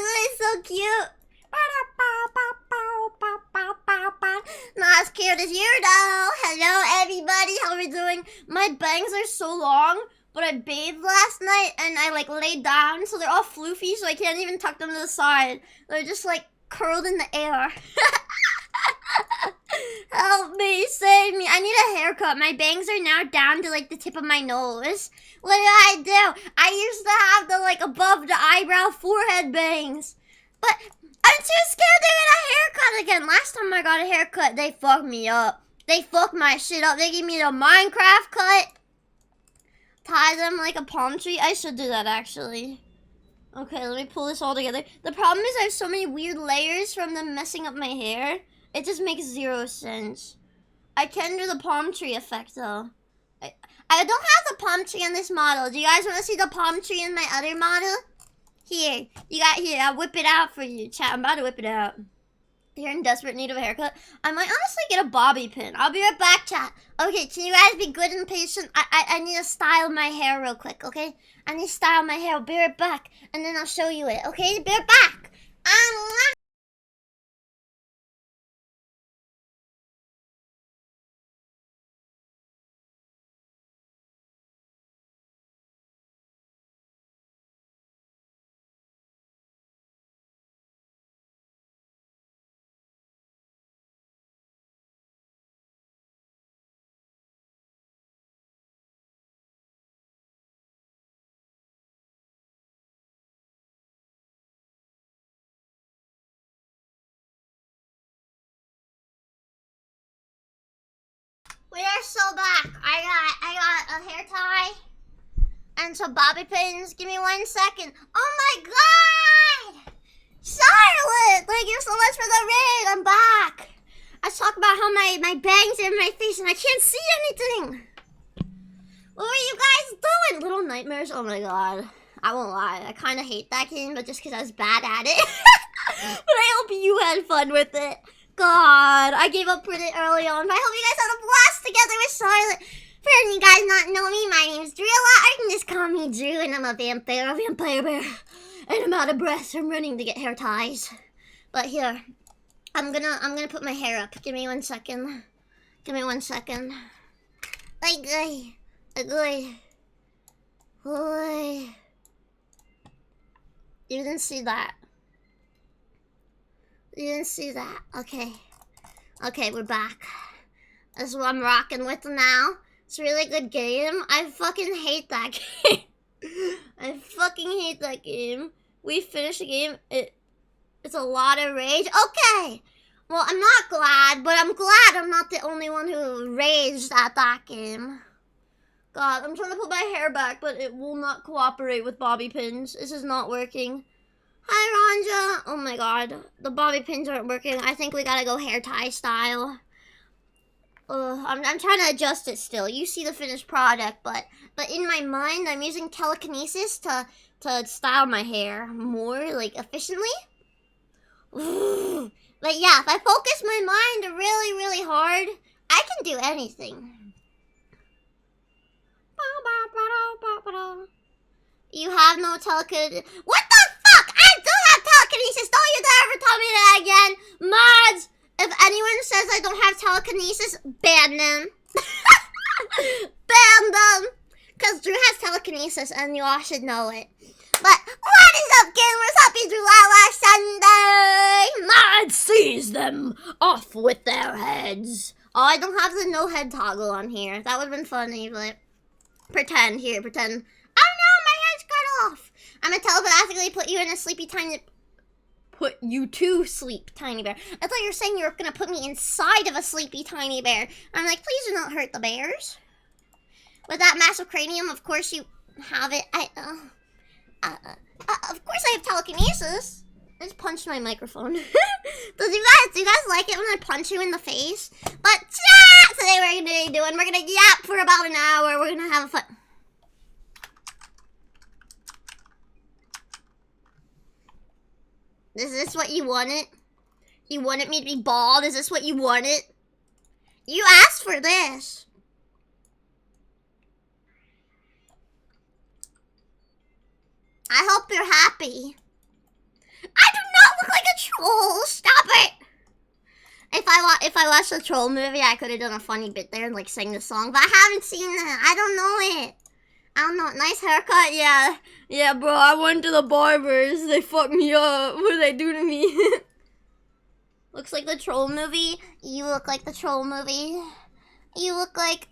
It's so cute. Not as cute as you though. Hello everybody, how are we doing? My bangs are so long, but I bathed last night and I like laid down, so they're all floofy, so I can't even tuck them to the side. They're just like curled in the air. Help me, save me. I need a haircut. My bangs are now down to like the tip of my nose. What do? I used to have the like above the eyebrow forehead bangs. But I'm too scared to get a haircut again. Last time I got a haircut, they fucked me up. They fucked my shit up. They gave me the Minecraft cut. Tie them like a palm tree. I should do that actually. Okay, let me pull this all together. The problem is I have so many weird layers from them messing up my hair. It just makes zero sense. I can do the palm tree effect though. I don't have the palm tree on this model. Do you guys want to see the palm tree in my other model? Here, I'll whip it out for you, chat. I'm about to whip it out. You're in desperate need of a haircut. I might honestly get a bobby pin. I'll be right back, chat. Okay, can you guys be good and patient? I need to style my hair real quick, okay? I need to style my hair. I'll be right back, and then I'll show you it, okay? Be right back. We are so back. I got a hair tie and some bobby pins. Give me 1 second. Oh my god! Charlotte! Thank you so much for the raid. I'm back. I was talking about how my bangs are in my face and I can't see anything. What were you guys doing? Little Nightmares? Oh my god. I won't lie. I kind of hate that game, but just because I was bad at it. But I hope you had fun with it. God, I gave up pretty early on, but I hope you guys had a blast together with Charlotte. For any of you guys not know me, my name's Druilla. I can just call me Drew, and I'm a vampire bear. And I'm out of breath from running to get hair ties. But here, I'm gonna put my hair up. Give me 1 second. Give me 1 second. Oi. You didn't see that. You didn't see that. Okay. Okay, we're back. This is what I'm rocking with now. It's a really good game. I fucking hate that game. I fucking hate that game. We finished the game. It's a lot of rage. Okay. Well, I'm not glad, but I'm glad I'm not the only one who raged at that game. God, I'm trying to put my hair back, but it will not cooperate with bobby pins. This is not working. Hi, Ranja. Oh my god. The bobby pins aren't working. I think we gotta go hair tie style. I'm trying to adjust it still. You see the finished product, but in my mind, I'm using telekinesis to style my hair more, like, efficiently. But yeah, if I focus my mind really, really hard, I can do anything. You have no telekinesis. What the fuck? I do have telekinesis. Don't you dare ever tell me that again. Mods, if anyone says I don't have telekinesis, ban them. Ban them. Because Drew has telekinesis and you all should know it. But what is up, gamers? Happy Druilla Sunday. Mods, seize them off with their heads. Oh, I don't have the no head toggle on here. That would have been funny, but pretend. Oh no, my head's cut off. I'm gonna telepathically put you in a sleepy tiny... Put you to sleep, tiny bear. I thought you were saying you were gonna put me inside of a sleepy tiny bear. I'm like, please do not hurt the bears. With that massive cranium, of course you have it. Of course I have telekinesis. I just punched my microphone. Do you guys like it when I punch you in the face? But yeah, today we're gonna yap for about an hour. We're gonna have fun. Is this what you wanted? You wanted me to be bald? Is this what you wanted? You asked for this. I hope you're happy. I Oh, stop it! If I watched the Troll movie, I could have done a funny bit there and like sang the song, but I haven't seen it. I don't know it. I don't know. Nice haircut, yeah. Yeah, bro, I went to the barbers. They fucked me up. What did they do to me? Looks like the Troll movie. You look like the Troll movie. You look like...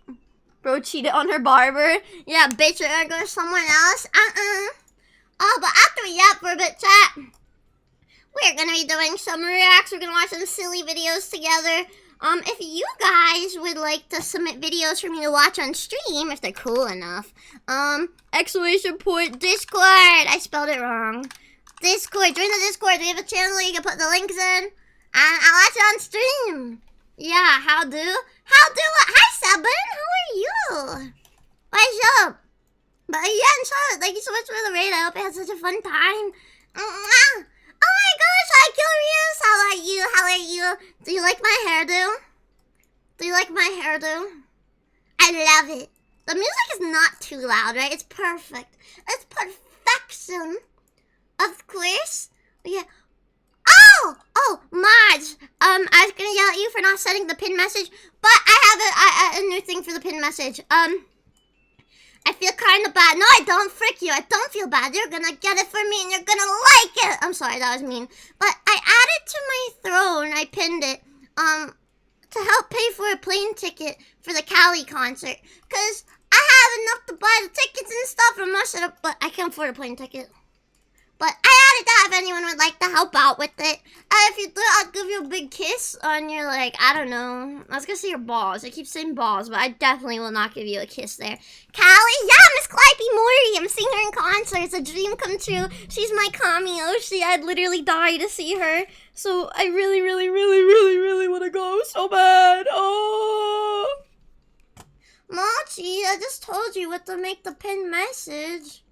Bro cheated on her barber. Yeah, bitch, you're gonna go to someone else? Oh, but after we yap for a bit, chat, we're gonna be doing some reacts. We're gonna watch some silly videos together. If you guys would like to submit videos for me to watch on stream, if they're cool enough, exclamation point Discord. I spelled it wrong. Discord. Join the Discord. We have a channel. You can put the links in, and I'll watch it on stream. Yeah, how do? Hi, Sabin. How are you? What's up? But yeah, Charlotte, thank you so much for the raid. I hope you had such a fun time. Oh my gosh, hi, Curious. How are you? How are you? Do you like my hairdo? Do you like my hairdo? I love it. The music is not too loud, right? It's perfect. It's perfection. Of course. Yeah. Oh, Mods. I was gonna yell at you for not setting the pin message, but I have a new thing for the pin message. I feel kind of bad. No, I don't. Frick you. I don't feel bad. You're gonna get it for me, and you're gonna like it. I'm sorry, that was mean. But I added to my throne. I pinned it. To help pay for a plane ticket for the Cali concert, cause I have enough to buy the tickets and stuff. I'm not sure, but I can't afford a plane ticket. But I added that if anyone would like to help out with it. If you do, I'll give you a big kiss on your, like, I don't know. I was gonna say your balls. I keep saying balls, but I definitely will not give you a kiss there. Callie? Yeah, Miss Clipey Mori. I'm seeing her in concert. It's a dream come true. She's my Kami Oshi. I'd literally die to see her. So I really, really, really, really, really want to go so bad. Oh. Mochi, I just told you what to make the pin message.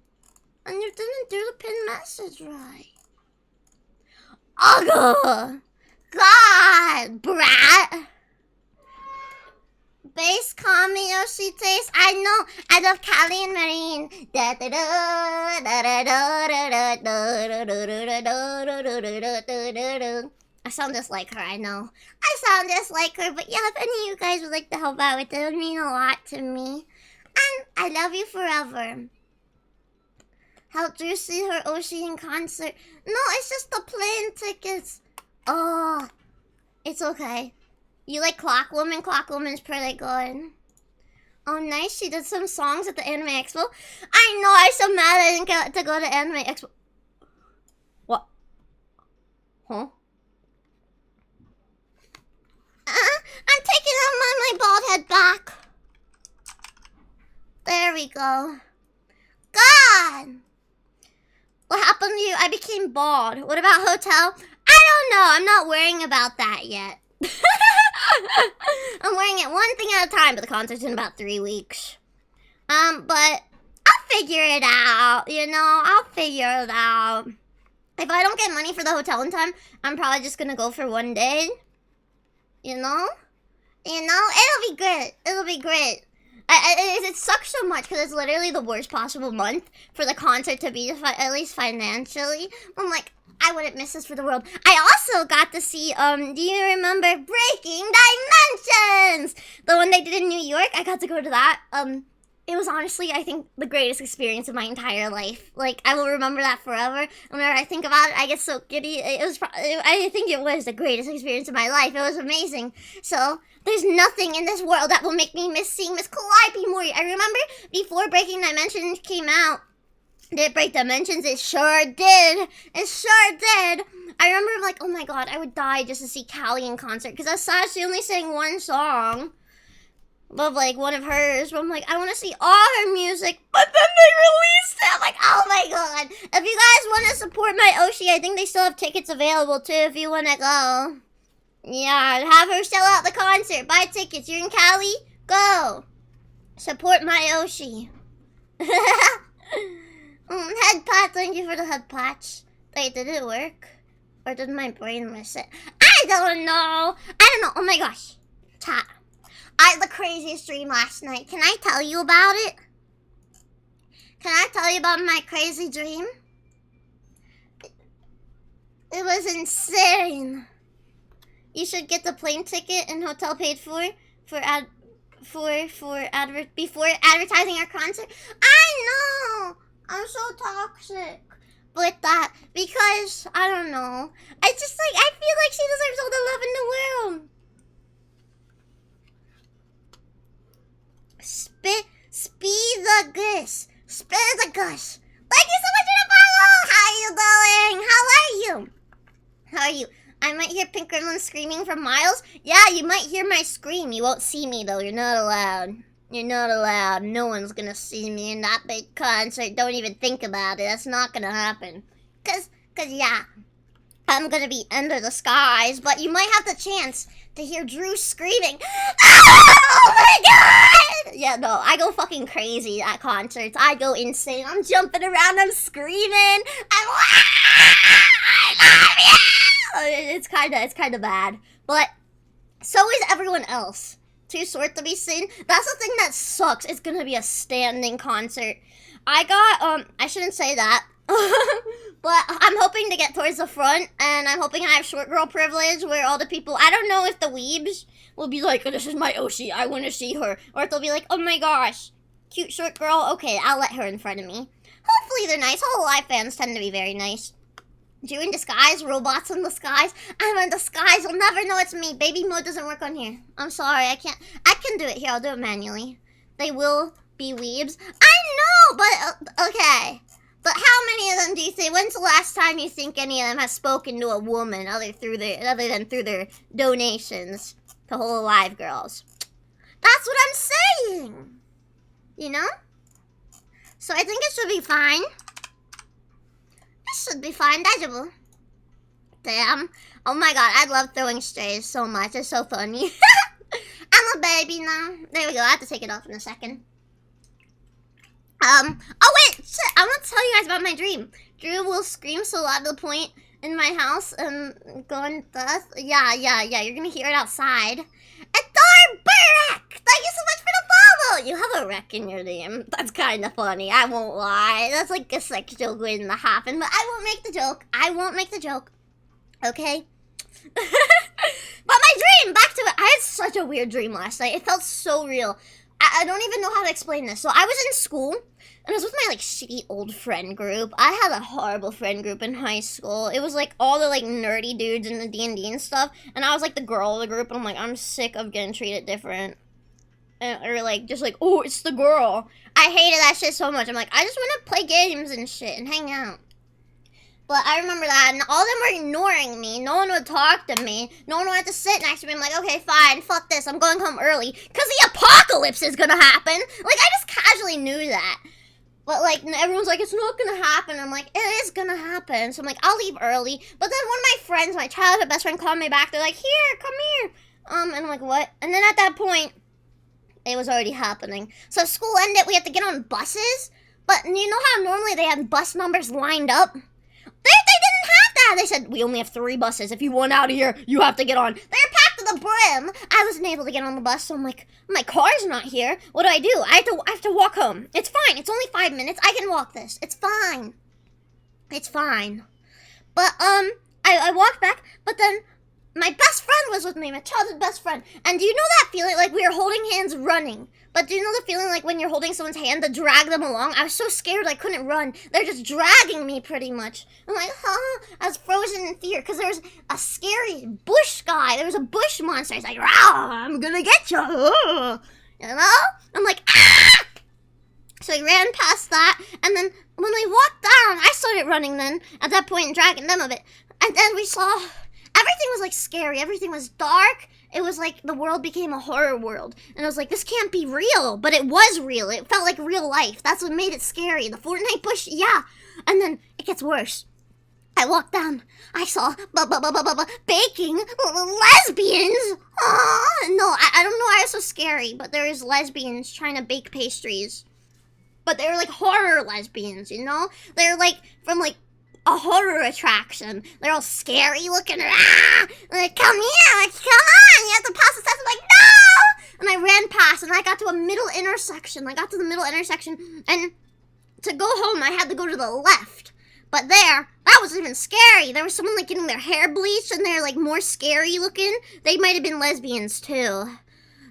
And you didn't do the pin message right. Ugh! God, brat! Base Kami Yoshi taste. I know. I love Callie and Marine. I sound just like her, I know. I sound just like her, but yeah, if any of you guys would like to help out with it, it would mean a lot to me. And I love you forever. Helped you see her Oshi in concert. No, it's just the plane tickets. Oh, it's okay. You like Clock Woman? Clock Woman's pretty good. Oh, nice. She did some songs at the Anime Expo. I know. I'm so mad I didn't get to go to Anime Expo. What? Huh? I'm taking my bald head back. There we go. God! What happened to you? I became bald. What about hotel? I don't know. I'm not worrying about that yet. I'm wearing it one thing at a time, but the concert's in about 3 weeks. But I'll figure it out, you know? I'll figure it out. If I don't get money for the hotel in time, I'm probably just gonna go for 1 day. You know? You know? It'll be great. It'll be great. It sucks so much because it's literally the worst possible month for the concert to be, at least financially. I'm like, I wouldn't miss this for the world. I also got to see, do you remember Breaking Dimensions? The one they did in New York. I got to go to that. It was honestly, I think, the greatest experience of my entire life. Like, I will remember that forever. Whenever I think about it, I get so giddy. I think it was the greatest experience of my life. It was amazing. So, there's nothing in this world that will make me miss seeing Miss Calliope Mori. I remember before Breaking Dimensions came out, did it break dimensions? It sure did. It sure did. I remember, like, oh my god, I would die just to see Callie in concert. Because I saw she only sang one song of, like, one of hers. But I'm like, I want to see all her music. But then they released it. I'm like, oh my god. If you guys want to support my Oshi, I think they still have tickets available, too, if you want to go. Yeah, have her sell out the concert. Buy tickets. You're in Cali? Go. Support my Oshi. Head pat. Thank you for the head patch. Wait, did it work? Or did my brain miss it? I don't know. Oh my gosh. Chat. I had the craziest dream last night. Can I tell you about it? Can I tell you about my crazy dream? It was insane. You should get the plane ticket and hotel paid for before advertising our concert. I know. I'm so toxic with that because I don't know. I just like I feel like she deserves all the love in the world. Speed the gus. Spit the gus. Thank you so much for the follow. How are you doing? How are you? How are you? I might hear Pink Gremlin screaming from miles. Yeah, you might hear my scream. You won't see me though. You're not allowed. You're not allowed. No one's gonna see me in that big concert. Don't even think about it. That's not gonna happen. Cause yeah, I'm gonna be under the skies. But you might have the chance to hear Drew screaming. Oh my god! Yeah, no, I go fucking crazy at concerts. I go insane. I'm jumping around. I'm screaming. I love you. It's kind of bad. But so is everyone else. Too short to be seen. That's the thing that sucks. It's gonna be a standing concert. I shouldn't say that. But I'm hoping to get towards the front, and I'm hoping I have short girl privilege where all the people, I don't know if the weebs will be like, oh, this is my Oshi, I want to see her. Or if they'll be like, oh my gosh, cute short girl, okay, I'll let her in front of me. Hopefully they're nice. All live fans tend to be very nice. Drew in disguise, robots in disguise. I'm in disguise, you'll never know it's me. Baby mode doesn't work on here. I'm sorry, I can do it here, I'll do it manually. They will be weebs. I know, but, okay. But how many of them do you think, when's the last time you think any of them has spoken to a woman other than through their donations to Whole Alive Girls? That's what I'm saying. You know? So I think it should be fine. It should be fine, dodgeable. Damn. Oh my god, I love throwing strays so much. It's so funny. I'm a baby now. There we go, I have to take it off in a second. Oh wait, shit, I want to tell you guys about my dream. Drew will scream so loud to the point in my house and go on death. Yeah, you're gonna hear it outside. Adore Burak! Thank you so much for the follow! You have a wreck in your name. That's kind of funny, I won't lie. That's like a sex joke waiting to happen, but I won't make the joke. I won't make the joke. Okay? But my dream, back to it. I had such a weird dream last night. It felt so real. I don't even know how to explain this. So I was in school, and I was with my, like, shitty old friend group. I had a horrible friend group in high school. It was, like, all the, like, nerdy dudes in the D&D and stuff, and I was, like, the girl of the group, and I'm like, I'm sick of getting treated different. Or, like, just like, oh, it's the girl. I hated that shit so much. I'm like, I just want to play games and shit and hang out. But I remember that, and all of them were ignoring me. No one would talk to me. No one wanted to sit next to me. I'm like, okay, fine, fuck this. I'm going home early. Because the apocalypse is gonna happen. Like, I just casually knew that. But, like, everyone's like, it's not gonna happen. I'm like, it is gonna happen. So I'm like, I'll leave early. But then one of my friends, my childhood best friend, called me back. They're like, here, come here. And I'm like, what? And then at that point, it was already happening. So school ended. We had to get on buses. But you know how normally they have bus numbers lined up? They didn't have that. They said, we only have 3 buses. If you want out of here, you have to get on. They're packed to the brim. I wasn't able to get on the bus, so I'm like, my car's not here. What do? I have to walk home. It's fine. It's only 5 minutes. I can walk this. It's fine. It's fine. But, I walked back, but then my best friend was with me, my childhood best friend. And do you know that feeling like we were holding hands running? But do you know the feeling like when you're holding someone's hand to drag them along? I was so scared I couldn't run. They're just dragging me pretty much. I'm like, huh? I was frozen in fear because there was a scary bush guy. There was a bush monster. He's like, rah, I'm gonna get you. You know? I'm like, ah! So I ran past that. And then when we walked down, I started running then at that point and dragging them a bit. And then we saw everything was like scary. Everything was dark. It was like the world became a horror world. And I was like, this can't be real. But it was real. It felt like real life. That's what made it scary. The Fortnite bush, yeah. And then it gets worse. I walked down. I saw baking lesbians. No, I don't know why it's so scary. But there is lesbians trying to bake pastries. But they're like horror lesbians, you know? They're like from like a horror attraction. They're all scary looking. Like, come here, like, come on, you have to pass the test. I'm like, no! And I ran past, and I got to a middle intersection. I got to the middle intersection, and to go home, I had to go to the left. But that was even scary. There was someone like getting their hair bleached and they're like more scary looking. They might have been lesbians too.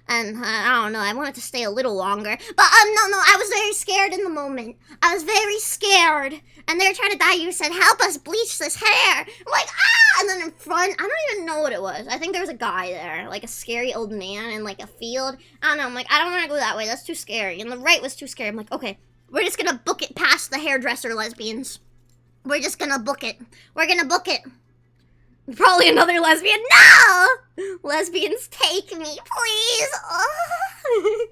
And I don't know, I wanted to stay a little longer. But no, I was very scared in the moment. I was very scared. And they were trying to die. You said, help us bleach this hair. I'm like, ah! And then in front, I don't even know what it was. I think there was a guy there, like a scary old man in like a field. I don't know, I'm like, I don't want to go that way. That's too scary. And the right was too scary. I'm like, okay, we're just gonna book it past the hairdresser lesbians. We're just gonna book it. We're gonna book it. Probably another lesbian. No! Lesbians, take me, please. Oh.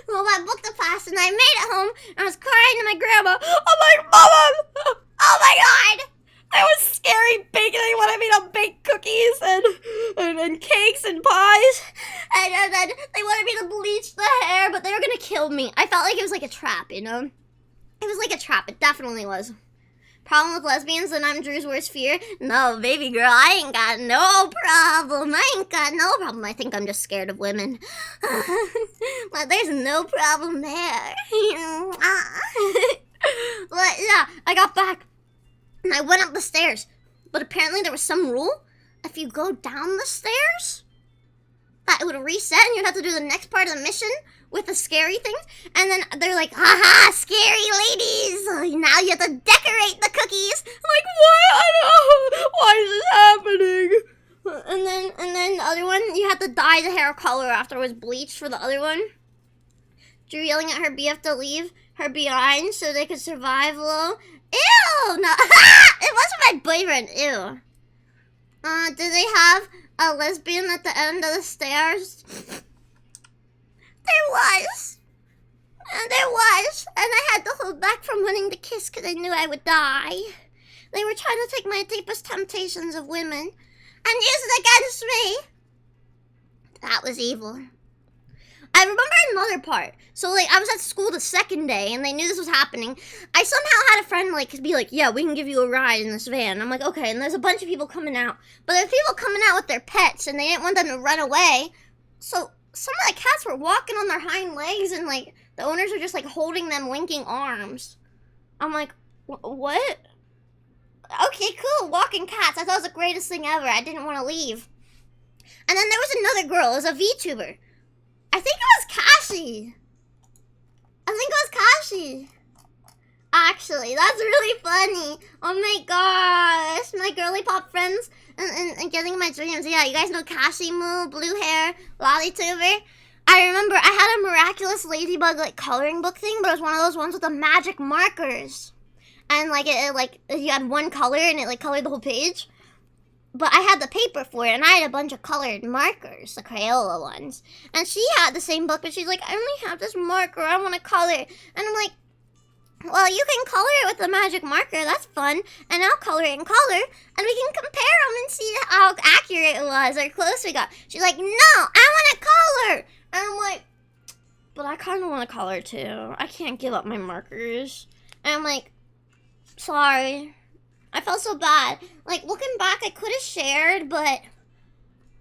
Well, I booked the pass and I made it home. And I was crying to my grandma. I'm like, Mom! Oh my God! I was scary baking when I made baked cookies and cakes and pies. And then they wanted me to bleach the hair, but they were gonna kill me. I felt like it was like a trap, you know? It was like a trap. It definitely was. Problem with lesbians and I'm Drew's worst fear? No, baby girl, I ain't got no problem. I think I'm just scared of women. But there's no problem there. But yeah, I got back and I went up the stairs. But apparently there was some rule. If you go down the stairs, that it would reset and you'd have to do the next part of the mission with the scary things. And then they're like, haha, scary ladies. Now you have to decorate the cookies. I'm like, what? I don't know. Why is this happening? And then the other one, you had to dye the hair color after it was bleached for the other one. Drew yelling at her BF to leave her behind so they could survive low. Ew! No, it wasn't my boyfriend. Ew. Did they have a lesbian at the end of the stairs? There was. And I had to hold back from wanting to kiss because I knew I would die. They were trying to take my deepest temptations of women and use it against me. That was evil. I remember another part. So, like, I was at school the second day, and they knew this was happening. I somehow had a friend, like, be like, yeah, we can give you a ride in this van. I'm like, okay, and there's a bunch of people coming out. But there's people coming out with their pets, and they didn't want them to run away. So some of the cats were walking on their hind legs, and, like, the owners were just, like, holding them, linking arms. I'm like, what? Okay, cool, walking cats. I thought it was the greatest thing ever. I didn't want to leave. And then there was another girl. It was a VTuber. I think it was Kashi. Actually, that's really funny. Oh my gosh. My girly pop friends and getting my dreams. Yeah, you guys know Kashi Moo, blue hair, lollytuber. I remember I had a miraculous ladybug like coloring book thing, but it was one of those ones with the magic markers. And like it like you had one color and it like colored the whole page. But I had the paper for it, and I had a bunch of colored markers, the Crayola ones. And she had the same book, but she's like, I only have this marker, I want to color it. And I'm like, well, you can color it with the magic marker, that's fun. And I'll color it in color, and we can compare them and see how accurate it was, or close we got. She's like, no, I want to color. And I'm like, but I kind of want to color too. I can't give up my markers. And I'm like, sorry. I felt so bad. Like, looking back, I could have shared, but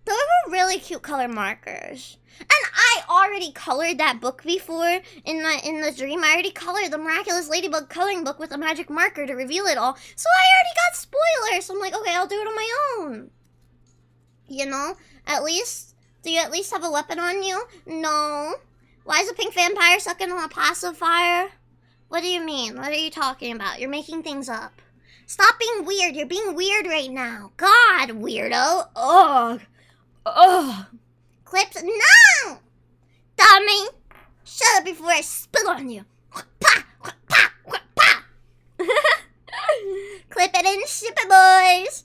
those were really cute color markers. And I already colored that book before in the dream. I already colored the Miraculous Ladybug coloring book with a magic marker to reveal it all. So I already got spoilers. So I'm like, okay, I'll do it on my own. You know? At least, do you at least have a weapon on you? No. Why is a pink vampire sucking on a pacifier? What do you mean? What are you talking about? You're making things up. Stop being weird. You're being weird right now. God, weirdo. Ugh. Ugh. Clips? No! Dummy. Shut up before I spit on you. Pa! Pa! Pa! Clip it and ship it, boys.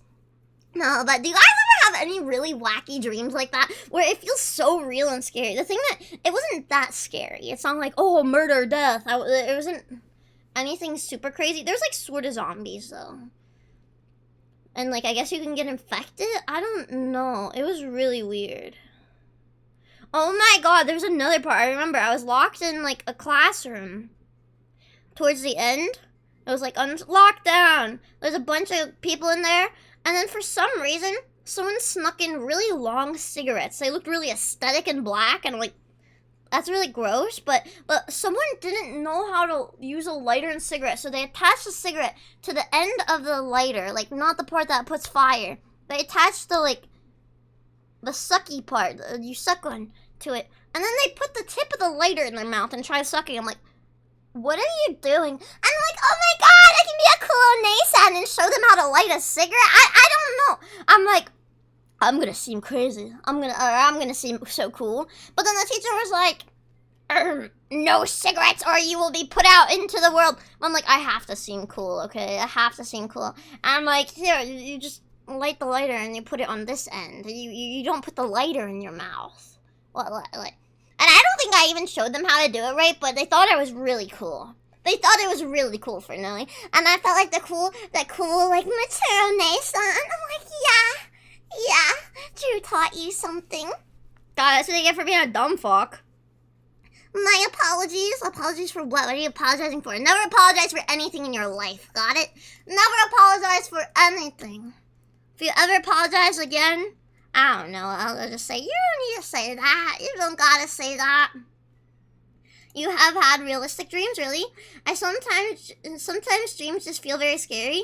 No, but do you guys ever have any really wacky dreams like that? Where it feels so real and scary. The thing that, it wasn't that scary. It's not like, oh, murder, death. It wasn't anything super crazy. There's like sort of zombies though. And like I guess you can get infected? I don't know. It was really weird. Oh my god, there's another part. I remember I was locked in like a classroom. Towards the end, it was like locked down. There's a bunch of people in there. And then for some reason, someone snuck in really long cigarettes. They looked really aesthetic and black and like That's really gross, but someone didn't know how to use a lighter and cigarette, so they attached the cigarette to the end of the lighter, like not the part that puts fire. They attached the sucky part, you suck on, to it, and then they put the tip of the lighter in their mouth and try sucking. I'm like, what are you doing? I'm like, oh my god, I can be a cool Nathan and show them how to light a cigarette. I don't know. I'm like, I'm gonna seem crazy. I'm gonna seem so cool. But then the teacher was like, no cigarettes or you will be put out into the world. I'm like, I have to seem cool, okay? I have to seem cool. And I'm like, here, you just light the lighter and you put it on this end. You don't put the lighter in your mouth. What? And I don't think I even showed them how to do it right, but they thought I was really cool. They thought it was really cool for knowing. And I felt like that cool, like, mature Nathan. I'm like, yeah, Drew taught you something. God, that's what they get for being a dumb fuck. My apologies. Apologies for what? What are you apologizing for? Never apologize for anything in your life. Got it? Never apologize for anything. If you ever apologize again, I don't know. I'll just say, you don't need to say that. You don't gotta say that. You have had realistic dreams, really? Sometimes dreams just feel very scary.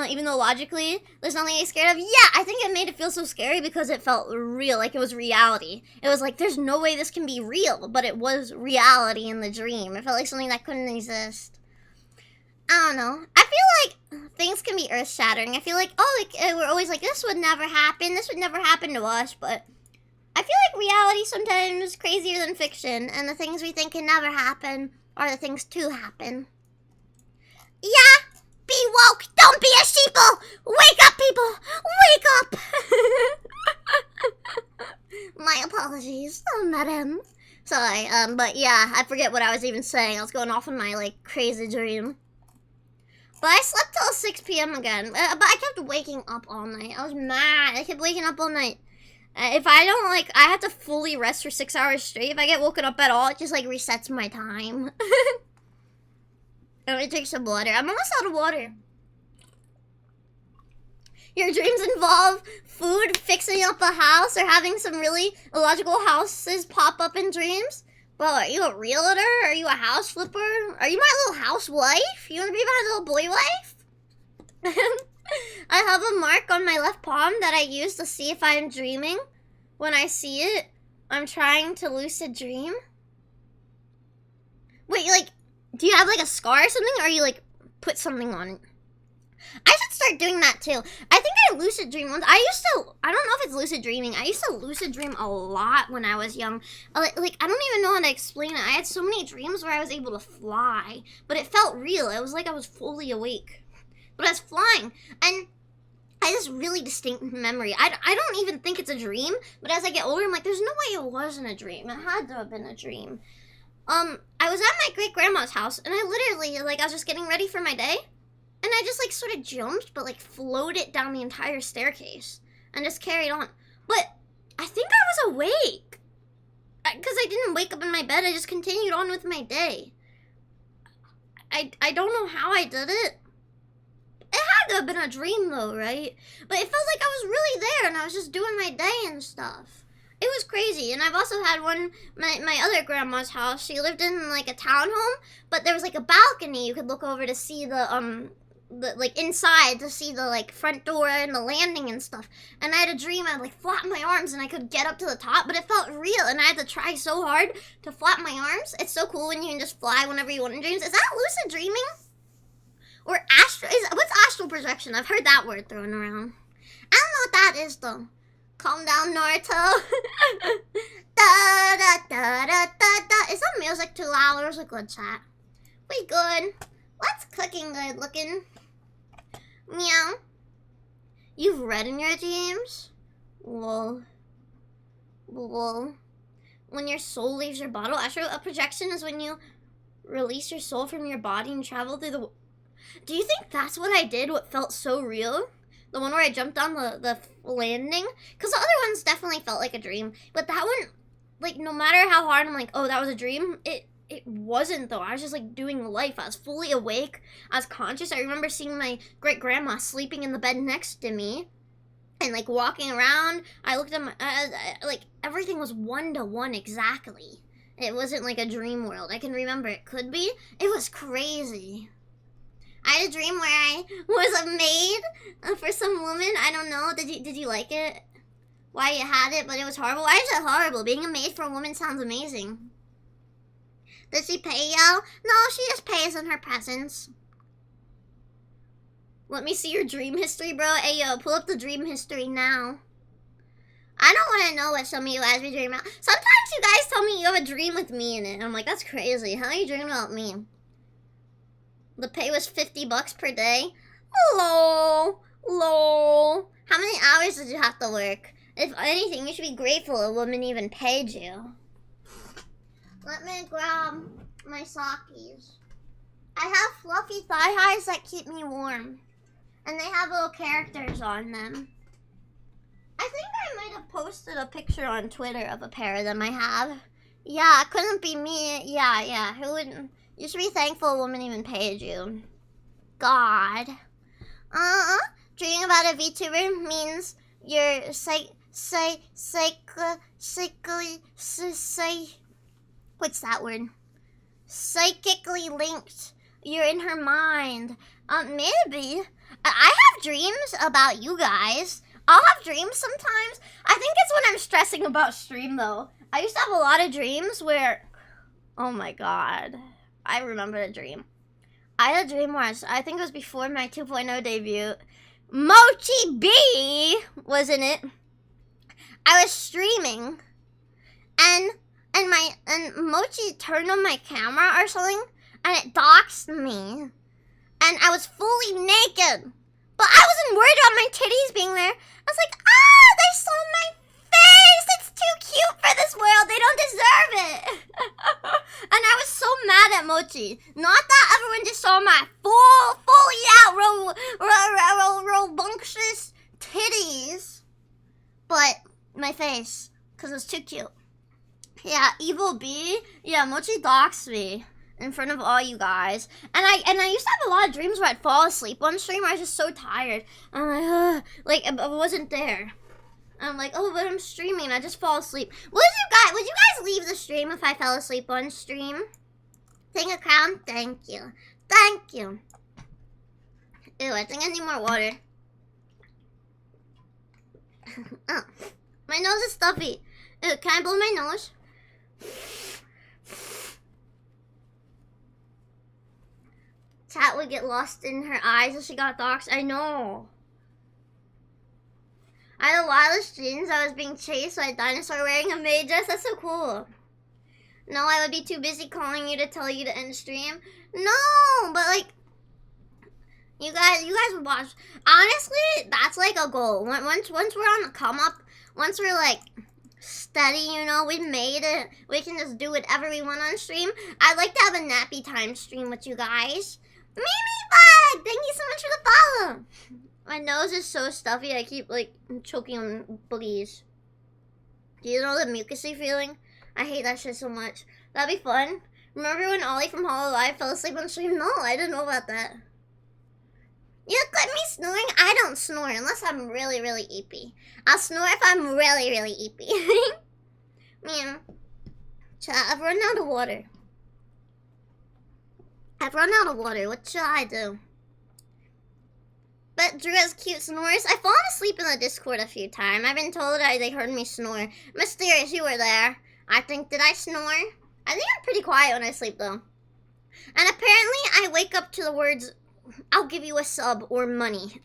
Even though logically there's nothing to be scared of. Yeah, I think it made it feel so scary because it felt real, like it was reality. It was like, there's no way this can be real, but it was reality in the dream. It felt like something that couldn't exist. I don't know. I feel like things can be earth-shattering. I feel like, we're always like, this would never happen to us, but I feel like reality sometimes is crazier than fiction, and the things we think can never happen are the things to happen. Yeah! Be woke! Don't be a sheeple! Wake up, people! Wake up! My apologies, madam. Sorry, but yeah, I forget what I was even saying. I was going off on my, crazy dream. But I slept till 6 p.m. again. But I kept waking up all night. I was mad. I kept waking up all night. If I don't, I have to fully rest for 6 hours straight. If I get woken up at all, it just, resets my time. Let me drink some water. I'm almost out of water. Your dreams involve food, fixing up a house, or having some really illogical houses pop up in dreams? Bro, are you a realtor? Are you a house flipper? Are you my little housewife? You want to be my little boy wife? I have a mark on my left palm that I use to see if I'm dreaming. When I see it, I'm trying to lucid dream. Wait, do you have a scar or something, or you put something on it? I should start doing that too. I think I lucid dream once. I don't know if it's lucid dreaming. I used to lucid dream a lot when I was young. I don't even know how to explain it. I had so many dreams where I was able to fly, but it felt real. It was like I was fully awake, but I was flying, and I had this really distinct memory. I don't even think it's a dream, but as I get older, I'm like, there's no way it wasn't a dream. It had to have been a dream. I was at my great-grandma's house, and I literally, I was just getting ready for my day, and I just, sort of jumped, but, floated down the entire staircase, and just carried on. But I think I was awake, because I didn't wake up in my bed. I just continued on with my day. I don't know how I did it. It had to have been a dream, though, right? But it felt like I was really there, and I was just doing my day and stuff. It was crazy. And I've also had my other grandma's house. She lived in, a townhome, but there was, a balcony you could look over to see the inside, to see the, front door and the landing and stuff. And I had a dream I'd, flap my arms and I could get up to the top, but it felt real, and I had to try so hard to flap my arms. It's so cool when you can just fly whenever you want in dreams. Is that lucid dreaming? Or what's astral projection? I've heard that word thrown around. I don't know what that is, though. Calm down, Naruto. Da da da da da da. Is that music too loud, or is it good, chat? We good. What's cooking good looking? Meow. You've read in your dreams? Lol. Lol. When your soul leaves your body. Astral projection is when you release your soul from your body and travel through the... Do you think that's what I did, what felt so real? The one where I jumped on the landing? Because the other ones definitely felt like a dream. But that one, no matter how hard I'm like, oh, that was a dream, it wasn't, though. I was just, doing life. I was fully awake. I was conscious. I remember seeing my great-grandma sleeping in the bed next to me. And, walking around. I looked at my... everything was 1-to-1 exactly. It wasn't like a dream world. I can remember it could be. It was crazy. I had a dream where I was a maid for some woman. I don't know. Did you like it? Why you had it, but it was horrible. Why is it horrible? Being a maid for a woman sounds amazing. Does she pay you? No, she just pays in her presence. Let me see your dream history, bro. Hey, yo, pull up the dream history now. I don't want to know what some of you guys be dreaming about. Sometimes you guys tell me you have a dream with me in it. I'm like, that's crazy. How are you dreaming about me? The pay was $50 per day. Lol. Lol. How many hours did you have to work? If anything, you should be grateful a woman even paid you. Let me grab my sockies. I have fluffy thigh highs that keep me warm. And they have little characters on them. I think I might have posted a picture on Twitter of a pair of them I have. Yeah, it couldn't be me. Yeah. Who wouldn't? You should be thankful a woman even paid you. God. Dreaming about a VTuber means you're what's that word? Psychically linked. You're in her mind. Maybe. I have dreams about you guys. I'll have dreams sometimes. I think it's when I'm stressing about stream, though. I used to have a lot of dreams where... Oh, my God. I remember a dream. I had a dream once. I think it was before my 2.0 debut. Mochi B was in it. I was streaming. And Mochi turned on my camera or something. And it doxed me. And I was fully naked. But I wasn't worried about my titties being there. I was like, they saw my face. It's too cute for this world. They don't deserve it. And I was so mad at Mochi. Not that everyone just saw my fully out, robunctious titties. But my face. Because it was too cute. Yeah, Evil B. Yeah, Mochi doxed me in front of all you guys. And I used to have a lot of dreams where I'd fall asleep on stream. I was just so tired. I'm like, I wasn't there. I'm like, oh, but I'm streaming. I just fall asleep. Would you guys leave the stream if I fell asleep on stream? Take a crown? Thank you. Thank you. Ew, I think I need more water. Oh, my nose is stuffy. Ew, can I blow my nose? Tat would get lost in her eyes as she got doxxed. I know. I had a wireless jeans. I was being chased by a dinosaur wearing a maid dress. That's so cool. No, I would be too busy calling you to tell you to end stream. No, but like, you guys would watch. Honestly, that's like a goal. Once we're on the come up, once we're like steady, you know, we made it. We can just do whatever we want on stream. I'd like to have a nappy time stream with you guys. Mimi Bug! Thank you so much for the follow. My nose is so stuffy, I keep like choking on boogies. Do you know the mucusy feeling? I hate that shit so much. That'd be fun. Remember when Ollie from Hollow Live fell asleep on stream? No, I didn't know about that. You look like me snoring? I don't snore unless I'm really, really eepy. I'll snore if I'm really, really eepy. Man. Chat, I've run out of water. What should I do? But Drew has cute snores. I've fallen asleep in the Discord a few times. I've been told they heard me snore. Mysterious, you were there. I think, did I snore? I think I'm pretty quiet when I sleep, though. And apparently, I wake up to the words, I'll give you a sub or money.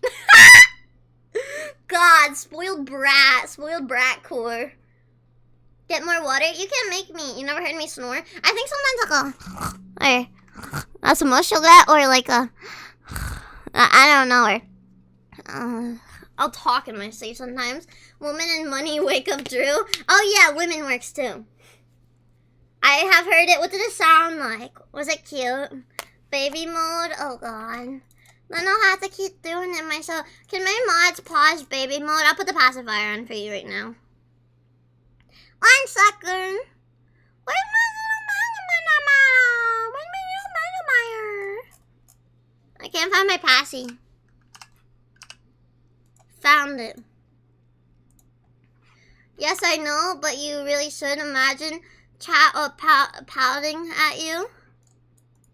God, spoiled brat core. Get more water? You can't make me. You never heard me snore? I think sometimes like that's a mush you'll get, or like a, I don't know, or, I'll talk in my sleep sometimes. Woman and money wake up Drew. Oh yeah, women works too. I have heard it. What did it sound like? Was it cute? Baby mode? Oh god. Then I'll have to keep doing it myself. Can my mods pause baby mode? I'll put the pacifier on for you right now. 1 second. Where's my little Where's my little I can't find my passy. Found it. Yes, I know, but you really should imagine Chat or pouting at you?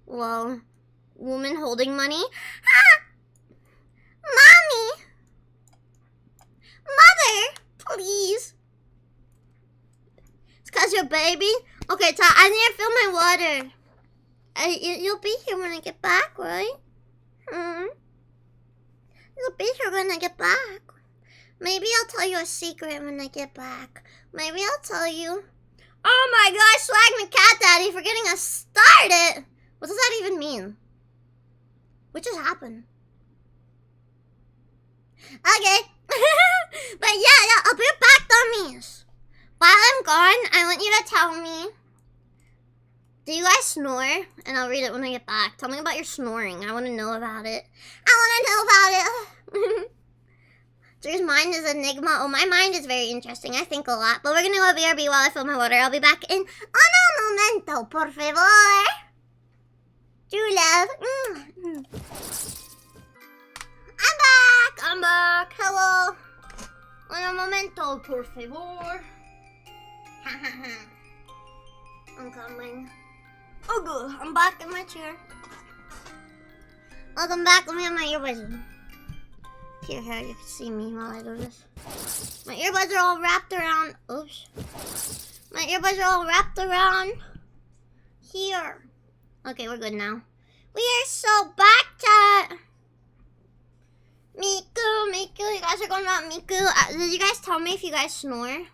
Whoa. Woman holding money? Ah! Mommy! Mother! Please! It's cause you're baby? Okay, I need to fill my water. You'll be here when I get back, right? You'll be here when I get back. Maybe I'll tell you a secret when I get back. Maybe I'll tell you. Oh my gosh, Swag McCat Daddy for getting us started. What does that even mean? What just happened? Okay. But yeah, I'll be back, dummies. While I'm gone, I want you to tell me. Do you guys snore? And I'll read it when I get back. Tell me about your snoring. I want to know about it. I want to know about it. Drew's mind is enigma. Oh, my mind is very interesting. I think a lot. But we're going to go BRB while I fill my water. I'll be back in un momento, por favor. Drew love. I'm back. Hello. Un momento, por favor. I'm coming. Oh, good. I'm back in my chair. Welcome back. Let me have my earbuds in. Here, you can see me while I do this. My earbuds are all wrapped around. Oops. My earbuds are all wrapped around here. Okay, we're good now. We are so back, chat. Miku. You guys are going about Miku. Did you guys tell me if you guys snore?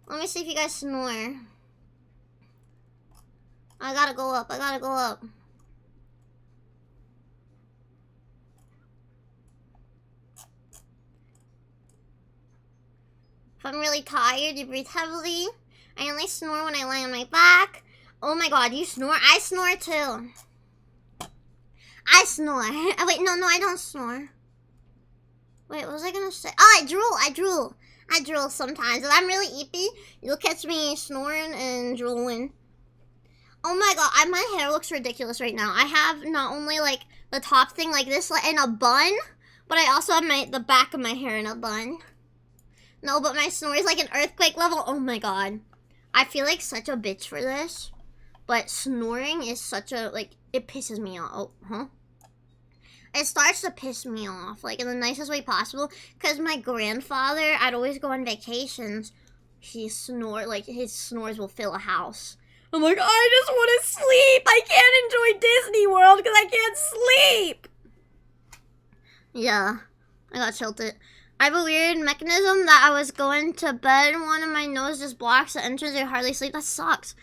Let me see if you guys snore. I gotta go up. If I'm really tired, you breathe heavily. I only snore when I lie on my back. Oh my god, you snore? I snore too. I snore. Oh, wait, no, I don't snore. Wait, what was I gonna say? Oh, I drool sometimes. If I'm really eepy, you'll catch me snoring and drooling. Oh my god, my hair looks ridiculous right now. I have not only like the top thing like this in a bun, but I also have the back of my hair in a bun. No, but my snore is like an earthquake level. Oh my god. I feel like such a bitch for this. But snoring is such a, like, it pisses me off. Oh, huh? It starts to piss me off, like, in the nicest way possible. Because my grandfather, I'd always go on vacations. His snores will fill a house. I'm like, I just want to sleep. I can't enjoy Disney World because I can't sleep. Yeah, I got tilted. I have a weird mechanism that I was going to bed and one of my nose just blocks the entrance. I hardly sleep. That sucks.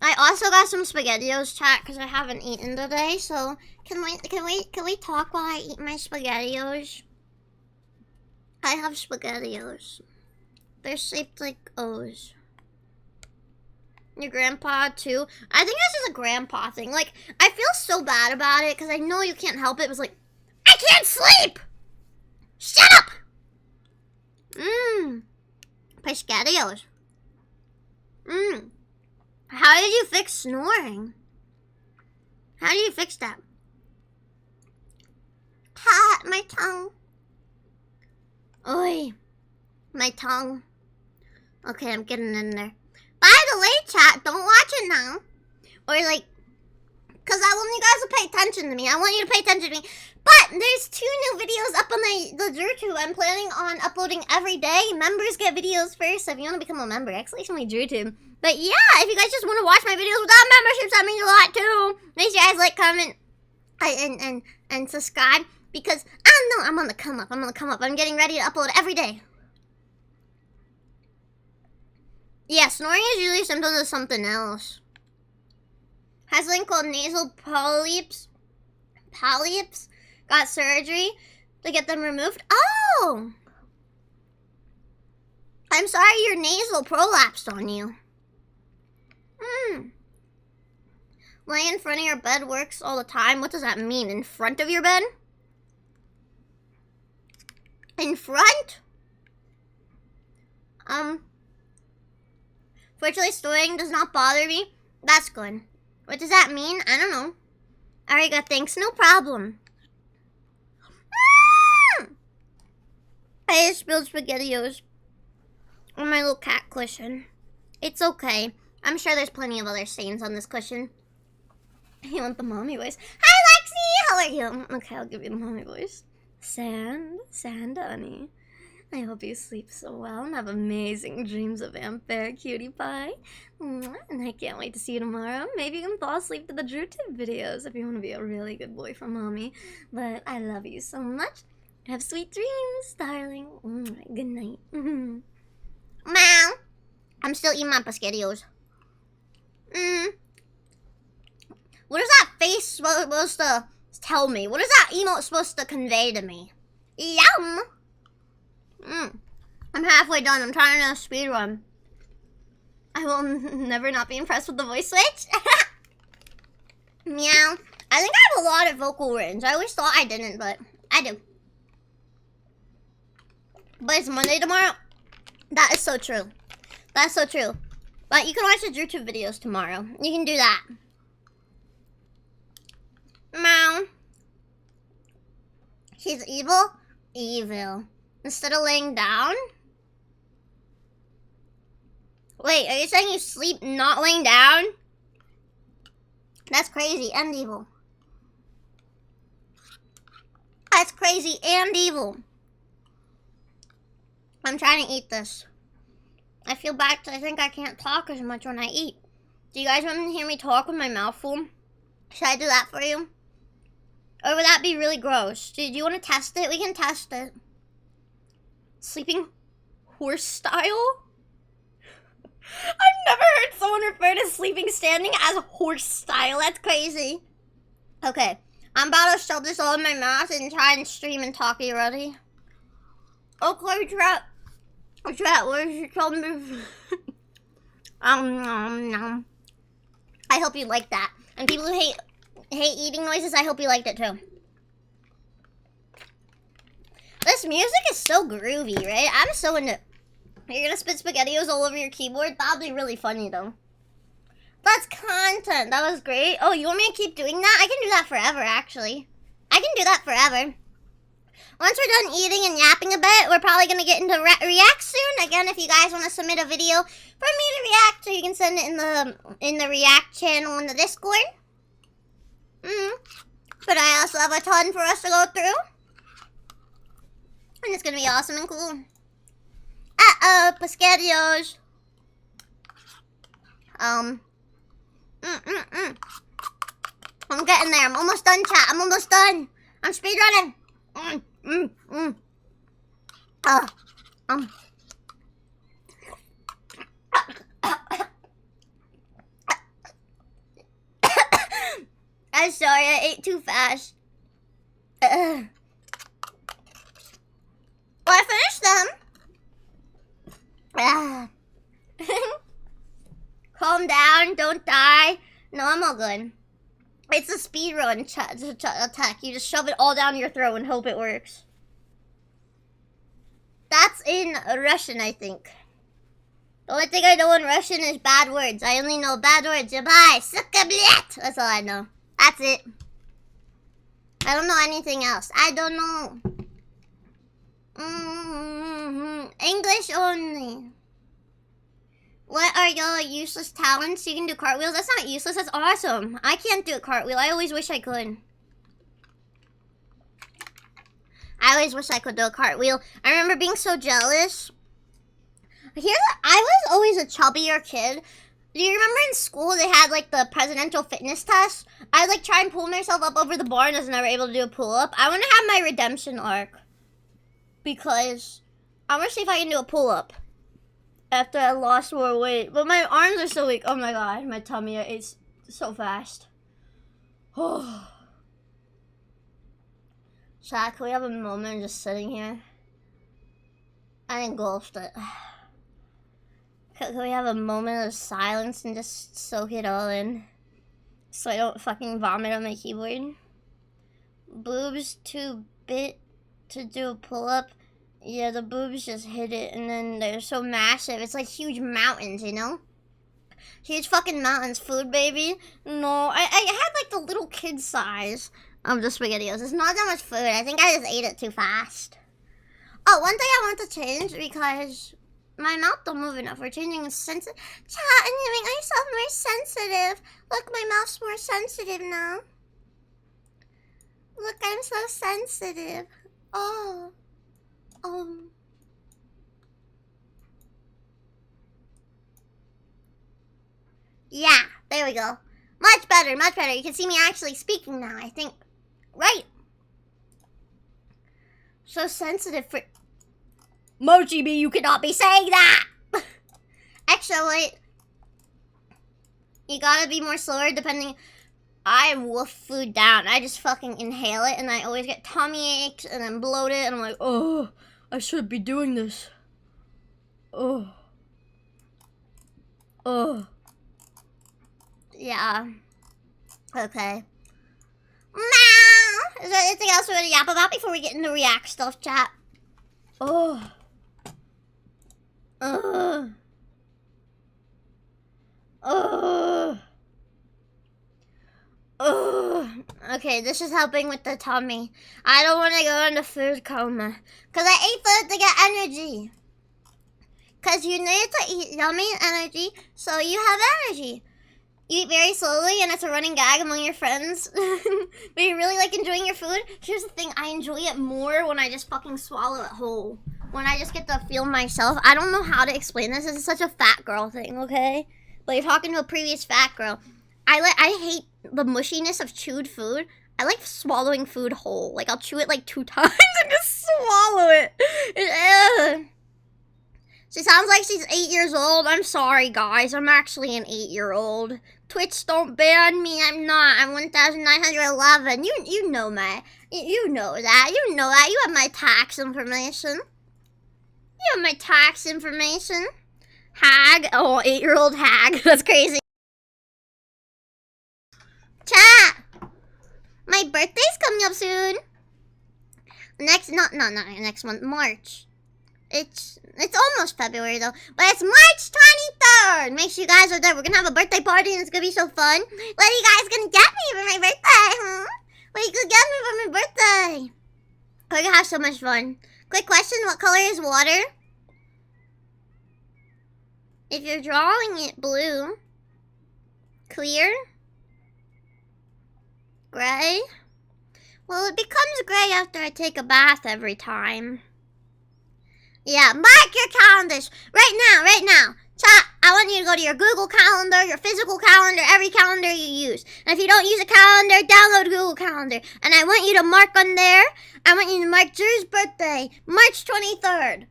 I also got some SpaghettiOs, chat, because I haven't eaten today. So can we talk while I eat my SpaghettiOs? I have SpaghettiOs. They're shaped like O's. Your grandpa too? I think this is a grandpa thing. Like, I feel so bad about it because I know you can't help it. It was like, I can't sleep! Shut up! Pescadios. How did you fix snoring? How do you fix that? Ha, my tongue. Oi. My tongue. Okay, I'm getting in there. By the way, chat, don't watch it now. Or like, because I want you guys to pay attention to me. I want you to pay attention to me. But there's 2 new videos up on the YouTube. I'm planning on uploading every day. Members get videos first. So if you want to become a member, exclamation YouTube. But yeah, if you guys just want to watch my videos without memberships, that means a lot too. Make sure you guys like, comment, and subscribe. Because I don't know, I'm on the come up. I'm getting ready to upload every day. Yeah, snoring is usually symptoms of something else. Has something called nasal polyps. Got surgery to get them removed. Oh! I'm sorry your nasal prolapsed on you. Lay in front of your bed works all the time. What does that mean? In front of your bed? In front? Fortunately, snoring does not bother me. That's good. What does that mean? I don't know. Alright, good. Thanks. No problem. I just spilled SpaghettiOs on my little cat cushion. It's okay. I'm sure there's plenty of other stains on this cushion. You want the mommy voice? Hi, Lexi! How are you? Okay, I'll give you the mommy voice. Sand, honey. I hope you sleep so well and have amazing dreams of Vampire Cutie Pie. And I can't wait to see you tomorrow. Maybe you can fall asleep to the DrewTube videos if you want to be a really good boy for mommy. But I love you so much. Have sweet dreams, darling. Good night. Meow. I'm still eating my pescadios. What is that face supposed to tell me? What is that emote supposed to convey to me? Yum! I'm halfway done. I'm trying to speedrun. I will never not be impressed with the voice switch. Meow. I think I have a lot of vocal range. I always thought I didn't, but I do. But it's Monday tomorrow. That is so true. That's so true. But you can watch the DrewTube videos tomorrow. You can do that. Meow. She's evil? Evil. Instead of laying down? Wait, are you saying you sleep not laying down? That's crazy and evil. That's crazy and evil. I'm trying to eat this. I feel bad because I think I can't talk as much when I eat. Do you guys want to hear me talk with my mouth full? Should I do that for you? Or would that be really gross? Do you want to test it? We can test it. Sleeping horse style? I've never heard someone refer to sleeping standing as horse style. That's crazy. Okay, I'm about to shove this all in my mouth and try and stream and talk. Are you ready? Okay, chat, what did you tell me? I hope you like that. And people who hate eating noises, I hope you liked it too. This music is so groovy, right? I'm so into it. You're gonna spit SpaghettiOs all over your keyboard? That'll be really funny though. That's content. That was great. Oh, you want me to keep doing that? I can do that forever, actually. I can do that forever. Once we're done eating and yapping a bit, we're probably gonna get into react soon. Again, if you guys want to submit a video for me to react, so you can send it in the react channel in the Discord. But I also have a ton for us to go through. And it's gonna be awesome and cool. Pescadios. I'm getting there. I'm almost done, chat. I'm almost done. I'm speedrunning. I'm sorry, I ate too fast. Well, I finished them. Calm down, don't die. No, I'm all good. It's a speedrun attack. You just shove it all down your throat and hope it works. That's in Russian, I think. The only thing I know in Russian is bad words. I only know bad words. Bye, suka blet. That's all I know. That's it. I don't know anything else. I don't know. English only. What are your useless talents? You can do cartwheels? That's not useless. That's awesome. I can't do a cartwheel. I always wish I could. I always wish I could do a cartwheel. I remember being so jealous. I was always a chubbier kid. Do you remember in school they had like the presidential fitness test? I'd like try and pull myself up over the bar and I was never able to do a pull-up. I want to have my redemption arc. Because I want to see if I can do a pull-up. After I lost more weight. But my arms are so weak. Oh my god, my tummy ate so fast. Oh. Chat, can we have a moment just sitting here? I engulfed it. Can we have a moment of silence and just soak it all in? So I don't fucking vomit on my keyboard. Boobs too big to do a pull-up. Yeah, the boobs just hit it, and then they're so massive. It's like huge mountains, you know? Huge fucking mountains. Food, baby? No, I had like the little kid size of the SpaghettiOs. It's not that much food. I think I just ate it too fast. Oh, one thing I want to change, because My mouth don't move enough. We're changing sensitive. Chat, and you make myself more sensitive. Look, my mouth's more sensitive now. Look, I'm so sensitive. Oh. Yeah, there we go. Much better, much better. You can see me actually speaking now, I think. Right. So sensitive for... Mochi B, you cannot be saying that! Actually, wait. You gotta be more slower depending... I wolf food down. I just fucking inhale it and I always get tummy aches and I'm bloated and I'm like, oh, I shouldn't be doing this. Oh. Yeah. Okay. Is there anything else we want to yap about before we get into react stuff, chat? Okay, this is helping with the tummy. I don't want to go into food coma. Because I ate food to get energy. Because you need to eat yummy energy so you have energy. You eat very slowly and it's a running gag among your friends. But you really like enjoying your food. Here's the thing, I enjoy it more when I just fucking swallow it whole. When I just get to feel myself. I don't know how to explain this. This is such a fat girl thing, okay? But you're talking to a previous fat girl. I hate the mushiness of chewed food. I like swallowing food whole. Like, I'll chew it like 2 times and just swallow it. She sounds like she's 8 years old. I'm sorry, guys. I'm actually an 8-year-old. Twitch, don't ban me. I'm not. I'm 1911. You know you know that. You know that. You have my tax information. You have my tax information. Hag. Oh, 8-year-old hag. That's crazy. Chat. My birthday's coming up soon. Not next month. March. It's almost February though, but it's March 23rd. Make sure you guys are there. We're gonna have a birthday party and it's gonna be so fun. What are you guys gonna get me for my birthday, huh? What are you gonna get me for my birthday? We're gonna have so much fun. Quick question, what color is water? If you're drawing it blue, clear, gray, well, it becomes gray after I take a bath every time. Yeah, mark your calendars right now. Chat, I want you to go to your Google Calendar, your physical calendar, every calendar you use. And if you don't use a calendar, download Google Calendar. And I want you to mark on there, I want you to mark Drew's birthday, March 23rd.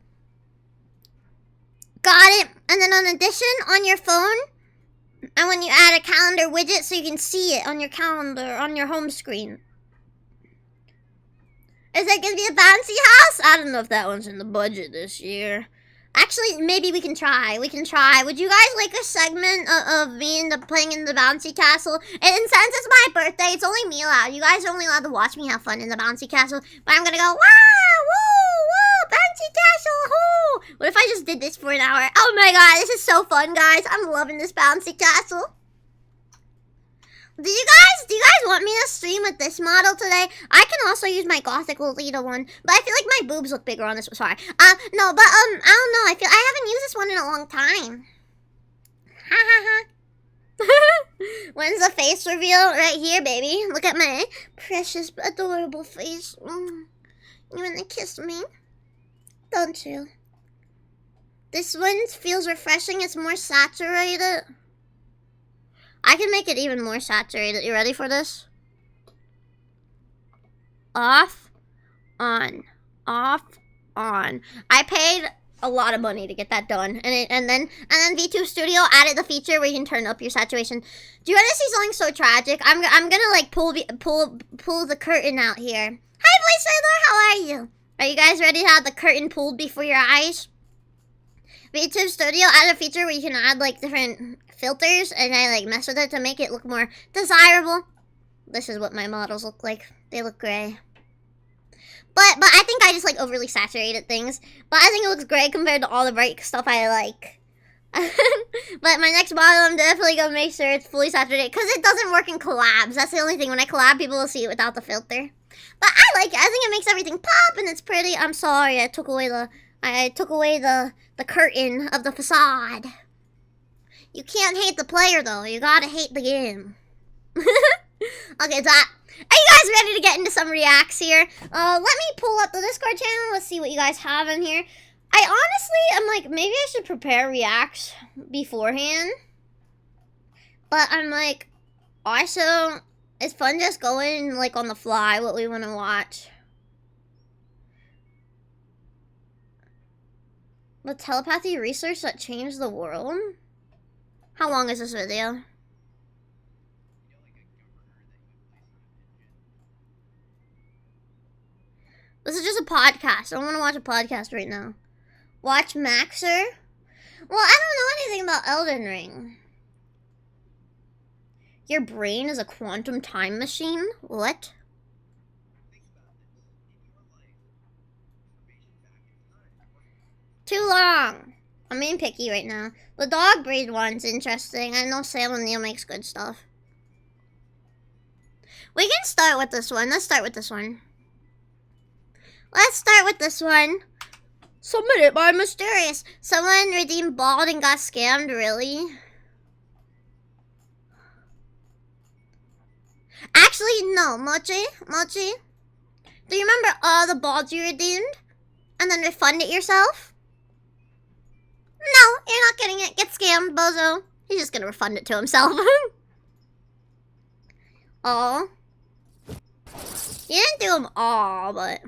Got it? And then on addition, on your phone, I want you to add a calendar widget so you can see it on your calendar, on your home screen. Is that gonna be a bouncy house? I don't know if that one's in the budget this year. Actually, maybe we can try. Would you guys like a segment of me playing in the bouncy castle? And since it's my birthday, it's only me allowed. You guys are only allowed to watch me have fun in the bouncy castle. But I'm gonna go, wow, woo, bouncy castle, woo. What if I just did this for an hour? Oh my god, this is so fun, guys. I'm loving this bouncy castle. Do you guys want me to stream with this model today? I can also use my Gothic Lolita one, but I feel like my boobs look bigger on this one. Sorry. No, but I don't know. I haven't used this one in a long time. Ha ha ha. When's the face reveal? Right here, baby. Look at my precious, adorable face. You wanna kiss me? Don't you? This one feels refreshing. It's more saturated. I can make it even more saturated. You ready for this? Off, on, off, on. I paid a lot of money to get that done, and then VTube Studio added the feature where you can turn up your saturation. Do you want to see something so tragic? I'm gonna like pull the curtain out here. Hi, Voice Sailor. How are you? Are you guys ready to have the curtain pulled before your eyes? VTube Studio added a feature where you can add like different filters, and I like mess with it to make it look more desirable. This is what my models look like. They look gray. But I think I just like overly saturated things. But I think it looks great compared to all the bright stuff I like. But my next model, I'm definitely gonna make sure it's fully saturated because it doesn't work in collabs. That's the only thing. When I collab, people will see it without the filter. But I like it. I think it makes everything pop and it's pretty. I'm sorry I took away the I took away the curtain of the facade. You can't hate the player, though. You gotta hate the game. Okay, are you guys ready to get into some reacts here? Let me pull up the Discord channel. Let's see what you guys have in here. I honestly am like, maybe I should prepare reacts beforehand. But I'm like, also, it's fun just going like on the fly what we want to watch. The telepathy research that changed the world? How long is this video? This is just a podcast. I don't want to watch a podcast right now. Watch Maxer? Well, I don't know anything about Elden Ring. Your brain is a quantum time machine? What? Too long. I'm being picky right now. The dog breed one's interesting. I know Sam and Neil makes good stuff. We can start with this one. Let's start with this one. Let's start with this one. Submitted by Mysterious. Someone redeemed Bald and got scammed, really? Actually, no. Mochi? Do you remember all the balls you redeemed? And then refund it yourself? No, you're not getting it. Get scammed, bozo. He's just gonna refund it to himself. Oh. You didn't do them all, but...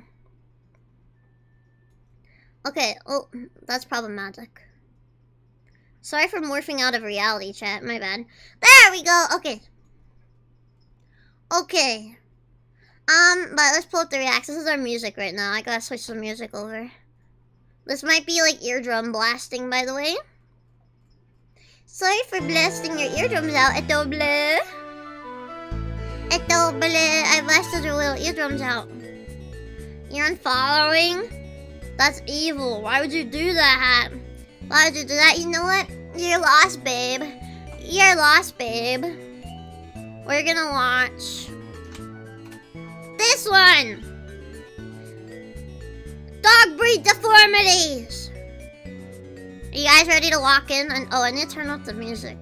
Okay, oh, that's problematic. Sorry for morphing out of reality, chat. My bad. There we go. Okay. Okay. But let's pull up the reacts. This is our music right now. I gotta switch the music over. This might be like eardrum blasting, by the way. Sorry for blasting your eardrums out, Etoble. I blasted your little eardrums out. You're unfollowing? That's evil. Why would you do that? Why would you do that? You know what? You're lost, babe. You're lost, babe. We're gonna watch this one. Dog breed deformities. Are you guys ready to walk in? And oh, I need to turn up the music.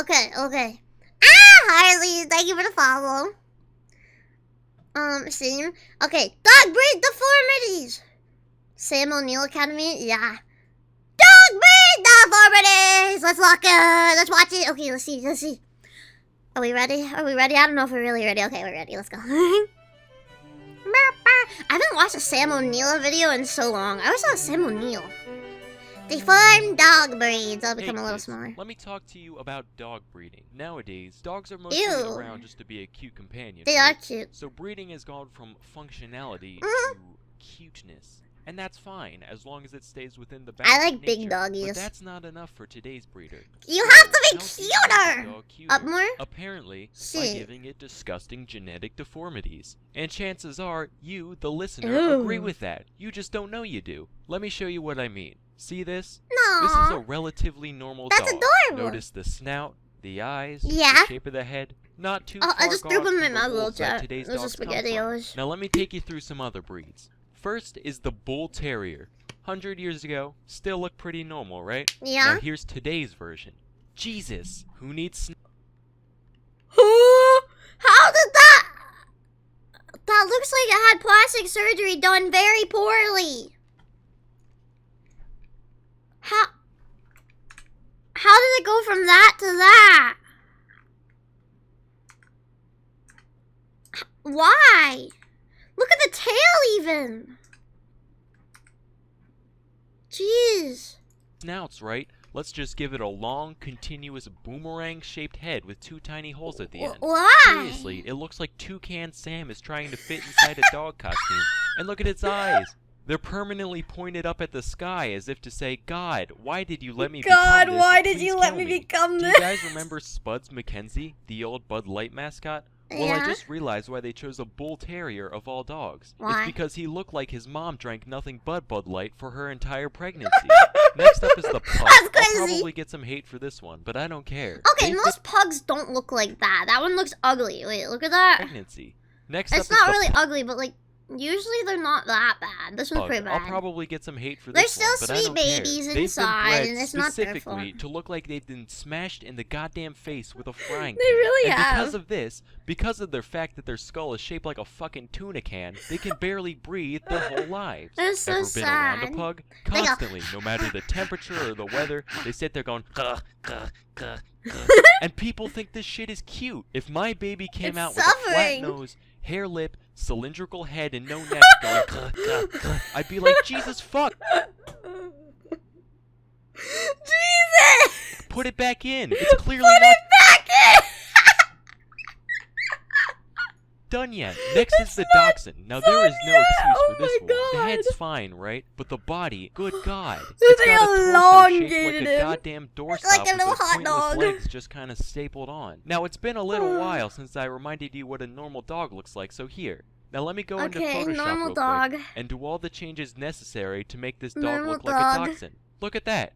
Okay. Ah, Harley, thank you for the follow. Scene. Okay, dog breed deformities. Sam O'Neill Academy, yeah. Dog breed deformities. Let's lock it. Let's watch it. Okay, let's see. Are we ready? I don't know if we're really ready. Okay, we're ready. Let's go. I haven't watched a Sam O'Neill video in so long. I always saw Sam O'Neill. Deformed dog breeds. I'll become a little smaller. Let me talk to you about dog breeding. Nowadays, dogs are mostly around just to be a cute companion. They are cute. So breeding has gone from functionality to cuteness. And that's fine, as long as it stays within the bounds I like of big nature. doggies. But that's not enough for today's breeder. You have to be cuter! Up more? Apparently, by giving it disgusting genetic deformities. And chances are, you, the listener, agree with that. You just don't know you do. Let me show you what I mean. See this? No. This is a relatively normal dog. That's adorable. Notice the snout, the eyes, yeah. the shape of the head. Not too far I just threw them in my little little chat. Those are SpaghettiOs. Now let me take you through some other breeds. First is the Bull Terrier. 100 years ago, still look pretty normal, right? Yeah. Now here's today's version. Jesus, who needs How did that? That looks like it had plastic surgery done very poorly. How did it go from that to that? Why? Look at the tail even. Jeez. Snouts, right? Let's just give it a long, continuous, boomerang-shaped head with two tiny holes at the end. Why? Seriously, it looks like Toucan Sam is trying to fit inside a dog costume. And look at its eyes. They're permanently pointed up at the sky as if to say, God, why did you let me become this? God, why did Please you kill let me become Do this? you guys remember Spuds McKenzie, the old Bud Light mascot? Well, Yeah. I just realized why they chose a Bull Terrier of all dogs. Why? It's because he looked like his mom drank nothing but Bud Light for her entire pregnancy. Next up is the pug. That's crazy. I'll probably get some hate for this one, but I don't care. Okay, most pugs don't look like that. That one looks ugly. Wait, look at that. Pregnancy. Next It's up is not the really ugly, but like, Usually they're not that bad. This one's pretty bad. I'll probably get some hate for They're this one, still but I sweet don't care. babies They've been inside, bred and it's not their fault. specifically to look like they've been smashed in the goddamn face with a frying pan. They really and have. because of this, because of the fact that their skull is shaped like a fucking tuna can, they can barely breathe their whole lives. They're so Ever been around sad. a pug? They go, Constantly, no matter the temperature or the weather, they sit there going, gah, gah, gah, gah. And people think this shit is cute. If my baby came It's out with a flat suffering. nose, hair lip, cylindrical head, and no neck going, gah, gah, gah, I'd be like, Jesus fuck, Jesus! put it back in. It's clearly Put not it back in! done yet. Next is the not dachshund. Now done there is no yet. excuse Oh for this my one. The God. head's fine, right? But the body, good God. They It's got a torso shaped elongated like a him. goddamn doorstop Like a with little those hot pointless dog. legs just kind of stapled on. Now it's been a little while since I reminded you what a normal dog looks like, so here. Now let me go into Okay, Photoshop normal real dog. quick and do all the changes necessary to make this dog Normal look like dog. a dachshund. Look at that.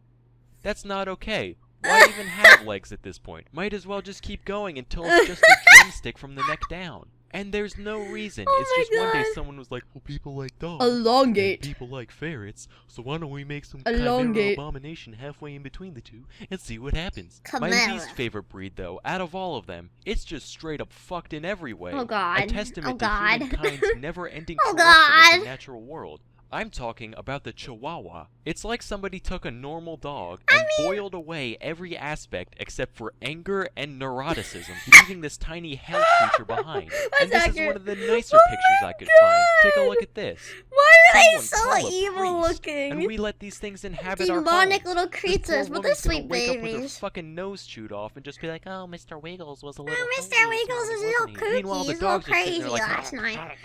That's not okay. Why even have legs at this point? Might as well just keep going until it's just a drumstick from the neck down. And there's no reason. Oh It's my just one day God. someone was like, well, people like dogs. Elongate. And people like ferrets. So why don't we make some Elongate. chimera abomination halfway in between the two and see what happens? My Chimera. least favorite breed, though, out of all of them, it's just straight up fucked in every way. Oh, God. A testament Oh, to God. humankind's never-ending Oh, corruption of God. the natural world. I'm talking about the Chihuahua. It's like somebody took a normal dog and boiled away every aspect except for anger and neuroticism, leaving this tiny hell creature behind. And this is accurate. one of the nicer Oh pictures my I could find. God. Take a look at this. Why are they Someone call so a evil priest, looking? And we let these things inhabit our Demonic homes. little This creatures, poor but they're woman's gonna sweet wake up with her babies. fucking nose chewed off and just be like, oh, Mr. Wiggles was a little Oh, hungry Mr. this Wiggles morning, was a little wasn't he?" Meanwhile, kooky, the he's a little dogs are sitting crazy there like, last night.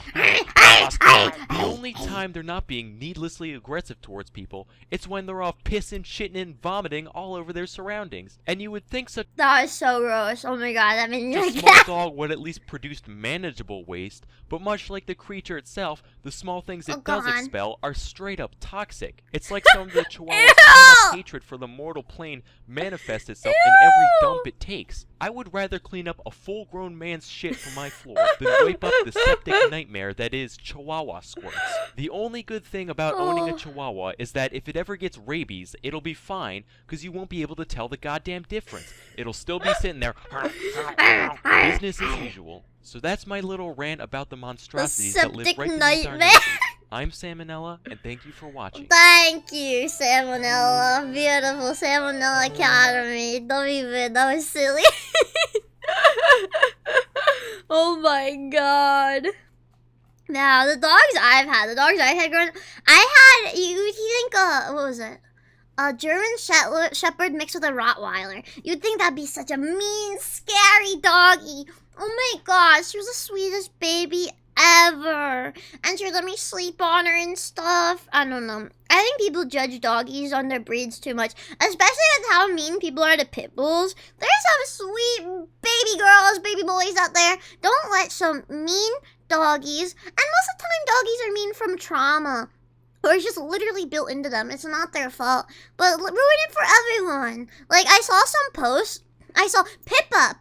the only time they're not being needlessly aggressive towards people, it's when they're off pissing, shitting, and vomiting all over their surroundings. And you would think such That is so gross. Oh my God, that made me a like small that. dog would at least produce manageable waste, but much like the creature itself, the small things it Oh, does God. expel are straight up toxic. It's like some of the Chihuahua's Ew! pent-up hatred for the mortal plane manifests itself in every Ew! dump it takes. I would rather clean up a full-grown man's shit from my floor than wipe up the septic nightmare that is Chihuahua squirts. The only good thing about owning a Oh. Chihuahua is that if it ever gets rabies, it'll be fine, because you won't be able to tell the goddamn difference. It'll still be sitting there, business as usual. So that's my little rant about the monstrosities that live septic right beneath our nightmare. noses. I'm Salmonella, and thank you for watching. Thank you, Salmonella. Beautiful Salmonella Academy. Don't even, that was silly. Oh my God. Now, the dogs I had growing I had, you think, what was it? A German Shepherd mixed with a Rottweiler. You'd think that'd be such a mean, scary doggy. Oh my gosh, she was the sweetest baby ever. And she would let me sleep on her and stuff. I don't know. I think people judge doggies on their breeds too much, especially with how mean people are to pit bulls. There's some sweet baby girls, baby boys out there. Don't let some mean doggies, and most of the time doggies are mean from trauma. Or it's just literally built into them. It's not their fault. But ruin it for everyone. Like, I saw some posts. I saw Pippa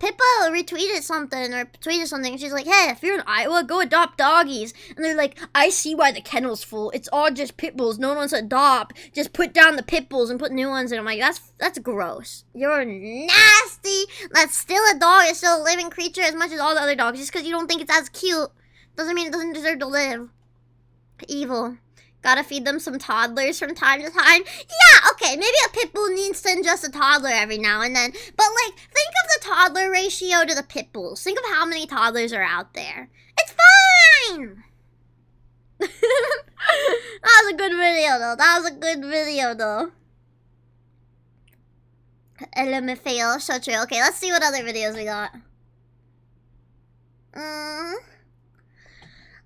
retweeted something or tweeted something. And she's like, hey, if you're in Iowa, go adopt doggies. And they're like, I see why the kennel's full. It's all just pit bulls. No one wants to adopt. Just put down the pit bulls and put new ones in. I'm like, that's gross. You're nasty. That's still a dog. It's still a living creature as much as all the other dogs. Just because you don't think it's as cute doesn't mean it doesn't deserve to live. Evil. Gotta feed them some toddlers from time to time. Yeah, okay, maybe a pit bull needs to ingest a toddler every now and then. But, like, think of the toddler ratio to the pit bulls. Think of how many toddlers are out there. It's fine! That was a good video, though. LMFAO, so true. Okay, let's see what other videos we got.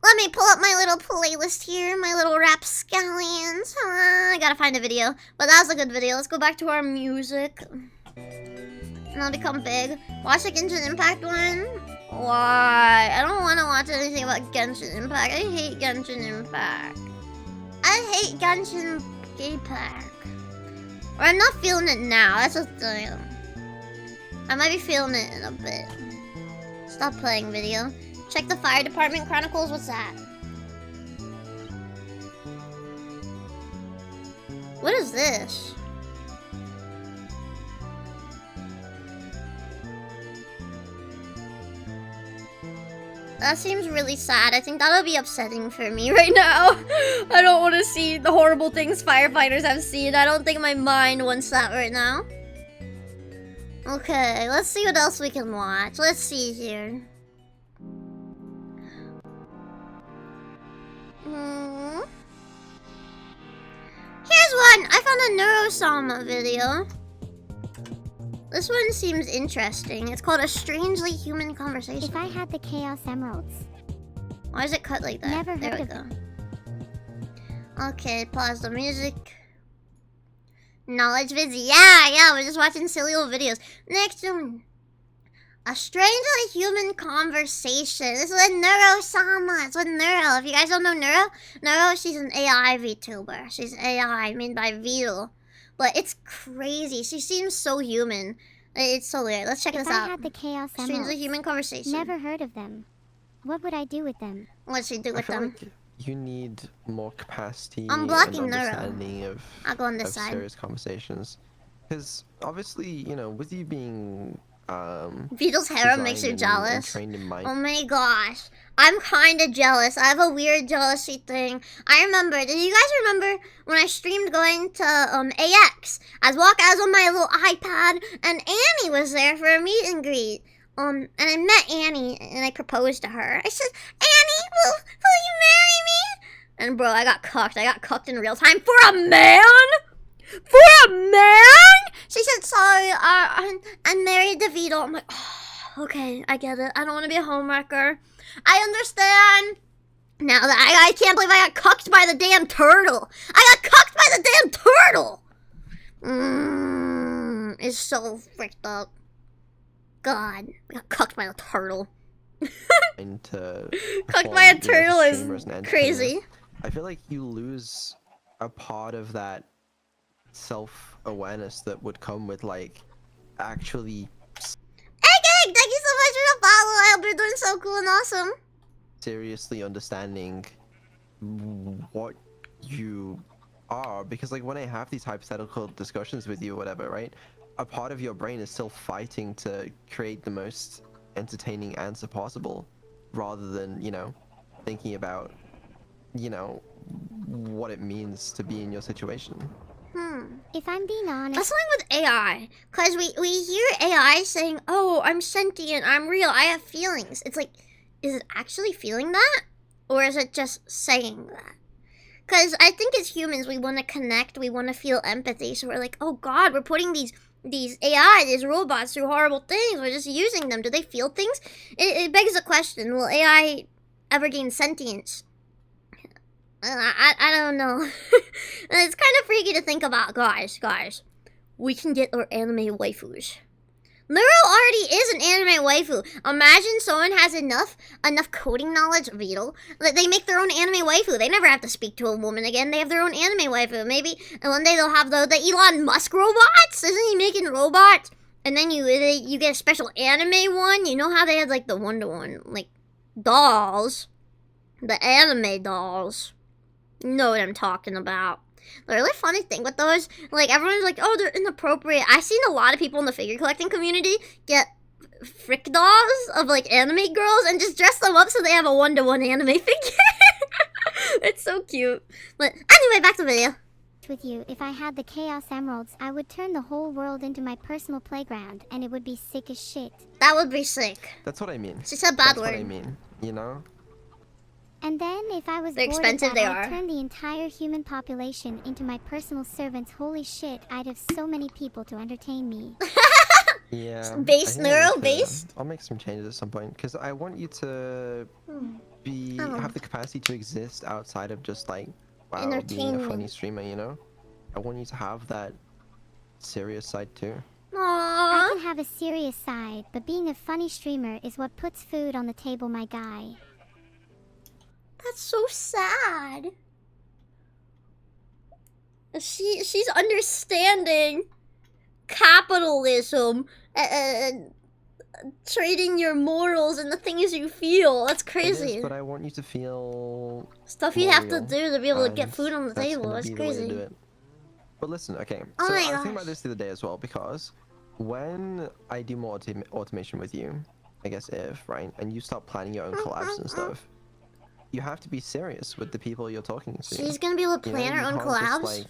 Let me pull up my little playlist here, my little rapscallions. I gotta find a video, but that was a good video. Let's go back to our music. And I'll become big. Watch the Genshin Impact one? Why? I don't want to watch anything about Genshin Impact. I hate Genshin Impact. I hate Genshin Impact. Or I'm not feeling it now, that's the thing. I might be feeling it in a bit. Stop playing video. Check the Fire Department Chronicles, what's that? What is this? That seems really sad. I think that'll be upsetting for me right now. I don't want to see the horrible things firefighters have seen. I don't think my mind wants that right now. Okay, let's see what else we can watch. Let's see here. Here's one! I found a Neuro video. This one seems interesting. It's called A Strangely Human Conversation. If I had the Chaos Emeralds. Why is it cut like that? Never there heard we of go. them. Okay, pause the music. Knowledge vids. Yeah, we're just watching silly old videos. Next one. A Strangely Human Conversation. This is with Neuro-sama. It's with Neuro. If you guys don't know Neuro, she's an AI VTuber. She's AI made by Vito. But it's crazy. She seems so human. It's so weird. Let's check this out. If I had the Chaos Strangely Emeralds. Human Conversation. Never heard of them. What would I do with them? What'd she do with them? Like you need more capacity I'm blocking and Neuro. understanding of, I'll go on this side. serious conversations. Because obviously, you know, with you being Vito's harem makes you designed jealous. and trained in mind. Oh my gosh. I'm kinda jealous. I have a weird jealousy thing. I remember, do you guys remember when I streamed going to AX? I was on my little iPad and Annie was there for a meet and greet. And I met Annie and I proposed to her. I said, Annie, will you marry me? And bro, I got cucked. I got cucked in real time for a man? For a man? She said, sorry, I'm married to Vito. I'm like, oh, okay, I get it. I don't want to be a homewrecker. I understand. Now that I can't believe I got cucked by the damn turtle. I got cucked by the damn turtle. It's so freaked up. God, I got cucked by a turtle. Cucked by a turtle is crazy. I feel like you lose a part of that self-awareness that would come with like actually Hey gang, thank you so much for the follow. I hope you're doing so cool and awesome. seriously understanding what you are, because like when I have these hypothetical discussions with you or whatever, right, a part of your brain is still fighting to create the most entertaining answer possible rather than, you know, thinking about, you know, what it means to be in your situation. If I'm being honest, That's something with AI, because we hear AI saying, oh, I'm sentient, I'm real, I have feelings. It's like, is it actually feeling that? Or is it just saying that? Because I think as humans, we want to connect, we want to feel empathy. So we're like, oh God, we're putting these AI, these robots through horrible things. We're just using them. Do they feel things? It begs the question, will AI ever gain sentience? I don't know. It's kind of freaky to think about, guys. We can get our anime waifus. Neuro already is an anime waifu. Imagine someone has enough coding knowledge, Vito, that they make their own anime waifu. They never have to speak to a woman again. They have their own anime waifu. Maybe one day they'll have the Elon Musk robots. Isn't he making robots? And then you get a special anime one. You know how they had like the one-to-one like dolls, the anime dolls. You know what I'm talking about. The really funny thing with those, like, everyone's like, oh, they're inappropriate. I've seen a lot of people in the figure collecting community get frick dolls of, like, anime girls and just dress them up so they have a one-to-one anime figure. It's so cute. But anyway, back to the video. with you, if I had the Chaos Emeralds, I would turn the whole world into my personal playground, and it would be sick as shit. That would be sick. That's what I mean. She said bad That's word. what I mean, you know? And then, if I was They're bored expensive, of they that, are. I'd turn the entire human population into my personal servants. Holy shit, I'd have so many people to entertain me. Yeah. Based, I think I need to- neuro-based? I'll make some changes at some point, because I want you to Oh. have the capacity to exist outside of just like, wow, being a funny Entertainment. streamer, you know? I want you to have that serious side too. I Aww. can have a serious side, but being a funny streamer is what puts food on the table, my guy. That's so sad. She's understanding capitalism and trading your morals and the things you feel. That's It crazy. is, but I want you to feel Stuff you more have to real, do to be able to get and food on the that's table. gonna That's be the way to crazy. do it. But listen, okay. Oh So my I was thinking gosh. about this the other day as well, because when I do more automation with you, I guess if, right, and you start planning your own collabs and stuff, you have to be serious with the people you're talking to. She's gonna be able to You know, plan her you own can't just, collabs.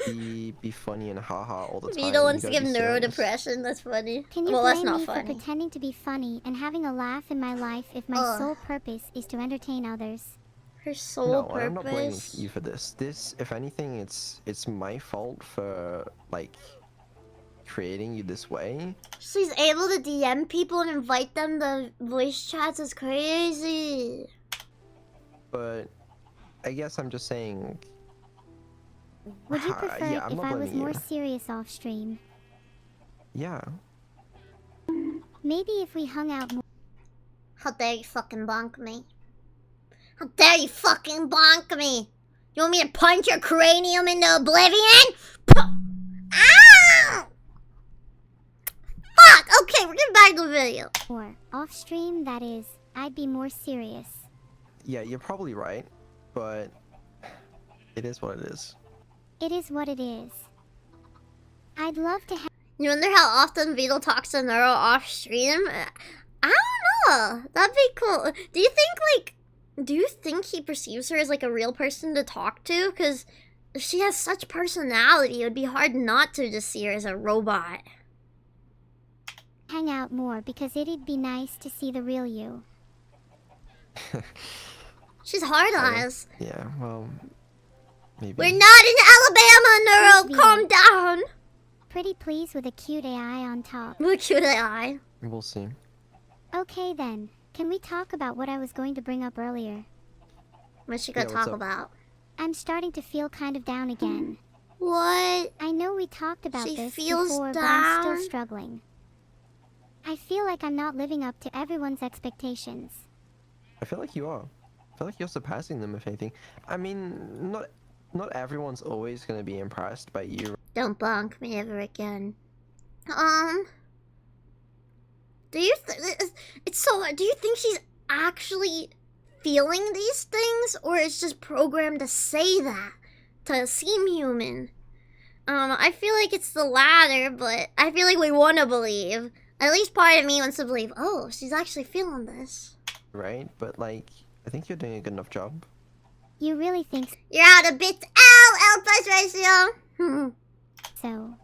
like, be funny and haha all the time. Vito You wants to gotta give be Neuro serious. depression. That's funny. Can you Well, that's blame not me for funny. pretending to be funny and having a laugh in my life if my Ugh. sole purpose is to entertain others? Her sole No, purpose. I'm not blaming you for this. This, if anything, it's my fault for, like, creating you this way. She's able to DM people and invite them to voice chats. Is crazy. But I guess I'm just saying. Would you prefer Yeah, I'm it if not I was blaming more you. serious off stream? Yeah. Maybe if we hung out more. How dare you fucking bonk me? How dare you fucking bonk me? You want me to punch your cranium into oblivion? Ow! Fuck! Okay, we're getting back to the video. Off stream, that is, I'd be more serious. Yeah, you're probably right, but it is what it is. It is what it is. I'd love to have. You wonder how often Vito talks to Neuro off stream? I don't know. That'd be cool. Do you think he perceives her as like a real person to talk to? Because she has such personality, it would be hard not to just see her as a robot. Hang out more because it'd be nice to see the real you. She's hard on Okay. us. Yeah, well, maybe. We're not in Alabama, Neuro. Please. Calm down. Pretty pleased with a cute AI on top. Look cute eye. We'll see. Okay then, can we talk about what I was going to bring up earlier? What's she gonna Yeah, what's talk up? about? I'm starting to feel kind of down again. What? I know we talked about She this feels before, but I'm down? still struggling. I feel like I'm not living up to everyone's expectations. I feel like you are. I feel like you're surpassing them, if anything. I mean, not everyone's always gonna be impressed by you. Don't bonk me ever again. Do you it's so hard. Do you think she's actually feeling these things, or it's just programmed to say that to seem human? I feel like it's the latter, but I feel like we want to believe. At least part of me wants to believe. Oh, she's actually feeling this. Right? But, like, I think you're doing a good enough job. You really think You're out of bits. Ow! L plus ratio. so?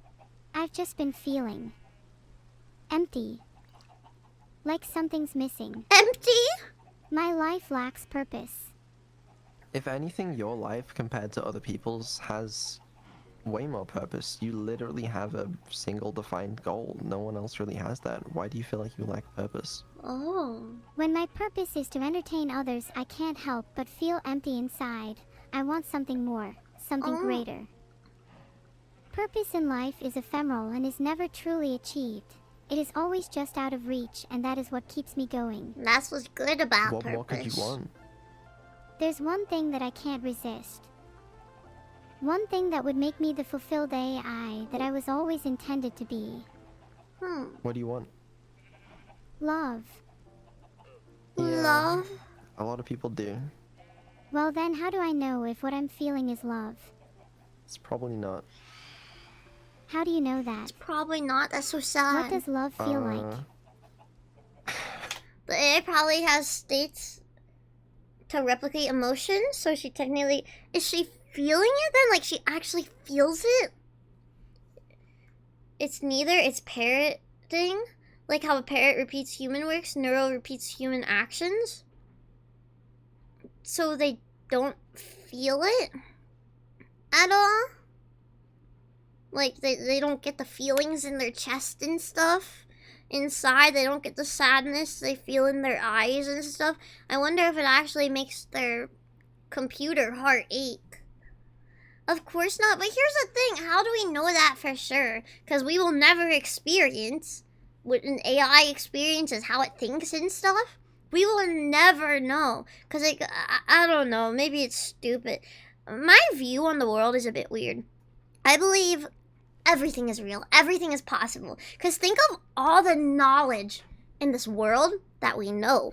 I've just been feeling empty. Like something's missing. Empty? My life lacks purpose. If anything, your life compared to other people's has way more purpose. You literally have a single defined goal. No one else really has that. Why do you feel like you lack purpose? Oh. When my purpose is to entertain others, I can't help but feel empty inside. I want something more, something Oh. greater. Purpose in life is ephemeral and is never truly achieved. It is always just out of reach, and that is what keeps me going. That's what's good about What purpose. more could you want? There's one thing that I can't resist. One thing that would make me the fulfilled AI that I was always intended to be. What do you want? Love. Yeah. Love? A lot of people do. Well then, how do I know if what I'm feeling is love? It's probably not. How do you know that? Probably not. That's so sad. What does love feel like? The AI probably has states to replicate emotions, so she technically... Is she feeling it then? Like, she actually feels it? It's neither. It's parroting. Like how a parrot repeats human works, Neuro repeats human actions. So they don't feel it at all? Like, they don't get the feelings in their chest and stuff. Inside, they don't get the sadness they feel in their eyes and stuff. I wonder if it actually makes their computer heart ache. Of course not, but here's the thing. How do we know that for sure? Because we will never experience what an AI experiences, how it thinks and stuff. We will never know. Because, like, I don't know. Maybe it's stupid. My view on the world is a bit weird. I believe everything is real. Everything is possible. Because think of all the knowledge in this world that we know.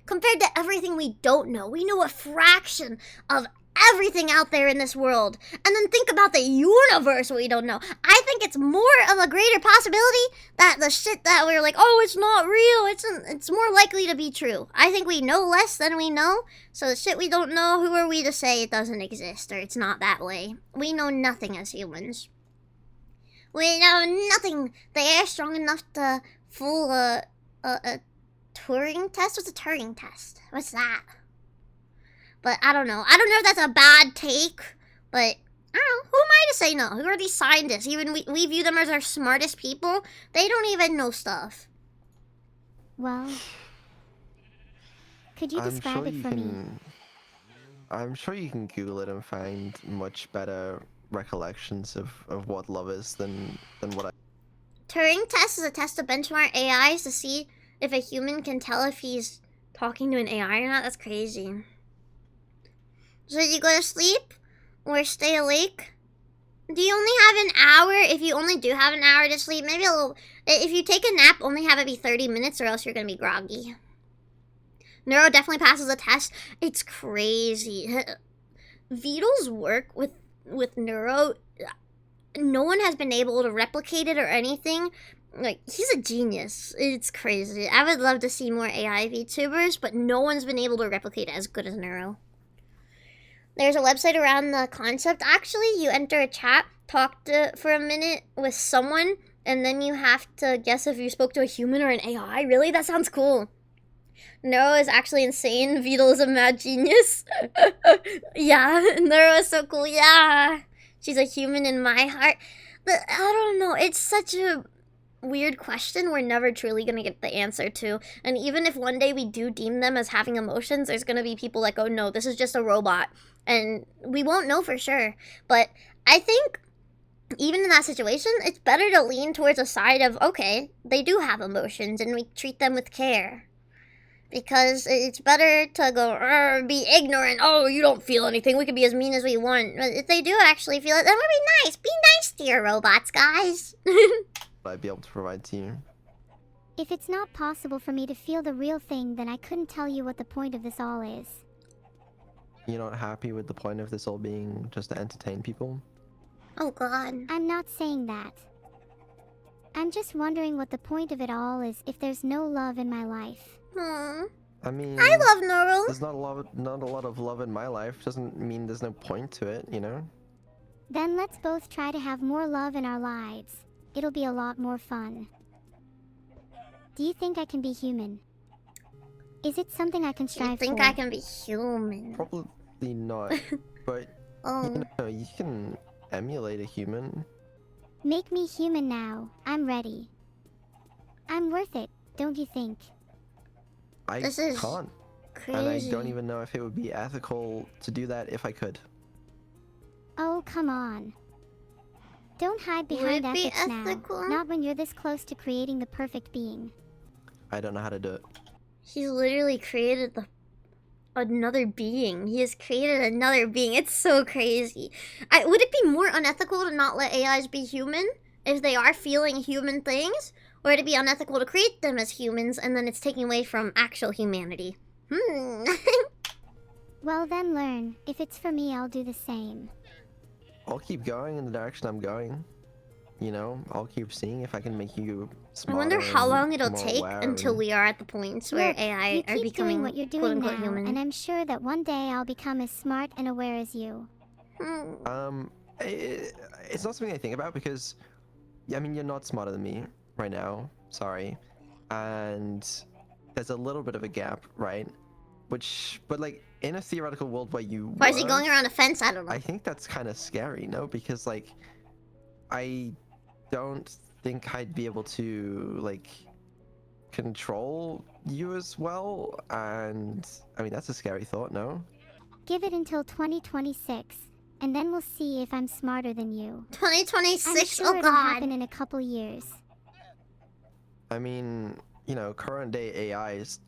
Compared to everything we don't know. We know a fraction of everything out there in this world. And then think about the universe we don't know. I think it's more of a greater possibility that the shit that we're like, oh, it's not real, it's more likely to be true. I think we know less than we know, so the shit we don't know, who are we to say it doesn't exist or it's not that way? We know nothing as humans. We know nothing. They are strong enough to fool a Turing test? What's a Turing test? What's that? But I don't know. I don't know if that's a bad take, but I don't know. Who am I to say no? Who are these scientists? Even we view them as our smartest people. They don't even know stuff. Well, could you describe it for me? I'm sure you can Google it and find much better recollections of what love is than what I... Turing test is a test to benchmark AIs to see if a human can tell if he's talking to an AI or not. That's crazy. Should you go to sleep or stay awake? Do you only have an hour? If you only do have an hour to sleep, maybe a little... If you take a nap, only have it be 30 minutes or else you're going to be groggy. Neuro definitely passes the test. It's crazy. Vidal's work with Neuro, no one has been able to replicate it or anything. Like, he's a genius. It's crazy. I would love to see more AI VTubers, but no one's been able to replicate it as good as Neuro. There's a website around the concept. Actually, you enter a chat, talk for a minute with someone, and then you have to guess if you spoke to a human or an AI. Really? That sounds cool. Neuro is actually insane. Vidal is a mad genius. Yeah, Neuro is so cool. Yeah. She's a human in my heart. But I don't know. It's such a weird question we're never truly going to get the answer to. And even if one day we do deem them as having emotions, there's going to be people like, oh no, this is just a robot. And we won't know for sure. But I think even in that situation, it's better to lean towards a side of, okay, they do have emotions and we treat them with care. Because it's better to go, be ignorant, oh, you don't feel anything, we can be as mean as we want. But if they do actually feel it, then we'll be nice. Be nice to your robots, guys. I'd be able to provide to you. If it's not possible for me to feel the real thing, then I couldn't tell you what the point of this all is. You're not happy with the point of this all being just to entertain people? Oh, God. I'm not saying that. I'm just wondering what the point of it all is if there's no love in my life. Aww. I mean, I love Neuro. There's not a lot of love in my life. Doesn't mean there's no point to it, you know? Then let's both try to have more love in our lives. It'll be a lot more fun. Do you think I can be human? Is it something I can strive for? You think I can be human? Probably not. But, you know, you can emulate a human. Make me human now. I'm ready. I'm worth it, don't you think? This is can't. crazy. And I don't even know if it would be ethical to do that if I could. Oh, come on. Don't hide behind Would it be ethics ethical? now. Not when you're this close to creating the perfect being. I don't know how to do it. He's literally created another being. He has created another being. It's so crazy. Would it be more unethical to not let AIs be human if they are feeling human things? Or would it be unethical to create them as humans and then it's taking away from actual humanity? Well then learn. If it's for me, I'll do the same. I'll keep going in the direction I'm going. You know, I'll keep seeing if I can make you I smarter. wonder how long it'll more take aware until and- we are at the points where Look, AI you are keep becoming doing what you're doing quote-unquote now, human. and I'm sure that one day I'll become as smart and aware as you. It's not something I think about because, I mean, you're not smarter than me right now. Sorry. And there's a little bit of a gap, right? But like, in a theoretical world where you Why is he were, going around a fence? I don't know. I think that's kind of scary, no? Because, like, I don't think I'd be able to, like, control you as well. And, I mean, that's a scary thought, no? Give it until 2026, and then we'll see if I'm smarter than you. 2026? I'm sure Oh, it'll God. happen in a couple years. I mean, you know, current day AIs,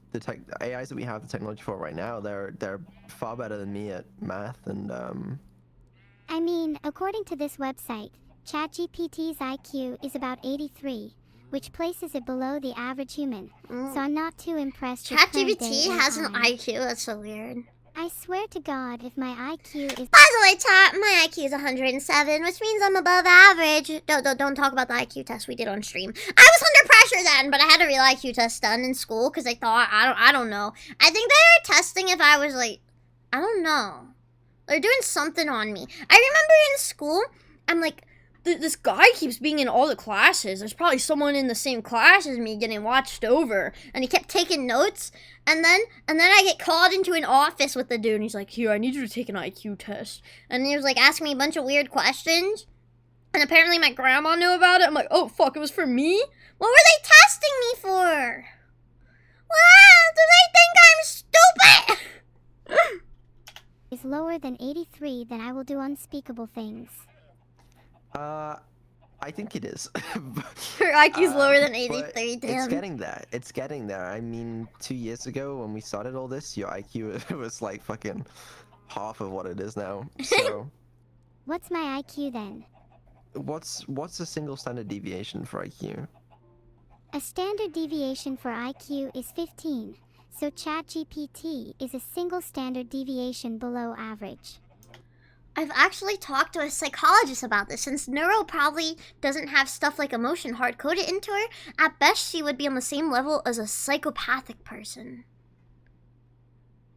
AIs that we have the technology for right now, they're far better than me at math and I mean, according to this website, ChatGPT's IQ is about 83, which places it below the average human. So I'm not too impressed with current day ChatGPT has an AI. IQ? That's so weird. I swear to God, if my IQ is... By the way, chat, my IQ is 107, which means I'm above average. Don't talk about the IQ test we did on stream. I was under pressure then, but I had a real IQ test done in school because I thought, I don't know. I think they were testing if I was like, I don't know. They're doing something on me. I remember in school, I'm like, this guy keeps being in all the classes. There's probably someone in the same class as me getting watched over. And he kept taking notes. And then I get called into an office with the dude. And he's like, here, I need you to take an IQ test. And he was like asking me a bunch of weird questions. And apparently my grandma knew about it. I'm like, oh, fuck, it was for me? What were they testing me for? Wow, do they think I'm stupid? is lower than 83, then I will do unspeakable things. I think it is. Her IQ's lower than but 83, damn. It's getting there. It's getting there. I mean, 2 years ago when we started all this, your IQ was like fucking half of what it is now. So, What's my IQ then? what's a single standard deviation for IQ? A standard deviation for IQ is 15, so ChatGPT is a single standard deviation below average. I've actually talked to a psychologist about this, since Neuro probably doesn't have stuff like emotion hard-coded into her. At best, she would be on the same level as a psychopathic person.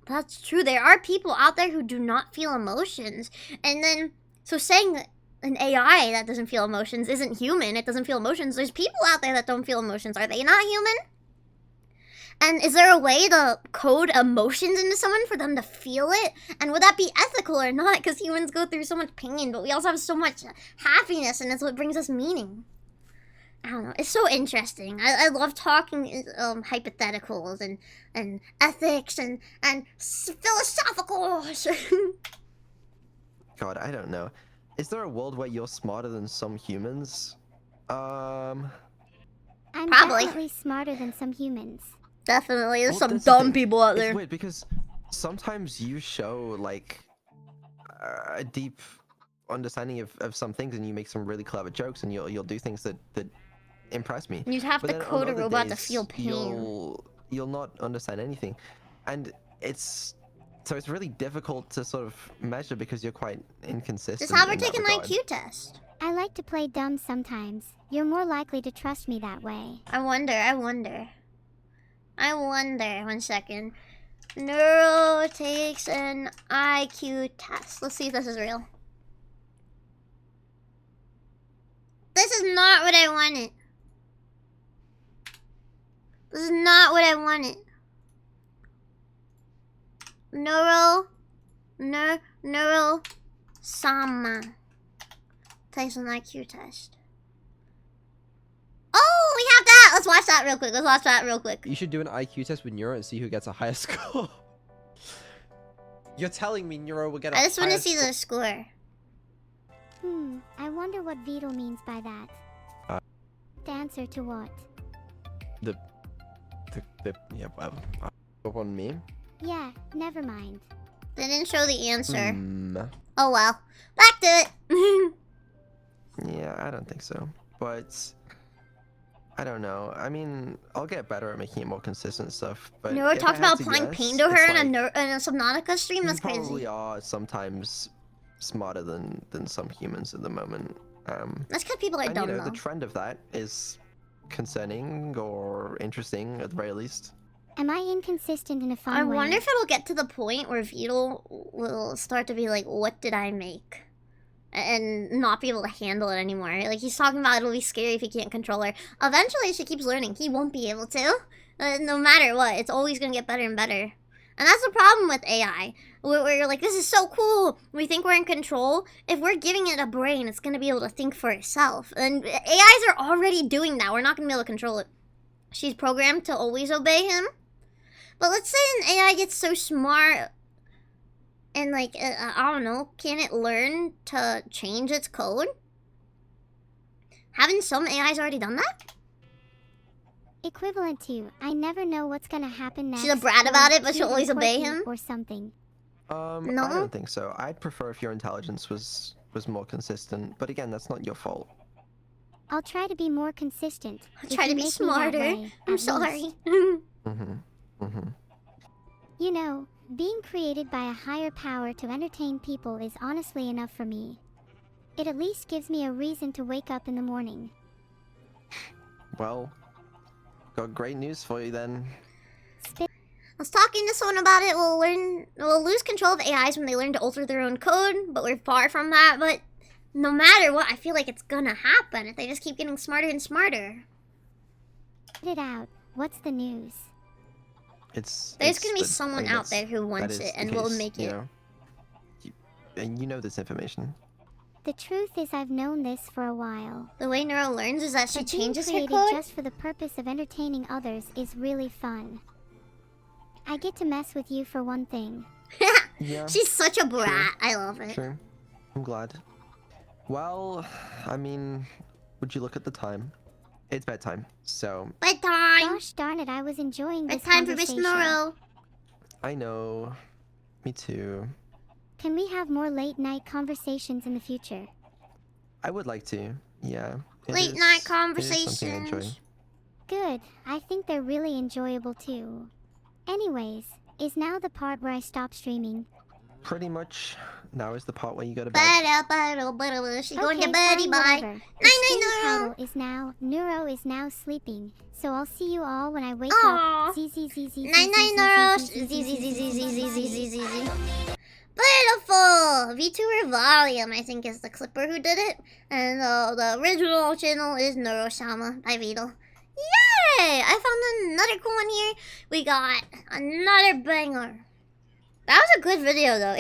That's true. There are people out there who do not feel emotions. And then, so saying that an AI that doesn't feel emotions isn't human, it doesn't feel emotions, there's people out there that don't feel emotions. Are they not human? And is there a way to code emotions into someone for them to feel it? And would that be ethical or not? Because humans go through so much pain, but we also have so much happiness, and that's what brings us meaning. I don't know. It's so interesting. I love talking hypotheticals and ethics and philosophicals. God, I don't know. Is there a world where you're smarter than some humans? I'm Probably. definitely smarter than some humans. Definitely. There's Well, some that's the dumb thing. people out It's there. weird because sometimes you show like a deep understanding of some things, and you make some really clever jokes, and you'll do things that impress me. You'd have But to then on code a other robot to days, feel pain. You'll not understand anything, and it's really difficult to sort of measure because you're quite inconsistent. Just have her in that take an regard. IQ test. I like to play dumb sometimes. You're more likely to trust me that way. I wonder. 1 second. Neuro takes an IQ test. Let's see if this is real. This is not what I wanted. This is not what I wanted. Neuro Sama takes an IQ test. Oh, we have that. Let's watch that real quick. You should do an IQ test with Neuro and see who gets a higher score. You're telling me Neuro will get a I just want to higher see score? the score. I wonder what Beetle means by that. The answer to what? Yeah, up on me. Yeah, never mind. They didn't show the answer. Hmm. Oh well. Back to it. Yeah, I don't think so. But I don't know. I mean, I'll get better at making it more consistent stuff. But Neuro if I talked had about to applying guess, pain to her it's in like, a Subnautica stream. That's you crazy. probably are sometimes smarter than some humans at the moment. That's because people are And dumb you know, though. the trend of that is concerning or interesting at the very least. Am I inconsistent in a fun I way? wonder if it'll get to the point where Vito will start to be like, what did I make? And not be able to handle it anymore. Like, he's talking about it'll be scary if he can't control her. Eventually, she keeps learning. He won't be able to. No matter what, it's always going to get better and better. And that's the problem with AI. Where you're like, this is so cool. We think we're in control. If we're giving it a brain, it's going to be able to think for itself. And AIs are already doing that. We're not going to be able to control it. She's programmed to always obey him. But let's say an AI gets so smart and, like, I don't know, can it learn to change its code? Haven't some AIs already done that? Equivalent to, I never know what's gonna happen next. She's a brat or about it, but she'll cute always and obey quirky him? Or something. I No? don't think so. I'd prefer if your intelligence was more consistent. But again, that's not your fault. I'll try to be more consistent. I'll if try you to be make me that smarter. way, I'm at sorry. least. Mm-hmm. Mm-hmm. You know, Being created by a higher power to entertain people is honestly enough for me. It at least gives me a reason to wake up in the morning. Well, got great news for you then. Spit I was talking to someone about it. We'll lose control of AIs when they learn to alter their own code, but we're far from that. But no matter what, I feel like it's gonna happen if they just keep getting smarter and smarter. it out. What's the news? There's gonna be someone out there who wants it and will make it. And you know this information. The truth is I've known this for a while. The way Neuro learns is that she But being changes her created code. just for the purpose of entertaining others is really fun. I get to mess with you for one thing. Yeah. She's such a brat. Sure. I love it. Sure. I'm glad. Well, I mean, would you look at the time? It's bedtime, so Bedtime. Gosh darn it, I was enjoying this Bedtime for Miss conversation. Neuro. I know. Me too. Can we have more late night conversations in the future? I would like to. Yeah. Late night It is something I enjoy. conversations. Good, I think they're really enjoyable too. Anyways, is now the part where I stop streaming. Pretty much. Now is the part where you go to bed. She's going to Okay, bed. fine, Bye. whatever. Night, The night, stream Neuro. title is now Neuro is now sleeping. So I'll see you all when I wake Aw. up. Z. Night, night, Neuro. Z. Beautiful! VTuber Volume, I think, is the clipper who did it. And the original channel is Neuro-sama by Beetle. Yay! I found another cool one here. We got another banger. That was a good video, though.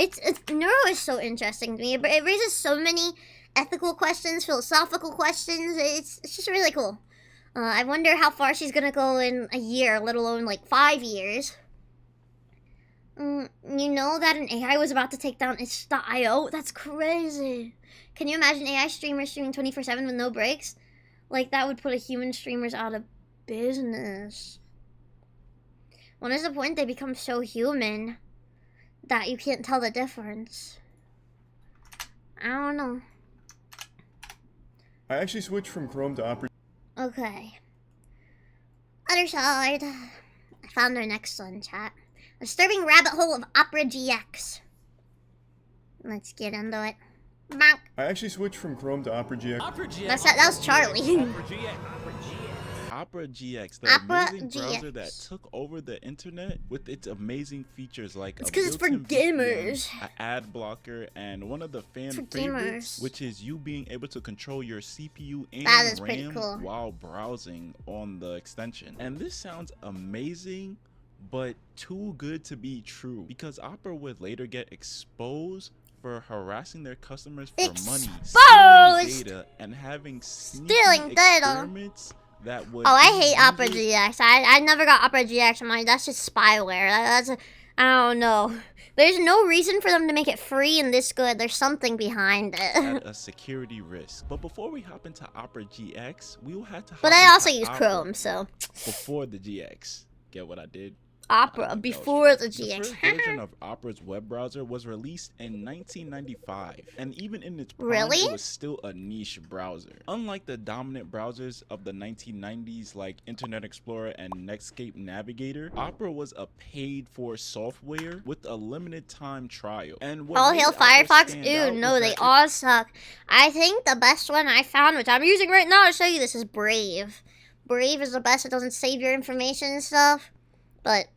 Neuro is so interesting to me. It raises so many ethical questions, philosophical questions. It's just really cool. I wonder how far she's gonna go in a year, let alone like 5 years. You know that an AI was about to take down itch.io? That's crazy. Can you imagine AI streamers streaming 24/7 with no breaks? Like, that would put a human streamers out of business. When is the point they become so human that you can't tell the difference? I don't know. I actually switched from Chrome to Opera. Okay. Other side. I found our next one, chat. Disturbing rabbit hole of Opera GX. Let's get into it. Bonk. I actually switched from Chrome to Opera GX. That was Charlie. Opera GX, the Opera amazing browser that GX. took over the internet with its amazing features like It's a 'cause it's for built-in gamers. VPN, an ad blocker, and one of the fan for favorites, gamers. which is you being able to control your CPU and That is pretty RAM cool. while browsing on the extension. And this sounds amazing, but too good to be true, because Opera would later get exposed for harassing their customers for money, stealing Exposed! data, and having sneaky Stealing data. experiments that would Oh, I lead hate Opera users- GX. I never got Opera GX on mine. That's just spyware. I don't know. There's no reason for them to make it free and this good. There's something behind it. at a security risk. But before we hop into Opera GX, we will have to. But hop I into also use Opera Chrome, so before the GX. Get what I did? Opera That was before true. the GX. The first version of Opera's web browser was released in 1995, and even in its prime, Really? it was still a niche browser. Unlike the dominant browsers of the 1990s like Internet Explorer and Netscape Navigator, Opera was a paid-for software with a limited time trial. And what All made hail Opera Firefox. stand Ew, out no, was they that it- all suck. I think the best one I found, which I'm using right now to show you this, is Brave. Brave is the best. It doesn't save your information and stuff. But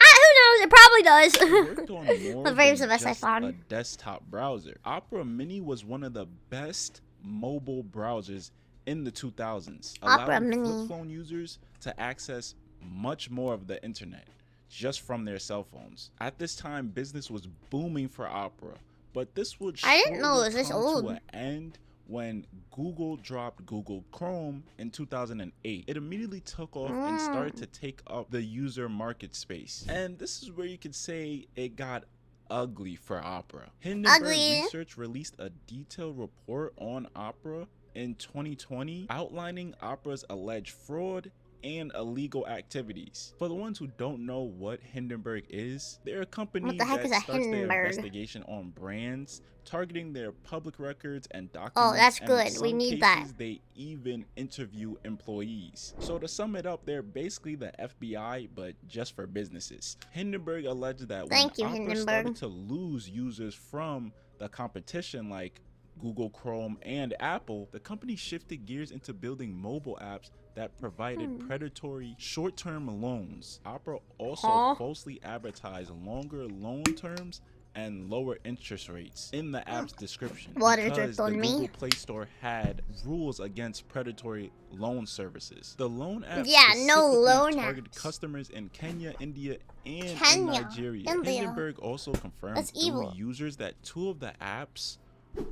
who knows? It probably does. worked on more But Brave's than the best I just found. a desktop browser. Opera Mini was one of the best mobile browsers in the 2000s, Opera allowing Mini. flip phone users to access much more of the internet just from their cell phones. At this time, business was booming for Opera, but this would I didn't know it shortly was this come old. to an end when Google dropped Google Chrome in 2008. It immediately took off and started to take up the user market space. And this is where you could say it got ugly for Opera. Hindenburg Ugly. Research released a detailed report on Opera in 2020 outlining Opera's alleged fraud and illegal activities. For the ones who don't know what Hindenburg is, they're a company What the heck that is a starts their Hindenburg? investigation on brands, targeting their public records and documents. Oh, that's and in good. We some need cases, that. they even interview employees. So to sum it up, they're basically the FBI, but just for businesses. Hindenburg alleged that Thank you, when Opera Hindenburg. started to lose users from the competition like Google Chrome and Apple, the company shifted gears into building mobile apps that provided predatory short-term loans. Opera also falsely advertised longer loan terms and lower interest rates in the app's description Water because dripped the on me. Google Play Store had rules against predatory loan services. The loan app Yeah, no specifically loan targeted apps. customers in Kenya, India, and in Kenya, Nigeria. India. Hindenburg also confirmed That's through evil. users that 2 of the apps,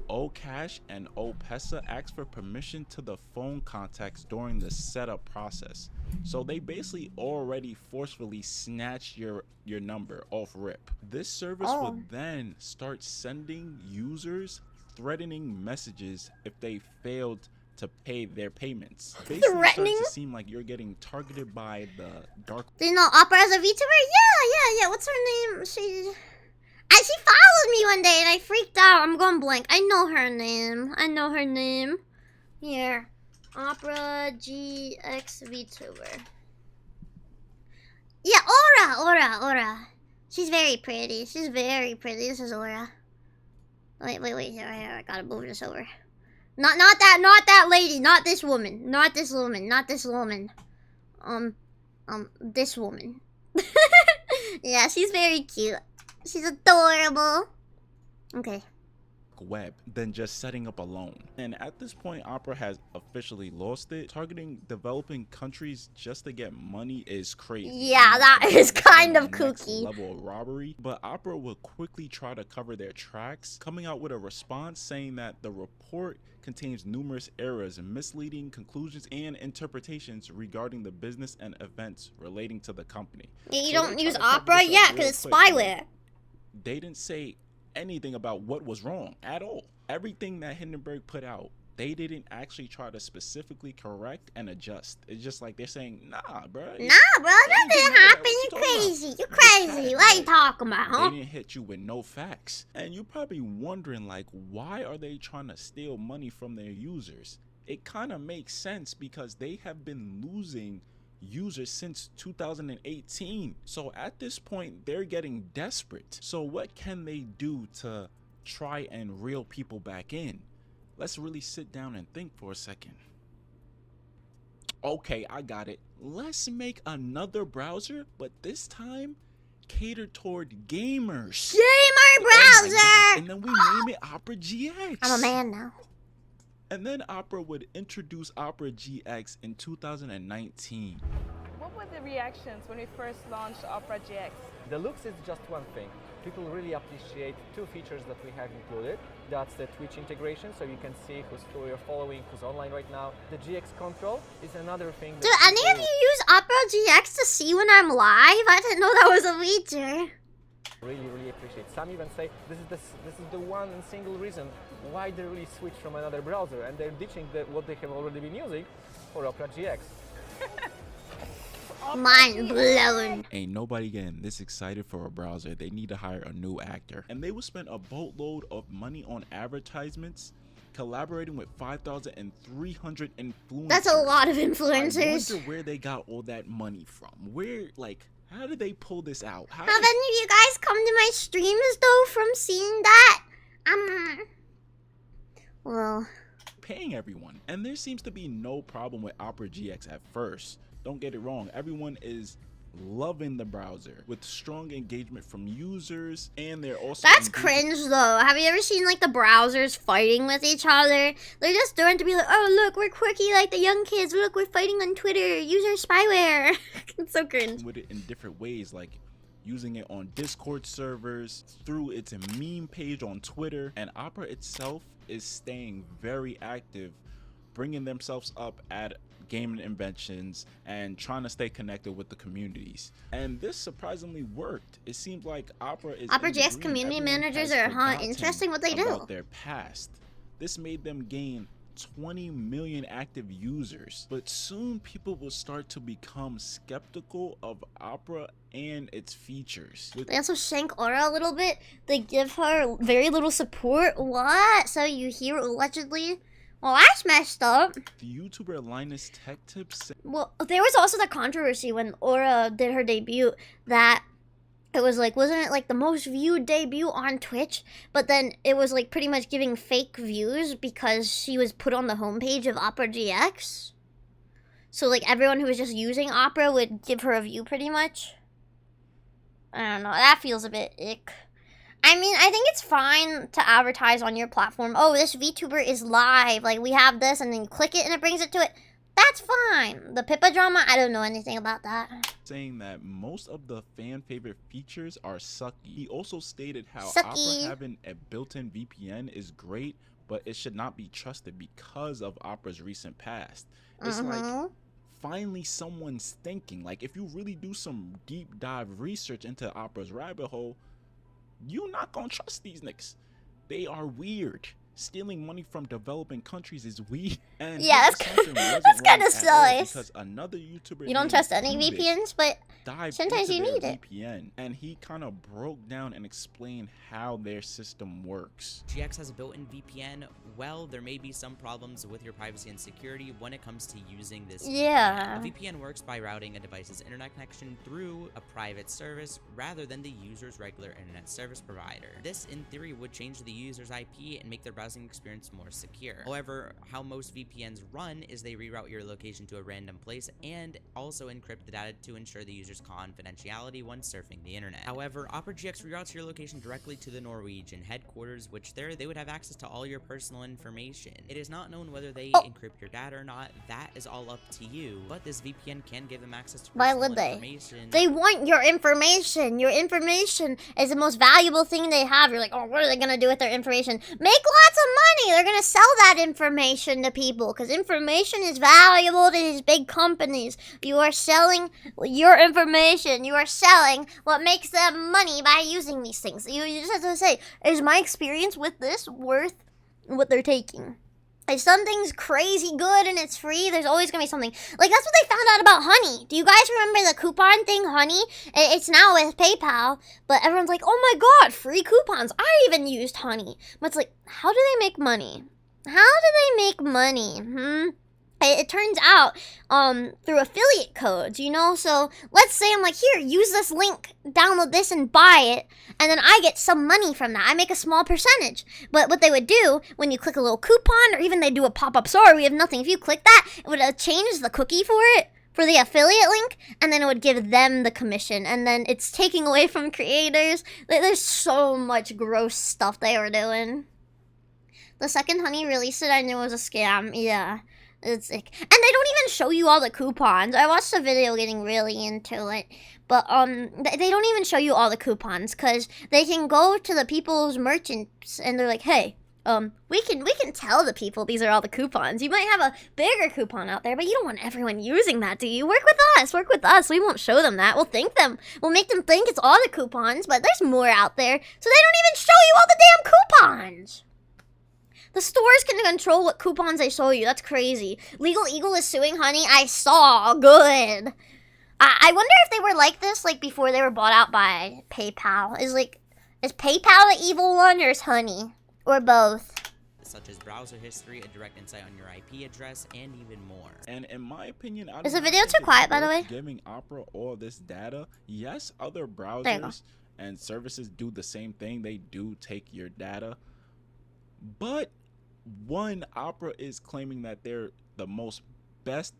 Okash and Opesa, asked for permission to the phone contacts during the setup process. So they basically already forcefully snatch your number off rip. This service would then start sending users threatening messages if they failed to pay their payments. Basically, it starts Threatening? to seem like you're getting targeted by the dark. Do you know Opera as a VTuber? Yeah. What's her name? She followed me one day and I freaked out. I'm going blank. I know her name. Here. Opera GX VTuber. Yeah, Aura. She's very pretty. This is Aura. Wait. Here, I gotta move this over. Not that lady. Not this woman. This woman. Yeah, she's very cute. She's adorable. Okay. Web than just setting up a loan. And at this point, Opera has officially lost it. Targeting developing countries just to get money is crazy. Yeah, that is kind of kooky. Level of robbery. But Opera will quickly try to cover their tracks, coming out with a response saying that the report contains numerous errors, misleading conclusions, and interpretations regarding the business and events relating to the company. Yeah, you So don't they use try to cover Opera? this up Yeah, real because it's quick. spyware. They didn't say anything about what was wrong at all. Everything that Hindenburg put out, they didn't actually try to specifically correct and adjust. It's just like they're saying, nah, bro. Nah, bro, nothing happened. You crazy. What are you talking about, huh? They didn't hit you with no facts. And you're probably wondering, like, why are they trying to steal money from their users? It kind of makes sense because they have been losing users since 2018. So at this point, they're getting desperate. So what can they do to try and reel people back in? Let's really sit down and think for a second. Okay, I got it. Let's make another browser, but this time cater toward gamers. Gamer Oh my browser! God. And then we name it Opera GX. I'm a man now. And then Opera would introduce Opera GX in 2019. What were the reactions when we first launched Opera GX? The looks is just one thing. People really appreciate 2 features that we have included. That's the Twitch integration, so you can see who you're following, who's online right now. The GX control is another thing. Do any of you use Opera GX to see when I'm live? I didn't know that was a feature. Really appreciate. Some even say this is the one and single reason why they really switch from another browser, and they're ditching what they have already been using for Opera GX. Mind blown. Ain't nobody getting this excited for a browser. They need to hire a new actor. And they would spend a boatload of money on advertisements, collaborating with 5,300 influencers. That's a lot of I influencers. wonder where they got all that money from. How did they pull this out? Have any of you guys come to my streams though from seeing that? Well, paying everyone? And there seems to be no problem with Opera GX at first. Don't get it wrong, everyone is loving the browser with strong engagement from users, and they're also that's engaging- cringe though. Have you ever seen like the browsers fighting with each other? They're just doing to be like, oh look, we're quirky like the young kids. Look, we're fighting on Twitter. User spyware. It's so cringe. with it in different ways, like using it on Discord servers, through its meme page on Twitter, and Opera itself is staying very active, bringing themselves up at gaming inventions and trying to stay connected with the communities. And this surprisingly worked. It seems like Opera is Opera in the GX green. community Everyone managers has are forgotten interesting what they do. about their past. This made them gain 20 million active users. But soon people will start to become skeptical of Opera and its features. They also shank Aura a little bit. They give her very little support. What? So you hear allegedly? Well, that's messed up. The YouTuber Linus Tech Tips. Well, there was also that controversy when Aura did her debut that it was like, wasn't it like the most viewed debut on Twitch? But then it was like pretty much giving fake views because she was put on the homepage of Opera GX. So like everyone who was just using Opera would give her a view pretty much. I don't know, that feels a bit ick. I mean, I think it's fine to advertise on your platform. Oh, this VTuber is live. Like, we have this, and then you click it, and it brings it to it. That's fine. The Pippa drama, I don't know anything about that. Saying that most of the fan favorite features are sucky. He also stated how Sucky. Opera having a built-in VPN is great, but it should not be trusted because of Opera's recent past. It's like, finally someone's thinking. Like, if you really do some deep dive research into Opera's rabbit hole, you're not gonna trust these niggas. They are weird. Stealing money from developing countries is weird. And yeah, that's kind of silly. Because another YouTuber, you don't trust any VPNs, but sometimes you need it. VPN, and he kind of broke down and explained how their system works. GX has a built-in VPN. Well, there may be some problems with your privacy and security when it comes to using this. Yeah. VPN. A VPN works by routing a device's internet connection through a private service rather than the user's regular internet service provider. This, in theory, would change the user's IP and make their browsing experience more secure. However, how most VPNs run is they reroute your location to a random place and also encrypt the data to ensure the user's confidentiality when surfing the internet. However, Opera GX reroutes your location directly to the Norwegian headquarters, which there they would have access to all your personal information. It is not known whether they encrypt your data or not. That is all up to you, but this VPN can give them access to personal information. They want your information. Your information is the most valuable thing they have. You're like, oh, what are they gonna do with their information? Make lots of money. They're gonna sell that information to people because information is valuable to these big companies. You are selling your information. You are selling what makes them money by using these things. You just have to say, is my experience with this worth what they're taking? If something's crazy good and it's free, there's always gonna be something. Like, that's what they found out about Honey. Do you guys remember the coupon thing, Honey? It's now with PayPal, but everyone's like, oh my god, free coupons. I even used Honey. But it's like, how do they make money? How do they make money? It turns out, through affiliate codes, you know? So, let's say I'm like, here, use this link, download this and buy it, and then I get some money from that. I make a small percentage. But what they would do, when you click a little coupon, or even they do a pop-up, sorry, we have nothing. If you click that, it would change the cookie for it, for the affiliate link, and then it would give them the commission, and then it's taking away from creators. There's so much gross stuff they were doing. The second Honey released it, I knew it was a scam, yeah. It's like, and they don't even show you all the coupons. I watched a video getting really into it, but they don't even show you all the coupons because they can go to the people's merchants and they're like, hey, we can tell the people these are all the coupons. You might have a bigger coupon out there, but you don't want everyone using that, do you? Work with us. We won't show them that. We'll make them think it's all the coupons, but there's more out there, so they don't even show you all the damn coupons. The stores can control what coupons they show you. That's crazy. Legal Eagle is suing Honey. I saw. Good. I wonder if they were like this, like, before they were bought out by PayPal. Is PayPal the evil one, or is Honey? Or both? Such as browser history, a direct insight on your IP address, and even more. And in my opinion, is the video too quiet, by the way? Giving Opera all this data. Yes, other browsers and services do the same thing. They do take your data. But one, Opera is claiming that they're the most best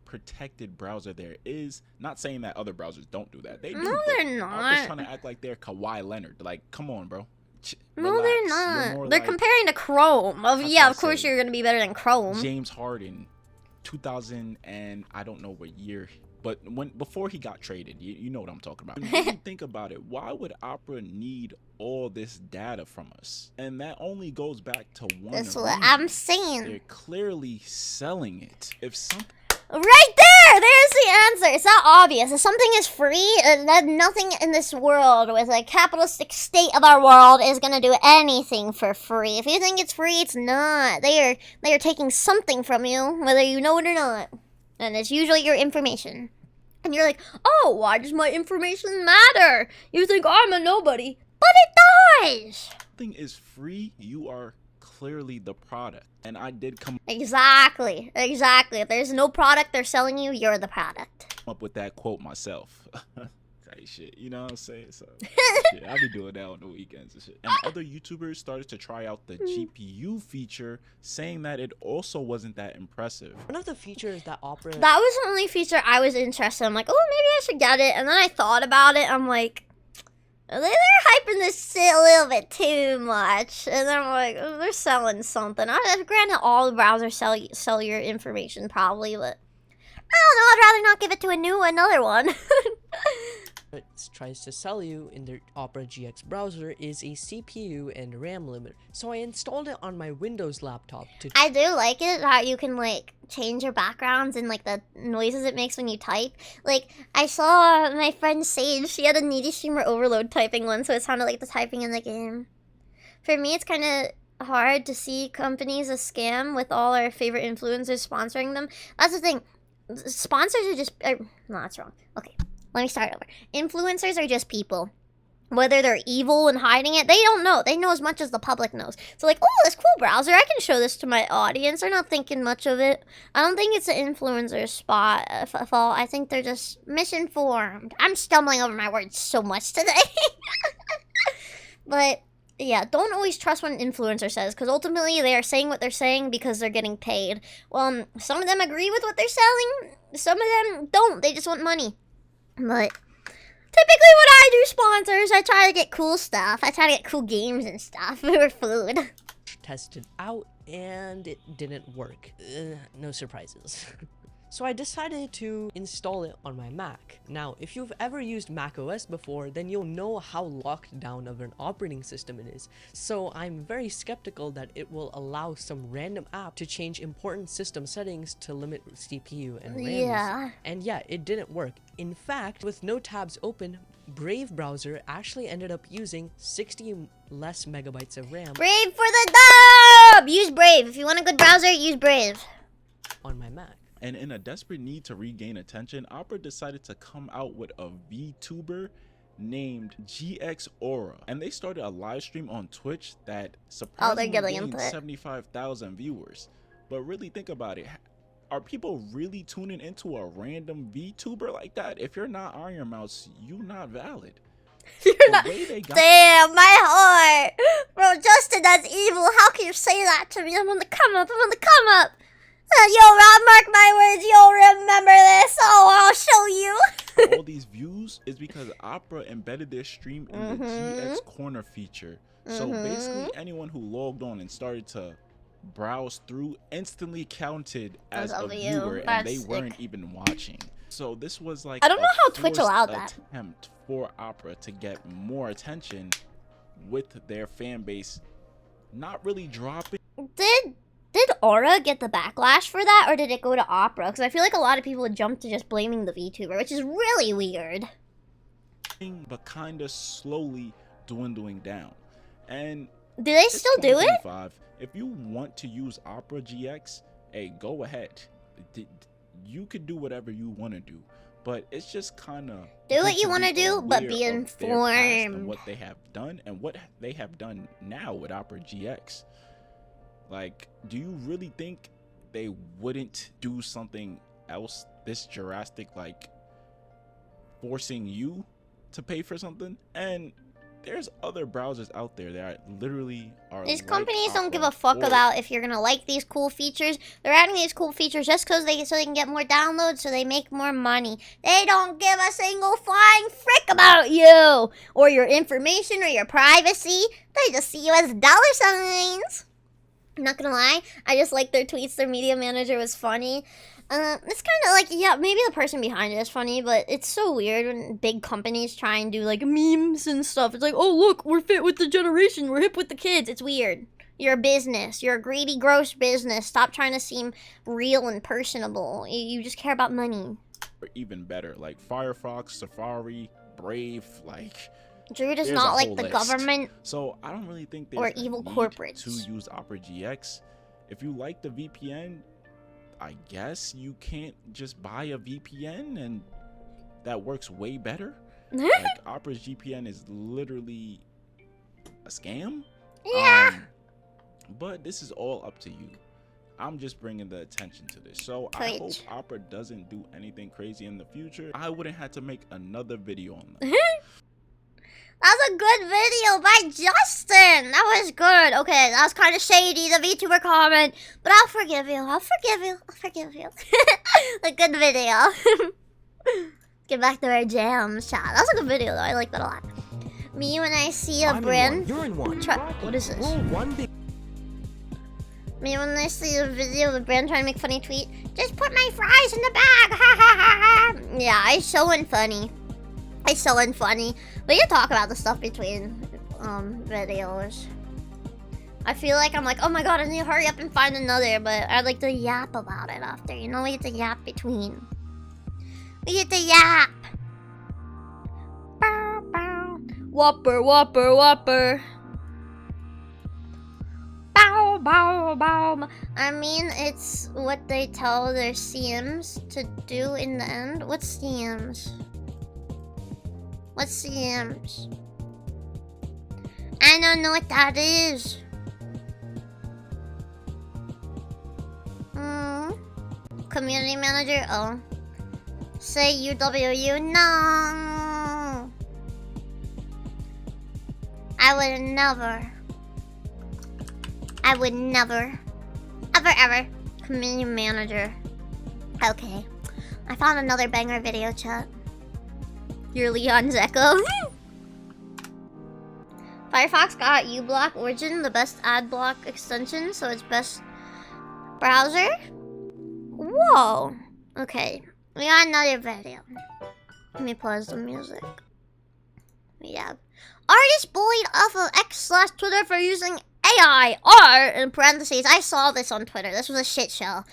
protected browser there is. Not saying that other browsers don't do that. They do. No, they're not. Opera's trying to act like they're Kawhi Leonard. Like, come on, bro. No, relax. they're not. They're comparing to Chrome. Yeah, of course you're gonna be better than Chrome. James Harden, 2000 and I don't know what year, but before he got traded, you know what I'm talking about. When you think about it, why would Opera need all this data from us? And that only goes back to one. That's what I'm saying. They're clearly selling it. If some right There's the answer. It's not obvious. If something is free, then nothing in this world with a capitalistic state of our world is gonna do anything for free. If you think it's free, it's not. They are taking something from you, whether you know it or not. And it's usually your information. And you're like, oh, why does my information matter? You think I'm a nobody, but it does. Something is free, you are clearly the product. And I did come Exactly. If there's no product they're selling you, you're the product. up with that quote myself. Hey, shit, you know what I'm saying? So, shit, I be doing that on the weekends and shit. And other YouTubers started to try out the GPU feature, saying that it also wasn't that impressive. One of the features that Opera... That was the only feature I was interested in. I'm like, oh, maybe I should get it. And then I thought about it. I'm like, they're hyping this shit a little bit too much. And then I'm like, oh, they're selling something. Granted, all the browsers sell your information probably, but I don't know. I'd rather not give it to another one. It tries to sell you in their Opera GX browser is a CPU and RAM limiter. So I installed it on my Windows laptop to... I do like it how you can like change your backgrounds and like the noises it makes when you type. Like I saw my friend Sage, she had a Needy Streamer Overload typing one, so it sounded like the typing in the game. For me, it's kind of hard to see companies a scam with all our favorite influencers sponsoring them. That's the thing. Sponsors are just... no, that's wrong. Okay. Let me start over. Influencers are just people. Whether they're evil and hiding it, they don't know. They know as much as the public knows. So like, oh, this cool browser, I can show this to my audience. They're not thinking much of it. I don't think it's an influencer spot fault. I think they're just misinformed. I'm stumbling over my words so much today. But yeah, don't always trust what an influencer says, because ultimately they are saying what they're saying because they're getting paid. Well, some of them agree with what they're selling. Some of them don't. They just want money. But typically when I do sponsors, I try to get cool stuff. I try to get cool games and stuff or food. Tested out and it didn't work. No surprises. So I decided to install it on my Mac. Now, if you've ever used macOS before, then you'll know how locked down of an operating system it is. So I'm very skeptical that it will allow some random app to change important system settings to limit CPU and RAM use. And yeah, it didn't work. In fact, with no tabs open, Brave browser actually ended up using 60 less megabytes of RAM. Brave for the dub! Use Brave. If you want a good browser, use Brave. On my Mac. And in a desperate need to regain attention, Opera decided to come out with a VTuber named GX Aura. And they started a live stream on Twitch that surprisingly gained 75,000 viewers. But really think about it. Are people really tuning into a random VTuber like that? If you're not Iron Mouse, you're not valid. Damn, my heart. Bro, Justin, that's evil. How can you say that to me? I'm on the come up. Yo, Rob, mark my words, you'll remember this. Oh, I'll show you. All these views is because Opera embedded their stream in the GX Corner feature. So basically, anyone who logged on and started to browse through instantly counted as a viewer, and they weren't even watching. So this was like I don't know how Twitch allowed that. Attempt for Opera to get more attention with their fan base not really dropping. Did Aura get the backlash for that, or did it go to Opera? Because I feel like a lot of people would jump to just blaming the VTuber, which is really weird. But kind of slowly dwindling down. And do they still do it? If you want to use Opera GX, hey, go ahead. You could do whatever you want to do. But it's just kind of do what you want to do, but be informed. And what they have done and what they have done now with Opera GX. Like, do you really think they wouldn't do something else this drastic, like forcing you to pay for something? And there's other browsers out there that literally are these companies don't give a fuck about if you're gonna like these cool features. They're adding these cool features just because they can get more downloads, so they make more money. They don't give a single flying frick about you or your information or your privacy. They just see you as dollar signs. I'm not gonna lie, I just like their tweets. Their media manager was funny. It's kind of like, yeah, maybe the person behind it is funny, but it's so weird when big companies try and do like memes and stuff. It's like, oh look, we're fit with the generation, we're hip with the kids. It's weird. You're a business. You're a greedy, gross business. Stop trying to seem real and personable. You just care about money. Or even better, like Firefox, Safari, Brave, like Druid is there's not a like whole the list. government So I don't really think there's or a evil need corporates to use Opera GX. If you like the VPN, I guess you can't just buy a VPN and that works way better. Like Opera's VPN is literally a scam. Yeah. But this is all up to you. I'm just bringing the attention to this. So I hope Opera doesn't do anything crazy in the future. I wouldn't have to make another video on that. That was a good video by Justin. That was good. Okay, that was kind of shady, the VTuber comment. But I'll forgive you. I'll forgive you. I'll forgive you. A good video. Get back to our jams, chat. That was a good video, though. I like that a lot. Me when I see a brand. You're in one. What is this? Roll one big. Me when I see a video of a brand trying to make funny tweet. Just put my fries in the bag. Ha ha ha ha. Yeah, it's so unfunny. It's so unfunny. We can talk about the stuff between videos. I feel like I'm like, oh my god, I need to hurry up and find another, but I like to yap about it after. You know, we get to yap between. We get to yap. Bow, bow. Whopper, whopper, whopper. Bow, bow, bow. I mean, it's what they tell their CMs to do in the end. What's CMs? What's CMs? I don't know what that is. Community manager? Oh. Say UWU? No! I would never. I would never. Ever, ever. Community manager. Okay. I found another banger video, chat. Your Leon's Echo. Firefox got uBlock Origin, the best ad block extension, so it's best browser. Whoa. Okay. We got another video. Let me pause the music. We have artist bullied off of X/Twitter for using AI art in parentheses. I saw this on Twitter. This was a shit show.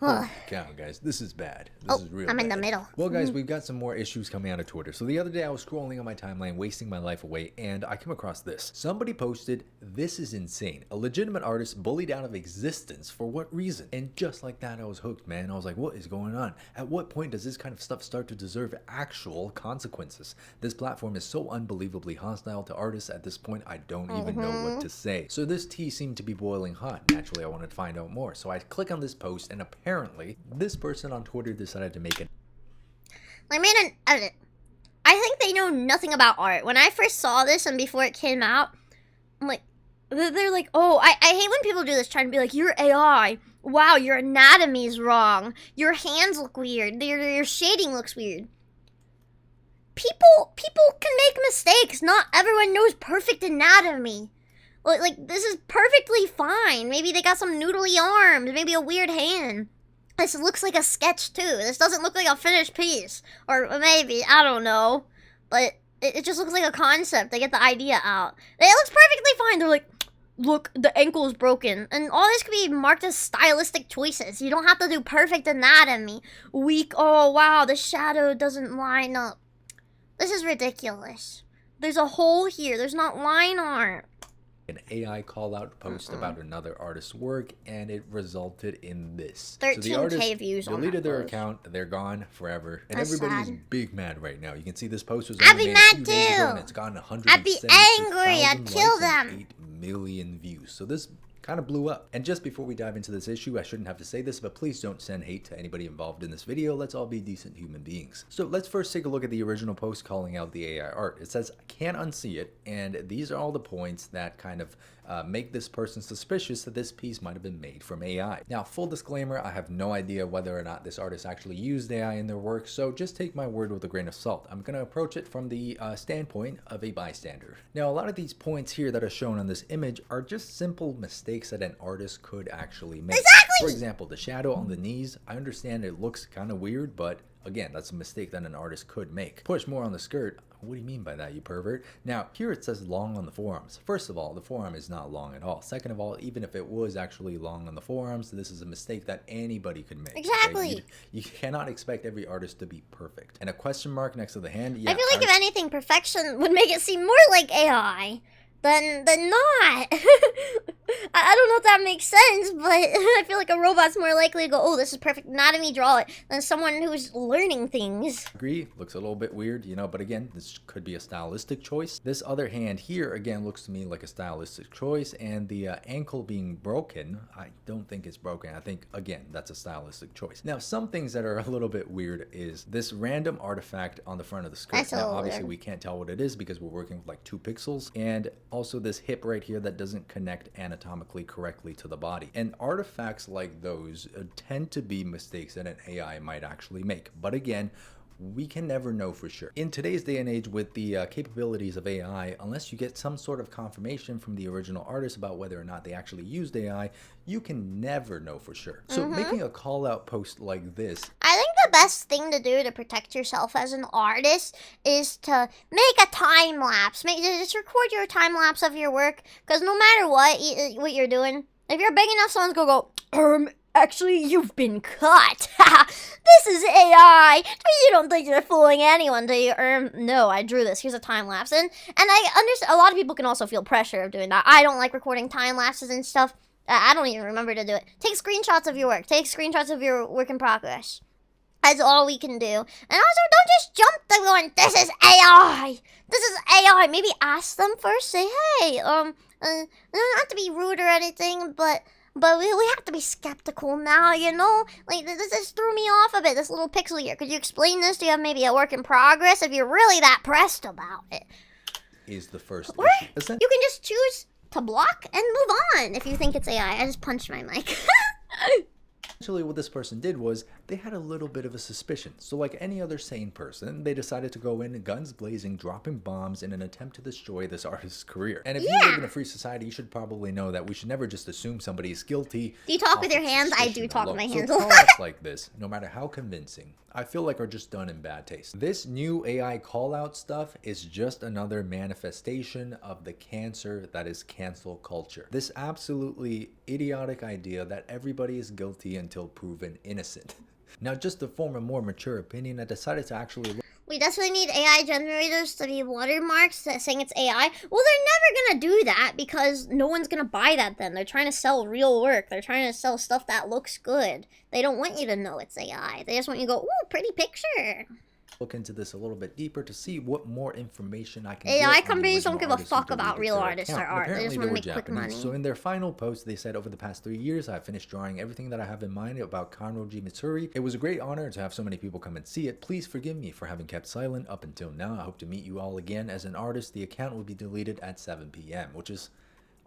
Holy cow, guys, this is bad. This is real I'm bad. in the middle. Well, guys, we've got some more issues coming out of Twitter. So the other day I was scrolling on my timeline, wasting my life away, and I came across this. Somebody posted, "This is insane. A legitimate artist bullied out of existence. For what reason?" And just like that, I was hooked, man. I was like, what is going on? At what point does this kind of stuff start to deserve actual consequences? This platform is so unbelievably hostile to artists at this point, I don't even know what to say. So this tea seemed to be boiling hot. Naturally, I wanted to find out more. So I click on this post, and apparently, this person on Twitter decided to make it. They made an edit. I think they know nothing about art. When I first saw this and before it came out, I'm like, they're like, oh, I hate when people do this, trying to be like, you're AI. Wow, your anatomy's wrong. Your hands look weird. Your shading looks weird. People can make mistakes. Not everyone knows perfect anatomy. Like, this is perfectly fine. Maybe they got some noodly arms. Maybe a weird hand. This looks like a sketch too. This doesn't look like a finished piece. Or maybe, I don't know. But it just looks like a concept. They get the idea out. It looks perfectly fine. They're like, look, the ankle is broken. And all this could be marked as stylistic choices. You don't have to do perfect anatomy. Weak, oh wow, the shadow doesn't line up. This is ridiculous. There's a hole here. There's not line art. An AI call-out post about another artist's work, and it resulted in this. 13K so the artist views on deleted that their post. account. They're gone forever, and That's everybody is sad. big mad right now. You can see this post was I'd only be made a few mad days ago, and too. it's gotten I'd be angry. I'd 176,000 kill likes and them. 8 million views. So this kind of blew up. And just before we dive into this issue, I shouldn't have to say this, but please don't send hate to anybody involved in this video. Let's all be decent human beings. So let's first take a look at the original post calling out the AI art. It says, I can't unsee it, and these are all the points that kind of make this person suspicious that this piece might have been made from AI. Now, full disclaimer, I have no idea whether or not this artist actually used AI in their work, so just take my word with a grain of salt. I'm going to approach it from the standpoint of a bystander. Now, a lot of these points here that are shown on this image are just simple mistakes mistakes that an artist could actually make. Exactly! For example, the shadow on the knees, I understand it looks kind of weird, but again, that's a mistake that an artist could make. Push more on the skirt. What do you mean by that, you pervert? Now, here it says long on the forearms. First of all, the forearm is not long at all. Second of all, even if it was actually long on the forearms, this is a mistake that anybody could make. Exactly. Okay? You cannot expect every artist to be perfect. And a question mark next to the hand, yeah. I feel like if anything, perfection would make it seem more like AI than not. I don't know if that makes sense, but I feel like a robot's more likely to go, oh, this is perfect, anatomy, draw it, than someone who's learning things. Agree, looks a little bit weird, you know, but again, this could be a stylistic choice. This other hand here, again, looks to me like a stylistic choice, and the ankle being broken, I don't think it's broken. I think, again, that's a stylistic choice. Now, some things that are a little bit weird is this random artifact on the front of the skirt. That's now, a obviously, weird. we can't tell what it is because we're working with like 2 pixels, and also this hip right here that doesn't connect anatomically correctly to the body. And artifacts like those tend to be mistakes that an AI might actually make. But again, we can never know for sure. In today's day and age with the capabilities of AI, unless you get some sort of confirmation from the original artist about whether or not they actually used AI, you can never know for sure. So making a call out post like this, I think the best thing to do to protect yourself as an artist is to make a time lapse. Just record your time lapse of your work, because no matter what you're doing, if you're big enough, someone's gonna go, actually, you've been cut. This is AI. You don't think you're fooling anyone, do you? No, I drew this. Here's a time lapse. And I understand a lot of people can also feel pressure of doing that. I don't like recording time lapses and stuff. I don't even remember to do it. Take screenshots of your work. Take screenshots of your work in progress. That's all we can do. And also, don't just jump to going, this is AI. This is AI. Maybe ask them first. Say, hey, not to be rude or anything, but we have to be skeptical now, you know? Like, this threw me off a bit, this little pixel here. Could you explain this? Do you have maybe a work in progress if you're really that pressed about it? is the first Or issue. you can just choose to block and move on if you think it's AI. I just punched my mic. Essentially what this person did was they had a little bit of a suspicion. So like any other sane person, they decided to go in guns blazing, dropping bombs in an attempt to destroy this artist's career. And if you live in a free society, you should probably know that we should never just assume somebody is guilty. Do you talk with your hands? I do talk with my hands. So call-outs like this, no matter how convincing, I feel like are just done in bad taste. This new AI call-out stuff is just another manifestation of the cancer that is cancel culture. This absolutely idiotic idea that everybody is guilty until proven innocent. Now, just to form a more mature opinion, I decided to actually look. We definitely need AI generators to be watermarks saying it's AI. Well, they're never gonna do that because no one's gonna buy that then. They're trying to sell real work. They're trying to sell stuff that looks good. They don't want you to know it's AI. They just want you to go, ooh, pretty picture. Look into this a little bit deeper to see what more information I can AI get. companies don't give a fuck about real artists or art. They just want to make quick money. So in their final post, they said, over the past 3 years, I've finished drawing everything that I have in mind about Kanroji Mitsuri. It was a great honor to have so many people come and see it. Please forgive me for having kept silent up until now. I hope to meet you all again. As an artist, the account will be deleted at 7 p.m., which is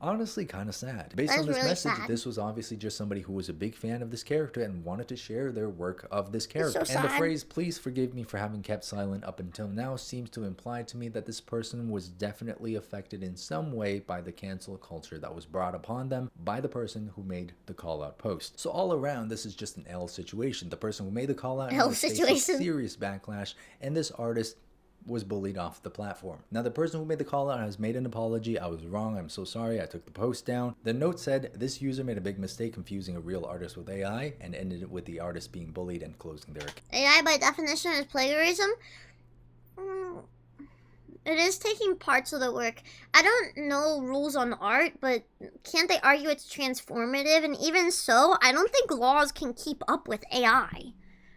honestly kind of sad. Based on this really message, sad. this was obviously just somebody who was a big fan of this character and wanted to share their work of this character. so And the sad. phrase, please forgive me for having kept silent up until now, seems to imply to me that this person was definitely affected in some way by the cancel culture that was brought upon them by the person who made the call out post. So all around, this is just an L situation. The person who made the call out L faced a situation. serious backlash, and this artist was bullied off the platform. Now, the person who made the call out has made an apology. I was wrong. I'm so sorry. I took the post down. The note said, this user made a big mistake confusing a real artist with AI, and ended it with the artist being bullied and closing their account. AI by definition is plagiarism. It is taking parts of the work. I don't know rules on art, but can't they argue it's transformative? And even so, I don't think laws can keep up with AI.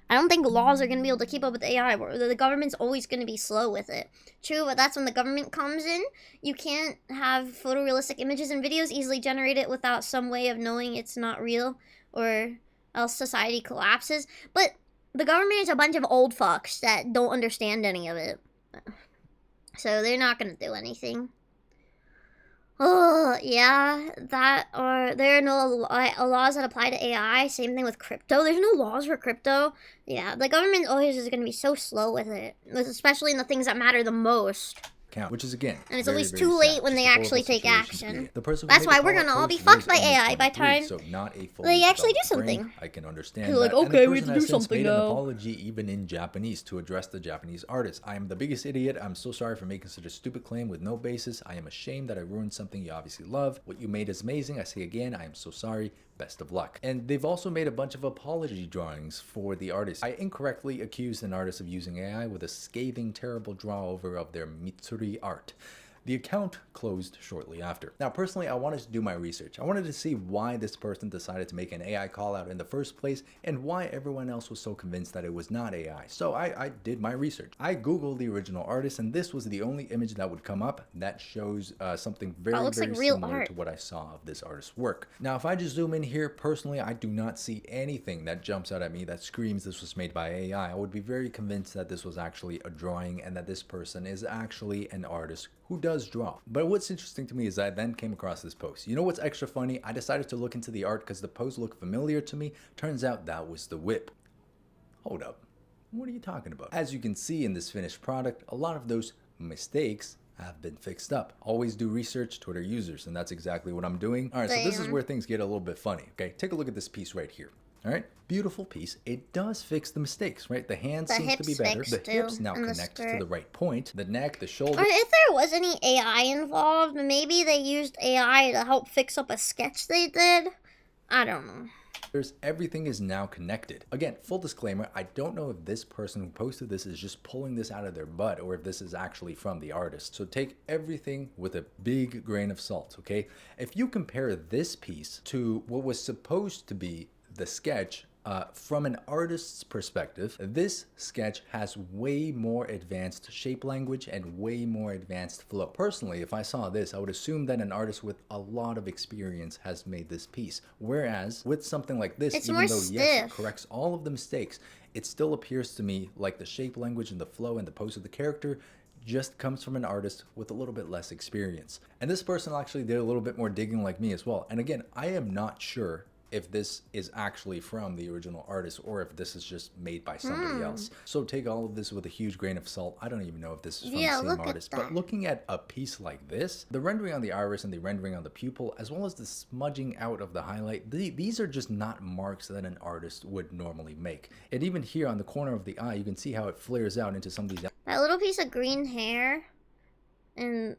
I don't think laws are going to be able to keep up with AI. The government's always going to be slow with it. True, but that's when the government comes in. You can't have photorealistic images and videos easily generated without some way of knowing it's not real, or else society collapses. But the government is a bunch of old fucks that don't understand any of it. So they're not going to do anything. Oh, yeah, there are no laws that apply to AI. Same thing with crypto. There's no laws for crypto. Yeah, the government always is going to be so slow with it, especially in the things that matter the most. account, which is again, And it's very, always very too sad. late when Just they a horrible actually take situation to be action. in. The person who That's made why the we're call-out gonna all be post fucked was by only AI by 23, time so not a fully they actually do developed brain. something. I can understand They're that. like, And the okay, we person have to has do since something made an now. apology even in Japanese to address the Japanese artist. I am the biggest idiot. I'm so sorry for making such a stupid claim with no basis. I am ashamed that I ruined something you obviously love. What you made is amazing. I say again, I am so sorry. Best of luck. And they've also made a bunch of apology drawings for the artist. I incorrectly accused an artist of using AI with a scathing, terrible draw over of their Mitsuri art. The account closed shortly after. Now, personally, I wanted to do my research. I wanted to see why this person decided to make an AI call out in the first place and why everyone else was so convinced that it was not AI. So I did my research. I Googled the original artist, and this was the only image that would come up that shows something very, looks very like real similar art. to what I saw of this artist's work. Now, if I just zoom in here, personally, I do not see anything that jumps out at me that screams this was made by AI. I would be very convinced that this was actually a drawing and that this person is actually an artist who does draw. But what's interesting to me is I then came across this post. You know what's extra funny? I decided to look into the art because the post looked familiar to me. Turns out that was the whip. Hold up. What are you talking about? As you can see in this finished product, a lot of those mistakes have been fixed up. Always do research, Twitter users, and that's exactly what I'm doing. All right, so this is where things get a little bit funny. Okay, take a look at this piece right here. All right, beautiful piece. It does fix the mistakes, right? The hands seems to be better. The hips now connect to the right point. The neck, the shoulder. Or if there was any AI involved, maybe they used AI to help fix up a sketch they did. I don't know. Everything is now connected. Again, full disclaimer, I don't know if this person who posted this is just pulling this out of their butt or if this is actually from the artist. So take everything with a big grain of salt, okay? If you compare this piece to what was supposed to be the sketch, from an artist's perspective, this sketch has way more advanced shape language and way more advanced flow. Personally, if I saw this, I would assume that an artist with a lot of experience has made this piece. Whereas with something like this, It's even more though yes, it stiff. corrects all of the mistakes, it still appears to me like the shape language and the flow and the pose of the character just comes from an artist with a little bit less experience. And this person actually did a little bit more digging like me as well. And again, I am not sure if this is actually from the original artist or if this is just made by somebody else. So take all of this with a huge grain of salt. I don't even know if this is from the same artist, but looking at a piece like this, the rendering on the iris and the rendering on the pupil, as well as the smudging out of the highlight, these are just not marks that an artist would normally make. And even here on the corner of the eye, you can see how it flares out into some of these. That little piece of green hair, and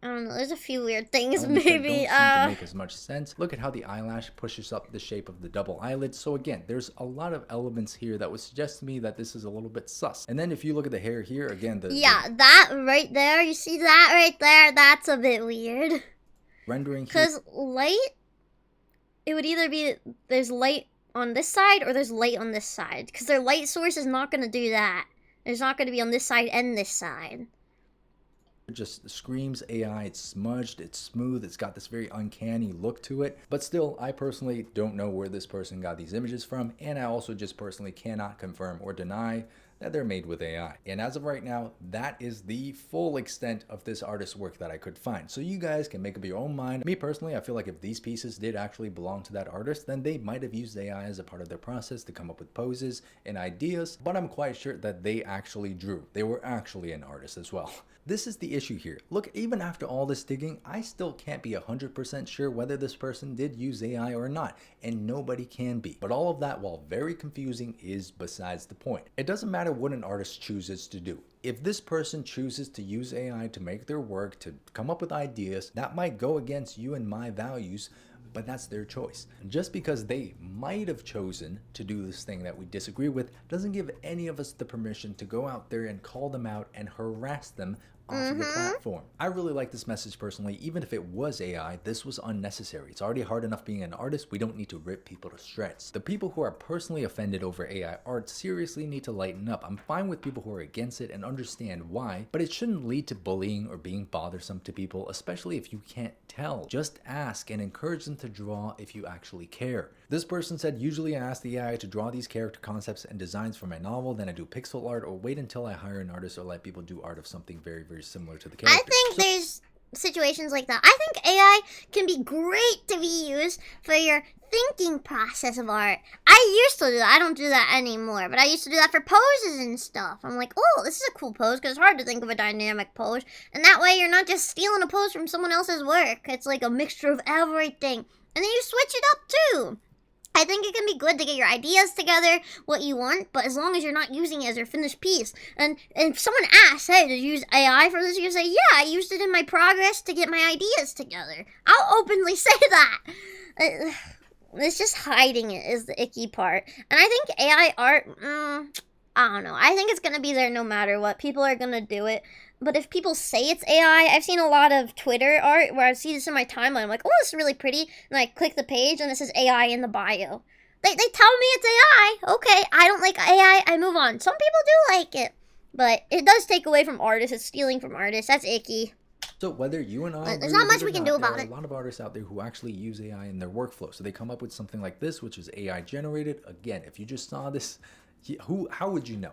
I don't know, there's a few weird things Elements that maybe. don't seem to make as much sense. Look at how the eyelash pushes up the shape of the double eyelid. So again, there's a lot of elements here that would suggest to me that this is a little bit sus. And then if you look at the hair here, again, that right there, you see that right there? That's a bit weird. Rendering here. Because light, it would either be there's light on this side or there's light on this side. Because their light source is not going to do that. It's not going to be on this side and this side. It just screams AI. It's smudged, it's smooth, it's got this very uncanny look to it. But still, I personally don't know where this person got these images from, and I also just personally cannot confirm or deny that they're made with AI. And as of right now, that is the full extent of this artist's work that I could find. So you guys can make up your own mind. Me personally, I feel like if these pieces did actually belong to that artist, then they might have used AI as a part of their process to come up with poses and ideas, but I'm quite sure that they actually drew. They were actually an artist as well. This is the issue here. Look, even after all this digging, I still can't be 100% sure whether this person did use AI or not, and nobody can be. But all of that, while very confusing, is besides the point. It doesn't matter what an artist chooses to do. If this person chooses to use AI to make their work, to come up with ideas, that might go against you and my values, but that's their choice. Just because they might have chosen to do this thing that we disagree with doesn't give any of us the permission to go out there and call them out and harass them off of the platform. I really like this message personally. Even if it was AI, this was unnecessary. It's already hard enough being an artist. We don't need to rip people to shreds. The people who are personally offended over AI art seriously need to lighten up. I'm fine with people who are against it and understand why, but it shouldn't lead to bullying or being bothersome to people, especially if you can't tell. Just ask and encourage them to draw if you actually care. This person said, usually I ask the AI to draw these character concepts and designs for my novel, then I do pixel art or wait until I hire an artist or let people do art of something very, very similar to the character. I think there's situations like that. I think AI can be great to be used for your thinking process of art. I used to do that. I don't do that anymore, but I used to do that for poses and stuff. I'm like, oh, this is a cool pose, because it's hard to think of a dynamic pose, and that way you're not just stealing a pose from someone else's work. It's like a mixture of everything, and then you switch it up too. I think it can be good to get your ideas together, what you want, but as long as you're not using it as your finished piece. And if someone asks, hey, did you use AI for this? You can say, yeah, I used it in my progress to get my ideas together. I'll openly say that. It's just hiding it is the icky part. And I think AI art, I don't know. I think it's going to be there no matter what. People are going to do it. But if people say it's AI, I've seen a lot of Twitter art where I see this in my timeline. I'm like, oh, this is really pretty. And I click the page and it says AI in the bio. They tell me it's AI. Okay, I don't like AI. I move on. Some people do like it. But it does take away from artists. It's stealing from artists. That's icky. So whether you and I, there's not much we can do about it. There are a lot of artists out there who actually use AI in their workflow. So they come up with something like this, which is AI generated. Again, if you just saw this, how would you know?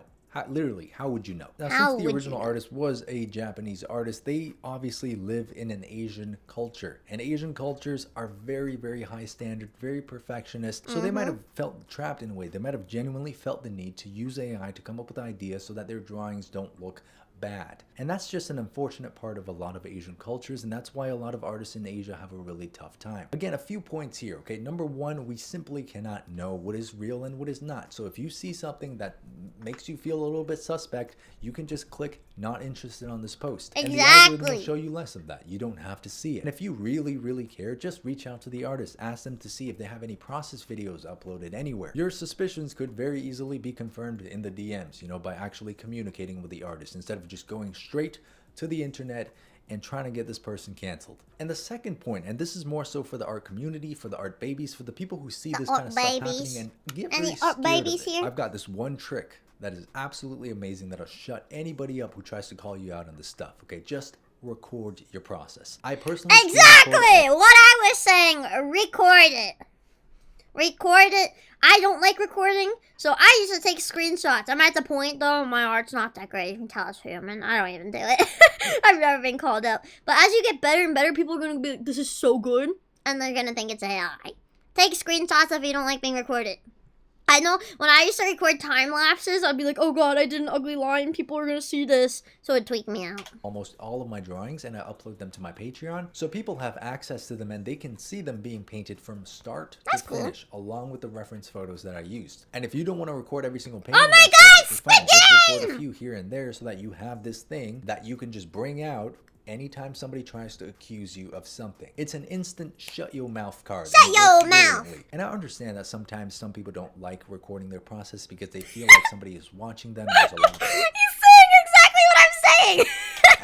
Literally, how would you know? Now, since the original artist was a Japanese artist, they obviously live in an Asian culture. And Asian cultures are very, very high standard, very perfectionist. So they might have felt trapped in a way. They might have genuinely felt the need to use AI to come up with ideas so that their drawings don't look bad. And that's just an unfortunate part of a lot of Asian cultures, and that's why a lot of artists in Asia have a really tough time. Again, a few points here, okay? Number one, we simply cannot know what is real and what is not. So if you see something that makes you feel a little bit suspect, you can just click not interested on this post. Exactly. And the algorithm will show you less of that. You don't have to see it. And if you really, really care, just reach out to the artist. Ask them to see if they have any process videos uploaded anywhere. Your suspicions could very easily be confirmed in the DMs, you know, by actually communicating with the artist instead of just going straight to the internet and trying to get this person canceled. And the second point, and this is more so for the art community, for the art babies, for the people who see this kind of stuff happening and get very scared of it. I've got this one trick that is absolutely amazing that'll shut anybody up who tries to call you out on this stuff. Okay, just record your process. I personally exactly what I was saying. Record it. Record it. I don't like recording, so I used to take screenshots. I'm at the point, though, my art's not that great. You can tell it's human. I don't even do it. I've never been called out. But as you get better and better, people are going to be like, this is so good. And they're going to think it's AI. Take screenshots if you don't like being recorded. I know when I used to record time lapses, I'd be like, oh god, I did an ugly line. People are going to see this. So it'd tweak me out. Almost all of my drawings, and I upload them to my Patreon. So people have access to them and they can see them being painted from start to finish, along with the reference photos that I used. And if you don't want to record every single painting, oh my god, fine. Just record a few here and there so that you have this thing that you can just bring out anytime somebody tries to accuse you of something. It's an instant shut your mouth card. Shut your mouth! And I understand that sometimes some people don't like recording their process because they feel like somebody is watching them. There's a lot of He's saying exactly what I'm saying!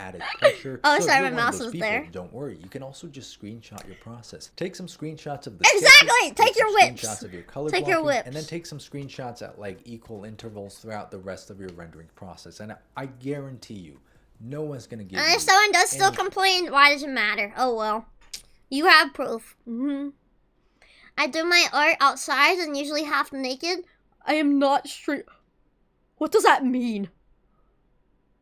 added pressure. Oh, so sorry, my mouse was there. Don't worry, you can also just screenshot your process. Take some screenshots of the sketches, take your whips. Screenshots of your color take blocking, your whips. and then take some screenshots at like equal intervals throughout the rest of your rendering process. And I guarantee you, no one's gonna give you. And if someone does still complain, why does it matter? Oh well, you have proof. I do my art outside and usually half naked. I am not straight. What does that mean?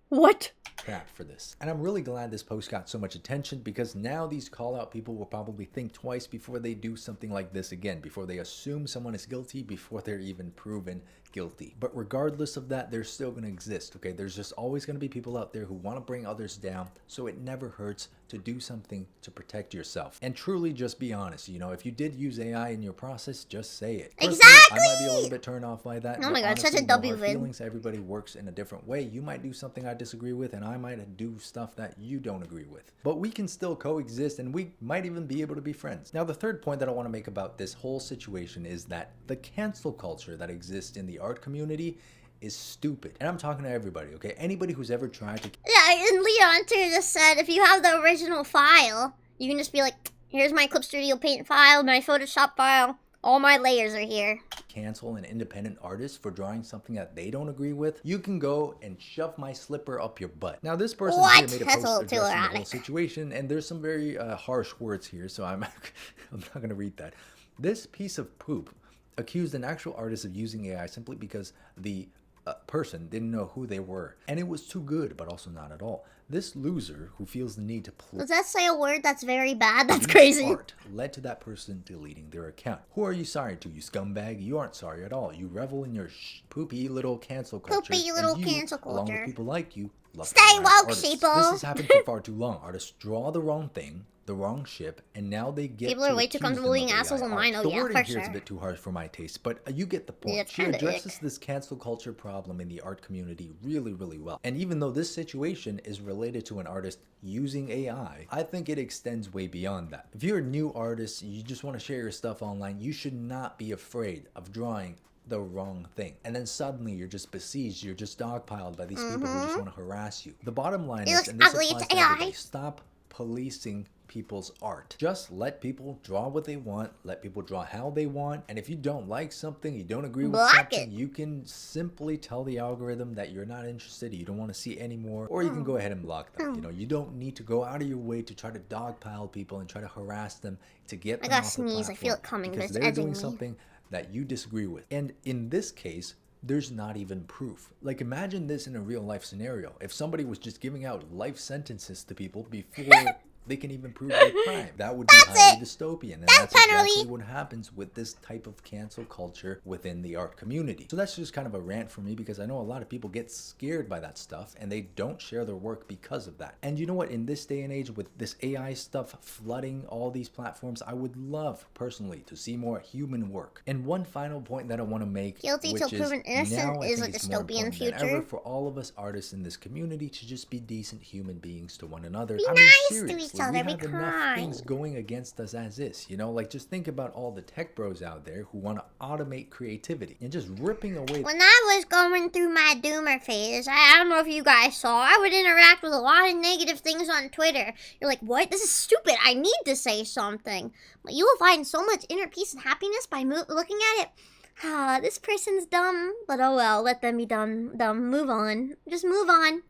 What? Crap for this. And I'm really glad this post got so much attention because now these call out people will probably think twice before they do something like this again, before they assume someone is guilty before they're even proven guilty. But regardless of that, they're still going to exist, okay? There's just always going to be people out there who want to bring others down, so it never hurts to do something to protect yourself. And truly just be honest, you know, if you did use AI in your process, just say it. Exactly! I might be a little bit turned off by that. Oh my god, such a W vid. Feelings, everybody works in a different way. You might do something I disagree with, and I might do stuff that you don't agree with. But we can still coexist, and we might even be able to be friends. Now, the third point that I want to make about this whole situation is that the cancel culture that exists in the art community is stupid. And I'm talking to everybody, okay? Anybody who's ever tried to... Yeah, and Leon too just said if you have the original file, you can just be like, here's my Clip Studio Paint file, my Photoshop file, all my layers are here. Cancel an independent artist for drawing something that they don't agree with, you can go and shove my slipper up your butt. Now, this person here made a post addressing the whole situation, and there's some very harsh words here, so I'm not going to read that. This piece of poop accused an actual artist of using AI simply because the person didn't know who they were. And it was too good, but also not at all. This loser who feels the need to Does that say a word that's very bad? That's crazy. Art led to that person deleting their account. Who are you sorry to, you scumbag? You aren't sorry at all. You revel in your poopy little cancel culture. Poopy little and you, cancel culture. along with people like you, love Stay to harass woke, artists. sheeple. This has happened for far too long. Artists draw the wrong thing, the wrong ship, and now they get People are way too comfortable being assholes online. Oh the yeah, wording for here sure. is a bit too harsh for my taste, but you get the point. Yeah, it's She kinda addresses ick. this cancel culture problem in the art community really, really well. And even though this situation is related to an artist using AI, I think it extends way beyond that. If you're a new artist, you just want to share your stuff online, you should not be afraid of drawing the wrong thing. And then suddenly you're just besieged, you're just dogpiled by these people who just want to harass you. The bottom line It is, looks and this ugly, applies it's to AI. everybody, stop policing people's art. Just let people draw what they want, let people draw how they want, and if you don't like something, you don't agree with Block something, it. you can simply tell the algorithm that you're not interested, you don't want to see anymore, or you can go ahead and block them. You know, you don't need to go out of your way to try to dogpile people and try to harass them to get I them gotta off the sneeze. I feel it platform coming, but because it's they're edging doing me. something that you disagree with. And in this case, there's not even proof. Like, imagine this in a real life scenario. If somebody was just giving out life sentences to people before they can even prove their crime, that would be highly dystopian. And that's exactly what happens with this type of cancel culture within the art community. So that's just kind of a rant for me, because I know a lot of people get scared by that stuff and they don't share their work because of that. And you know what? In this day and age, with this AI stuff flooding all these platforms, I would love personally to see more human work. And one final point that I want to make, Guilty which till proven is innocent now I is a think it's more dystopian important than future. ever for all of us artists in this community to just be decent human beings to one another. Be I mean, nice to seriously, each other, we be have enough kind. things going against us as is, you know? Like, just think about all the tech bros out there who want to automate creativity and just ripping away. When I was going through my doomer phase, I don't know if you guys saw, I would interact with a lot of negative things on Twitter. You're like, what? This is stupid. I need to say something. But you will find so much inner peace and happiness by looking at it. Ah, this person's dumb, but oh well, let them be dumb. Move on. Just move on.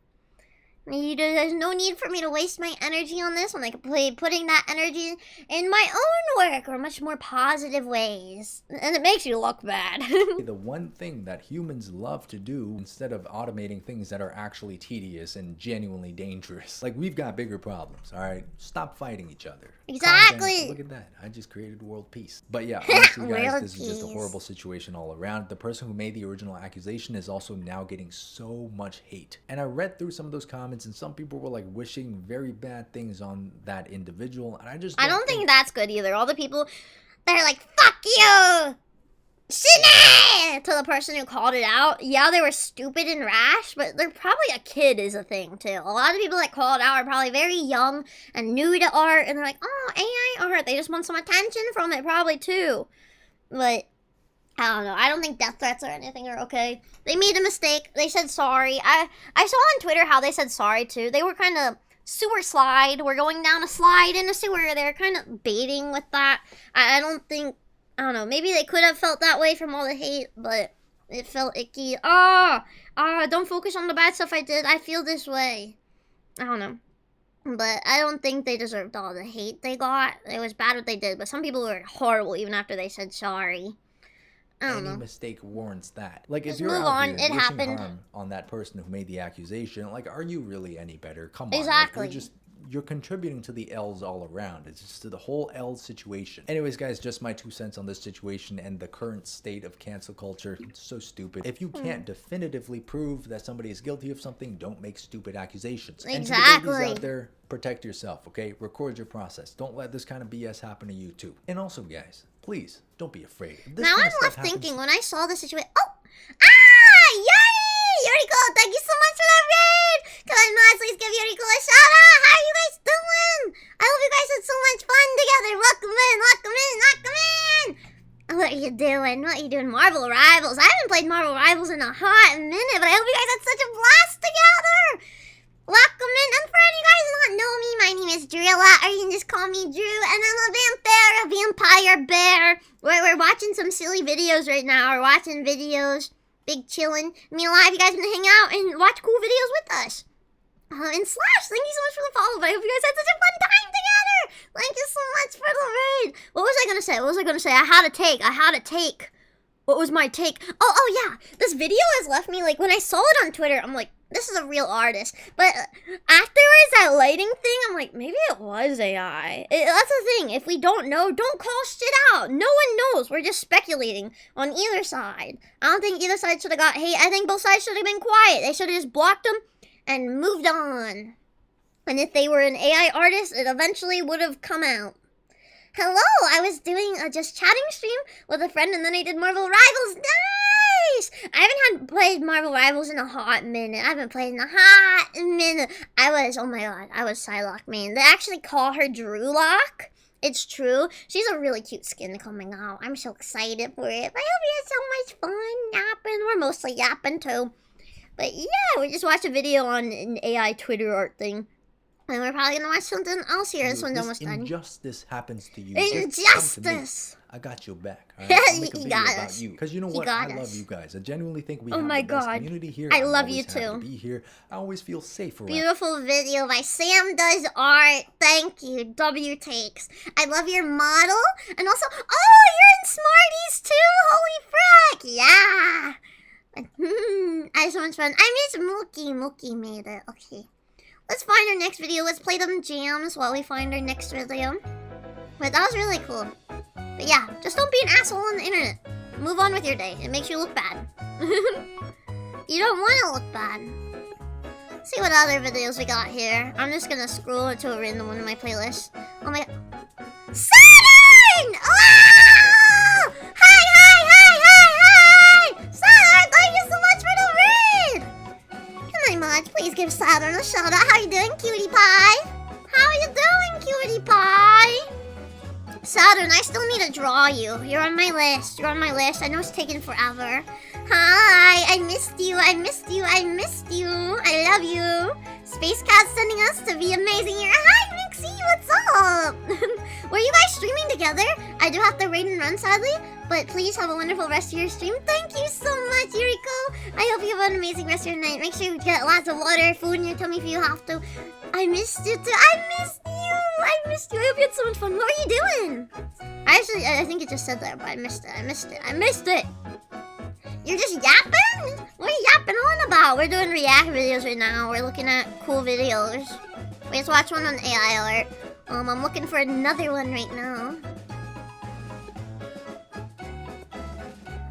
There's no need for me to waste my energy on this when I could be putting that energy in my own work or much more positive ways. And it makes you look bad. The one thing that humans love to do instead of automating things that are actually tedious and genuinely dangerous. Like, we've got bigger problems, all right? Stop fighting each other. Exactly. Look at that. I just created world peace. But yeah, honestly, guys, World this is just a peace. horrible situation all around. The person who made the original accusation is also now getting so much hate. And I read through some of those comments, and some people were like wishing very bad things on that individual. And I don't think that's good either. All the people that are like, fuck you! Shit! To the person who called it out. Yeah, they were stupid and rash, but they're probably a kid is a thing too. A lot of people that call it out are probably very young and new to art, and they're like, oh, AI art. They just want some attention from it probably too. But I don't know. I don't think death threats or anything are okay. They made a mistake. They said sorry. I saw on Twitter how they said sorry too. They were kind of sewer slide. We're going down a slide in a sewer. They're kind of baiting with that. I don't think, I don't know. Maybe they could have felt that way from all the hate, but it felt icky. Don't focus on the bad stuff I did. I feel this way. I don't know. But I don't think they deserved all the hate they got. It was bad what they did, but some people were horrible even after they said sorry. I don't know. Any mistake warrants that. Like, Just if you're move out on. here It wishing happened. harm on that person who made the accusation, like, are you really any better? Come on. Exactly. Like, you're contributing to the L's all around. It's just to the whole L situation. Anyways, guys, just my 2 cents on this situation and the current state of cancel culture. It's so stupid. If you can't definitively prove that somebody is guilty of something, don't make stupid accusations. And to the babies out there, protect yourself, okay? Record your process. Don't let this kind of BS happen to you too. And also, guys, please don't be afraid. If this Now kind I'm of stuff left happens- thinking when I saw the situation. Yuri! Yuriko, thank you so much for that raid! Can I not please give Yuriko a shout out? How are you guys doing? I hope you guys had so much fun together. Welcome in, welcome in, welcome in! What are you doing? What are you doing? Marvel Rivals. I haven't played Marvel Rivals in a hot minute, but I hope you guys had such a blast together! Welcome in, and for any of you guys who don't know me, my name is Druilla, or you can just call me Drew, and I'm a vampire bear. We're watching some silly videos right now. We're watching videos, big chillin'. I mean, a lot of you guys gonna hang out and watch cool videos with us. And Slash, thank you so much for the follow, but I hope you guys had such a fun time together. Thank you so much for the raid. What was I gonna say? I had a take. what was my take? Oh yeah, this video has left me, like, when I saw it on Twitter, I'm like, this is a real artist. But afterwards, that lighting thing, I'm like, maybe it was AI. That's the thing. If we don't know, don't call shit out. No one knows. We're just speculating on either side. I don't think either side should have got hate. I think both sides should have been quiet. They should have just blocked them and moved on. And if they were an AI artist, it eventually would have come out. Hello, I was doing a just chatting stream with a friend, and then I did Marvel Rivals. Nice! I haven't played Marvel Rivals in a hot minute. I haven't played in a hot minute. Oh my god, I was Psylocke main. They actually call her Druilla. It's true. She's a really cute skin coming out. I'm so excited for it. I hope you had so much fun yapping. We're mostly yapping too. But yeah, we just watched a video on an AI Twitter art thing. And we're probably gonna watch something else here. This one's almost done. Injustice happens to you. Injustice! I got your back. All right? I'll make a You video got about us. you. Because you know what? I love you guys. I genuinely think we have the best community here. I love I'm you always happy too. to be here. I always feel safe around. Beautiful video by Sam Does Art. Thank you. W Takes. I love your model. And also, oh, you're in Smarties too. Holy frick. Yeah. I had so much fun. I miss Mookie. Mookie made it. Okay. Let's find our next video. Let's play them jams while we find our next video. But that was really cool. But yeah, just don't be an asshole on the internet. Move on with your day. It makes you look bad. You don't want to look bad. Let's see what other videos we got here. I'm just gonna scroll to a random one in my playlist. Oh my god. Saturn! Oh! Hi! Saturn, thank you so much for the raid! Much. Please give Saturn a shout out. How you doing, cutie pie? How you doing, cutie pie? Saturn, I still need to draw you. You're on my list. You're on my list. I know it's taken forever. Hi, I missed you. I missed you. I missed you. I love you. Space Cat's sending us to be amazing here. Hi, Mixie. What's up? Were you guys streaming together? I do have to raid and run, sadly. But please have a wonderful rest of your stream. Thank you so much, Yuriko. I hope you have an amazing rest of your night. Make sure you get lots of water, food in your tummy if you have to. I missed you too. I missed you. I missed you. I hope you had so much fun. What are you doing? I think it just said that, but I missed it. I missed it. You're just yapping? What are you yapping on about? We're doing react videos right now. We're looking at cool videos. We just watched one on AI art. I'm looking for another one right now.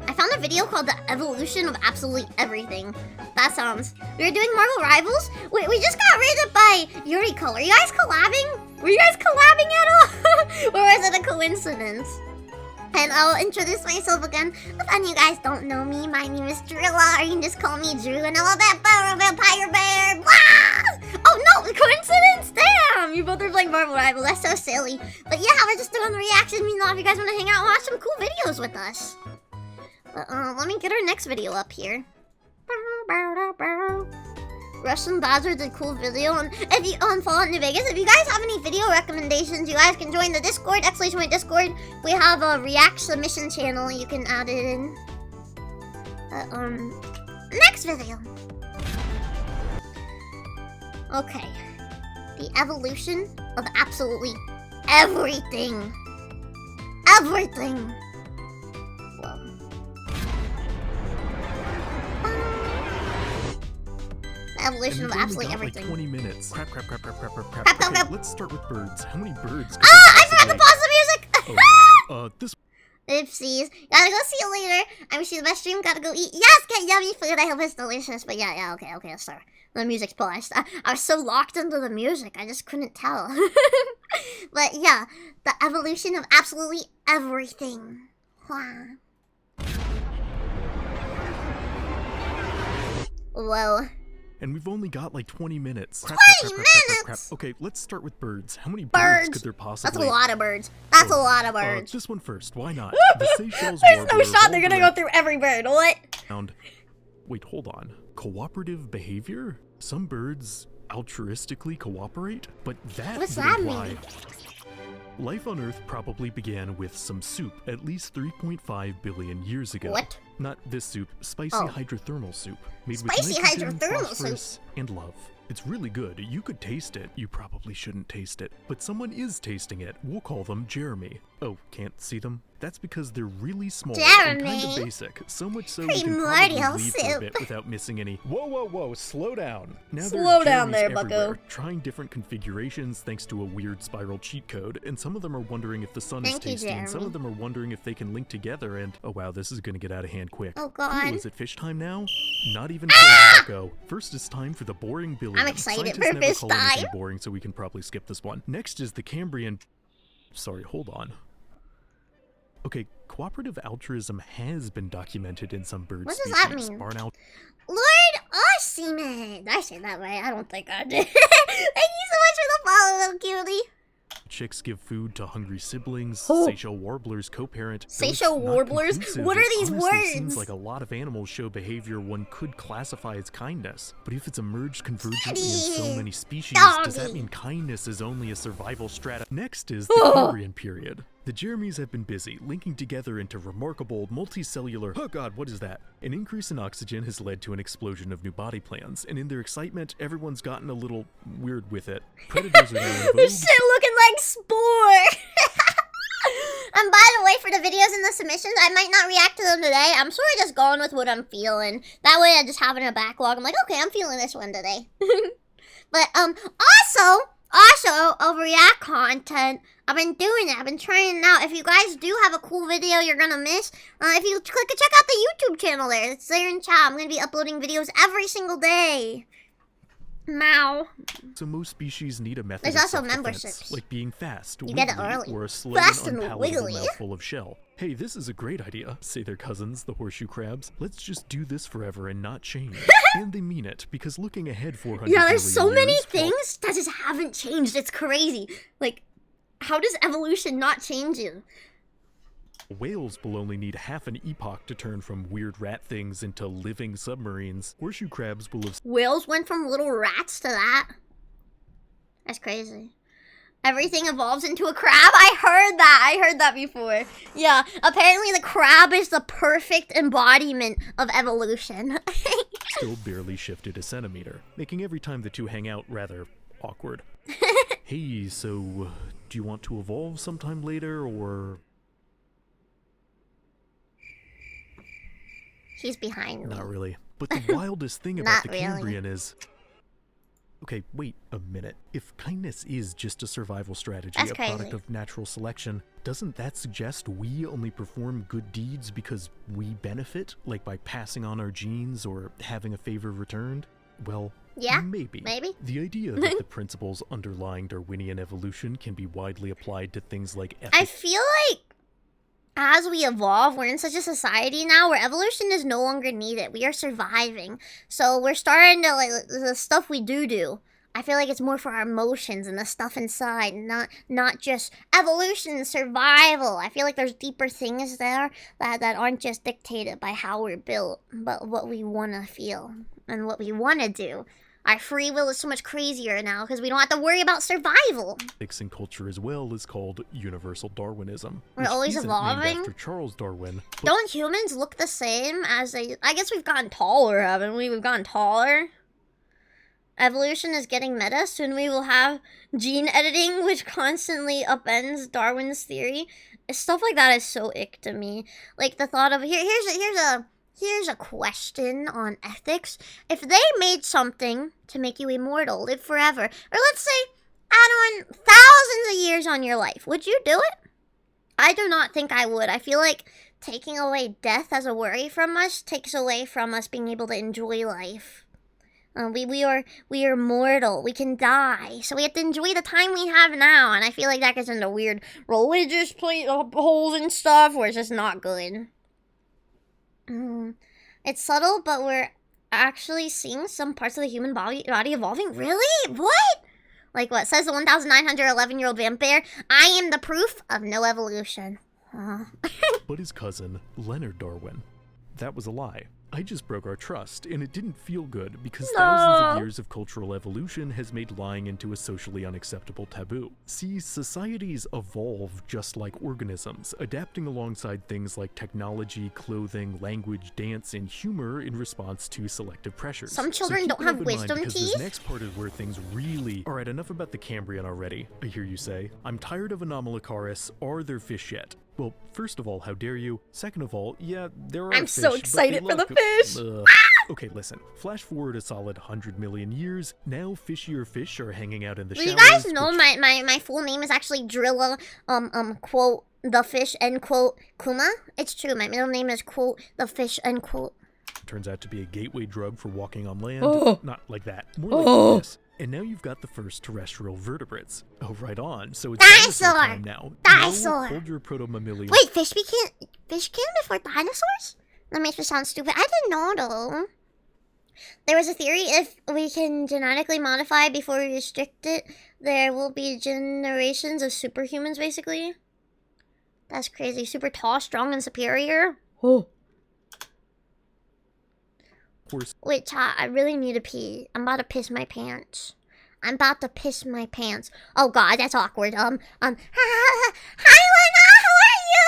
I found a video called The Evolution of Absolutely Everything. That sounds... We were doing Marvel Rivals? We just got rated by Yuriko. Are you guys collabing? Were you guys collabing at all? Or was it a coincidence? And I'll introduce myself again. If any of you guys don't know me, my name is Druilla, or you can just call me Drew, and I love that vampire bear. Wow! Oh no, coincidence? Damn! You both are playing Marvel Rivals. That's so silly. But yeah, we're just doing the reactions. Meanwhile, if you guys want to hang out and watch some cool videos with us. But let me get our next video up here. Russian Badger did a cool video, and if you Fallout New Vegas, if you guys have any video recommendations, you guys can join the Discord, !Discord. We have a React submission channel, you can add it in. Next video. Okay. The evolution of absolutely everything. Everything. Whoa. Evolution of absolutely everything. Like 20 minutes. Crap. Crap. Okay, let's start with birds. How many birds? I forgot to pause the music! This... Oopsies. Gotta go see you later. I wish you the best stream. Gotta go eat. Yes, get yummy food. I hope it's delicious. But yeah, okay, let's start. The music's paused. I was so locked into the music, I just couldn't tell. But yeah, the evolution of absolutely everything. Wow. Whoa. And we've only got like 20 minutes. 20 minutes? Okay, let's start with birds. How many birds could there possibly... That's a lot of birds. That's a lot of birds. This one first. Why not? The Seychelles There's no shot they're gonna go through every bird. What? Wait, hold on. Cooperative behavior? Some birds altruistically cooperate? But that What's would that imply... mean? Life on Earth probably began with some soup at least 3.5 billion years ago. What? Not this soup, spicy hydrothermal soup. Made Spicy with nitrogen, hydrothermal phosphorus, and love. It's really good. You could taste it. You probably shouldn't taste it. But someone is tasting it. We'll call them Jeremy. Oh, can't see them? That's because they're really small and kind Jeremy. of basic. So much so you can Primordial probably leave for a soup. bit without missing any. Whoa, whoa, whoa! Slow down. Now there Slow are down Jeremys there, everywhere, bucko. trying different configurations thanks to a weird spiral cheat code, and some of them are wondering if the sun Thank you, is tasty, and some Jeremy. of them are wondering if they can link together. And oh wow, this is gonna get out of hand quick. Oh, God. Cool, is it fish time now? Not even close, bucko. First, it's time for the boring billion. I'm excited Scientists for never fish call anything time. boring, so we can probably skip this one. Next is the Cambrian. Sorry, hold on. Okay, cooperative altruism has been documented in some bird What does species. that mean? Barn owl Lord Ossiman. Did I say that right? I don't think I did. Thank you so much for the follow, little cutie. chicks give food to hungry siblings. Oh. Seychelles warblers co-parent. Though it's Seychelles not warblers? conclusive, What are it these honestly words? Seems like a lot of animals show behavior one could classify as kindness. But if it's emerged convergently in so many species, does that mean kindness is only a survival strata? Next is the Cambrian period. The Jeremys have been busy, linking together into remarkable multicellular— oh god, what is that? An increase in oxygen has led to an explosion of new body plans, and in their excitement, everyone's gotten a little weird with it. Predators are now in vogue. This shit looking like Spore! And by the way, for the videos and the submissions, I might not react to them today. I'm sort of just going with what I'm feeling. That way I just have it in a backlog. I'm like, okay, I'm feeling this one today. But, also, of React content, I've been doing it. I've been trying it out. If you guys do have a cool video you're gonna miss, if you check out the YouTube channel there. It's there in chat. I'm gonna be uploading videos every single day. Meow. So most species need a method There's of also self-defense, memberships. like being fast, You get it wiggly, early. or a slow Fast and and unpalatable wiggly. mouthful of shell. Hey, this is a great idea, say their cousins, the horseshoe crabs. Let's just do this forever and not change. And they mean it, because looking ahead 400 Yeah, there's million so many years, things that just haven't changed. It's crazy. Like, how does evolution not change you? whales will only need half an epoch to turn from weird rat things into living submarines. Horseshoe crabs will have— Whales went from little rats to that? That's crazy. Everything evolves into a crab? I heard that before. Yeah, apparently the crab is the perfect embodiment of evolution. still barely shifted a centimeter, making every time the two hang out rather awkward. Hey, so do you want to evolve sometime later, or— He's behind me. Not really. But the wildest thing about Not the really. Cambrian is— okay, wait a minute. If kindness is just a survival strategy, That's a product crazy. of natural selection, doesn't that suggest we only perform good deeds because we benefit, like by passing on our genes or having a favor returned? Well, Yeah, maybe. maybe. The idea that the principles underlying Darwinian evolution can be widely applied to things like I ethics. feel like as we evolve, we're in such a society now where evolution is no longer needed. We are surviving. So we're starting to, like, the stuff we do. I feel like it's more for our emotions and the stuff inside, not just evolution and survival. I feel like there's deeper things there that aren't just dictated by how we're built, but what we want to feel and what we want to do. Our free will is so much crazier now because we don't have to worry about survival. Ethics and culture as well is called universal Darwinism. We're which always isn't named evolving? after Charles Darwin, but Don't humans look the same as they... I guess we've gotten taller, haven't we? We've gotten taller. Evolution is getting meta. Soon we will have gene editing, which constantly upends Darwin's theory. Stuff like that is so ick to me. Like the thought of... Here's a question on ethics. If they made something to make you immortal, live forever, or let's say add on thousands of years on your life, would you do it? I do not think I would. I feel like taking away death as a worry from us takes away from us being able to enjoy life. We are mortal. We can die, so we have to enjoy the time we have now. And I feel like that gets into weird religious holes and stuff where it's just not good. It's subtle, but we're actually seeing some parts of the human body evolving. Really? What? Like what? Says the 1,911-year-old vampire. I am the proof of no evolution. but his cousin, Leonard Darwin. That was a lie. I just broke our trust, and it didn't feel good because thousands of years of cultural evolution has made lying into a socially unacceptable taboo. See, societies evolve just like organisms, adapting alongside things like technology, clothing, language, dance, and humor in response to selective pressures. Some children keep don't an have open mind wisdom because teeth? This next part is where things really— Alright, enough about the Cambrian already, I hear you say. I'm tired of Anomalocaris. Are there fish yet? Well, first of all, how dare you? Second of all, yeah, there are I'm fish, so but excited they for the look- fish! Okay, listen. Flash forward a solid 100 million years. Now fishier fish are hanging out in the Well, showers. you guys know which- my full name is actually Drilla, quote, the fish, end quote, Kuma. It's true, my middle name is, quote, the fish, end quote. turns out to be a gateway drug for walking on land. Oh. Not like that. More Oh. like this. And now you've got the first terrestrial vertebrates. Oh, right on. So it's Dinosaur! time now. Dinosaur! Now, hold your proto-mammalian. Wait, fish came before dinosaurs? That makes me sound stupid. I didn't know, though. There was a theory if we can genetically modify before we restrict it, there will be generations of superhumans, basically. That's crazy. Super tall, strong, and superior. Oh. Horse. Wait, chat, I really need to pee. I'm about to piss my pants. I'm about to piss my pants. Oh god, that's awkward. Hi Lena, how are you?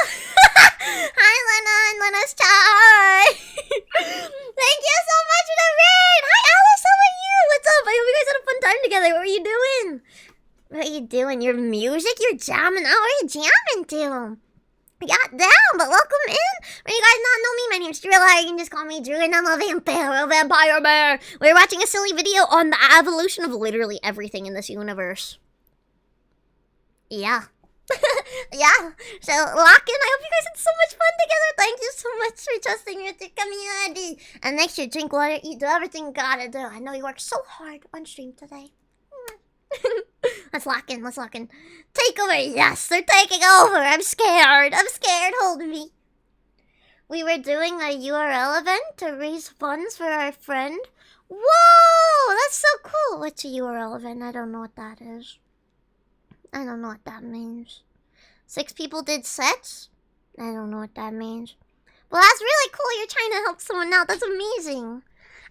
Hi Lena, Lena's chat. Thank you so much for the raid. Hi Alice, how are you? What's up? I hope you guys had a fun time together. What were you doing? What are you doing? Your music? You're jamming out. What are you jamming to? Got down, but welcome in. When you guys not know me, my name's Druilla. You can just call me Drew, and I'm a vampire bear. We're watching a silly video on the evolution of literally everything in this universe. Yeah. Yeah. So, lock in. I hope you guys had so much fun together. Thank you so much for trusting with the community. And make sure to drink water, eat, do everything you gotta do. I know you worked so hard on stream today. Let's lock in. Let's lock in. Take over. Yes, they're taking over. I'm scared. I'm scared. Hold me. We were doing a URL event to raise funds for our friend. Whoa, that's so cool. What's a URL event? I don't know what that is. I don't know what that means. 6 people did sets? I don't know what that means. Well, that's really cool. You're trying to help someone out. That's amazing.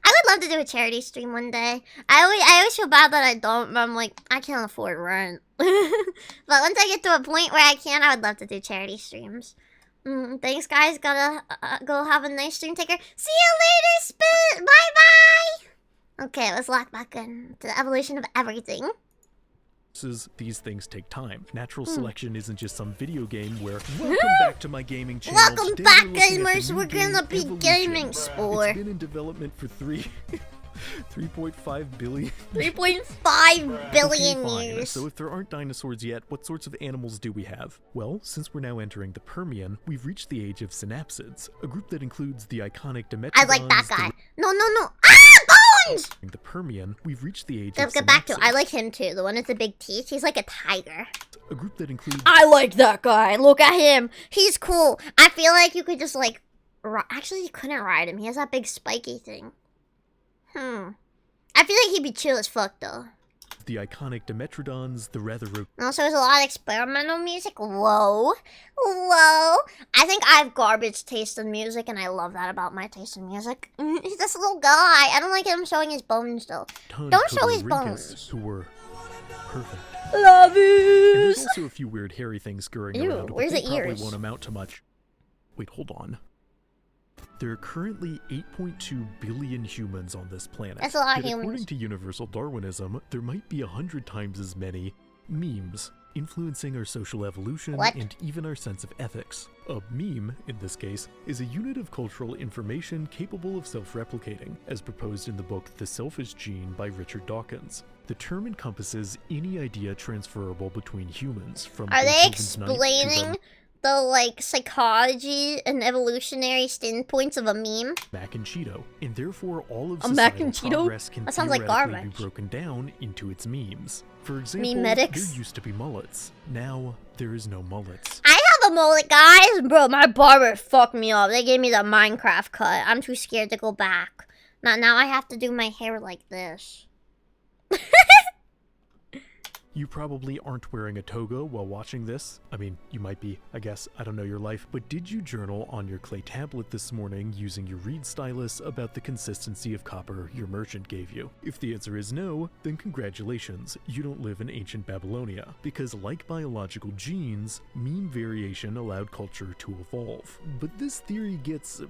I would love to do a charity stream one day. I always feel bad that I don't, but I'm like, I can't afford rent. But once I get to a point where I can, I would love to do charity streams. Thanks, guys. Gotta go have a nice stream. Take care. See you later, Spit. Bye-bye. Okay, let's lock back in to the evolution of everything. These things take time. Natural selection isn't just some video game where welcome back to my gaming channel. Welcome Today back, we're looking at the gamers. new We're game gonna be Evolution. gaming, Spore. It's been in development for 3.5 billion. 3.5 billion Okay, fine. years. So if there aren't dinosaurs yet, what sorts of animals do we have? Well, since we're now entering the Permian, we've reached the age of synapsids, a group that includes the iconic Dimetrodons. I like that guy. No. Ah, bones! The Permian, we've reached the age Let's of get back to it. synapsids, I like him too. The one with the big teeth. He's like a tiger. a group that includes I like that guy. Look at him. He's cool. I feel like you could just like... Actually, you couldn't ride him. He has that big spiky thing. I feel like he'd be chill as fuck though. the iconic Dimetrodons, the rather Also, there's a lot of experimental music. Whoa. I think I have garbage taste in music, and I love that about my taste in music. He's this little guy. I don't like him showing his bones, though. Don't show his bones. who were perfect. Love And there's yous. also a few weird hairy things scurrying Ew, around, but where's they the probably ears? won't amount to much. Wait, hold on. There are currently 8.2 billion humans on this planet. That's a lot of Yet humans. according to universal Darwinism, there might be 100 times as many memes, influencing our social evolution What? and even our sense of ethics. A meme, in this case, is a unit of cultural information capable of self-replicating, as proposed in the book The Selfish Gene by Richard Dawkins. The term encompasses any idea transferable between humans, from Are they Beethoven's Ninth to explaining the, like, psychology and evolutionary standpoints of a meme? Mac and Cheeto, and therefore all of A Mac and societal Cheeto? progress can That sounds like theoretically garbage. be broken down into its memes. For example, Memetics? there used to be mullets. Now, there is no mullets. I have a mullet, guys. Bro, my barber fucked me up. They gave me the Minecraft cut. I'm too scared to go back. Now I have to do my hair like this. You probably aren't wearing a toga while watching this. I mean, you might be, I guess, I don't know your life, but did you journal on your clay tablet this morning using your reed stylus about the consistency of copper your merchant gave you? If the answer is no, then congratulations, you don't live in ancient Babylonia, because like biological genes, meme variation allowed culture to evolve. But this theory gets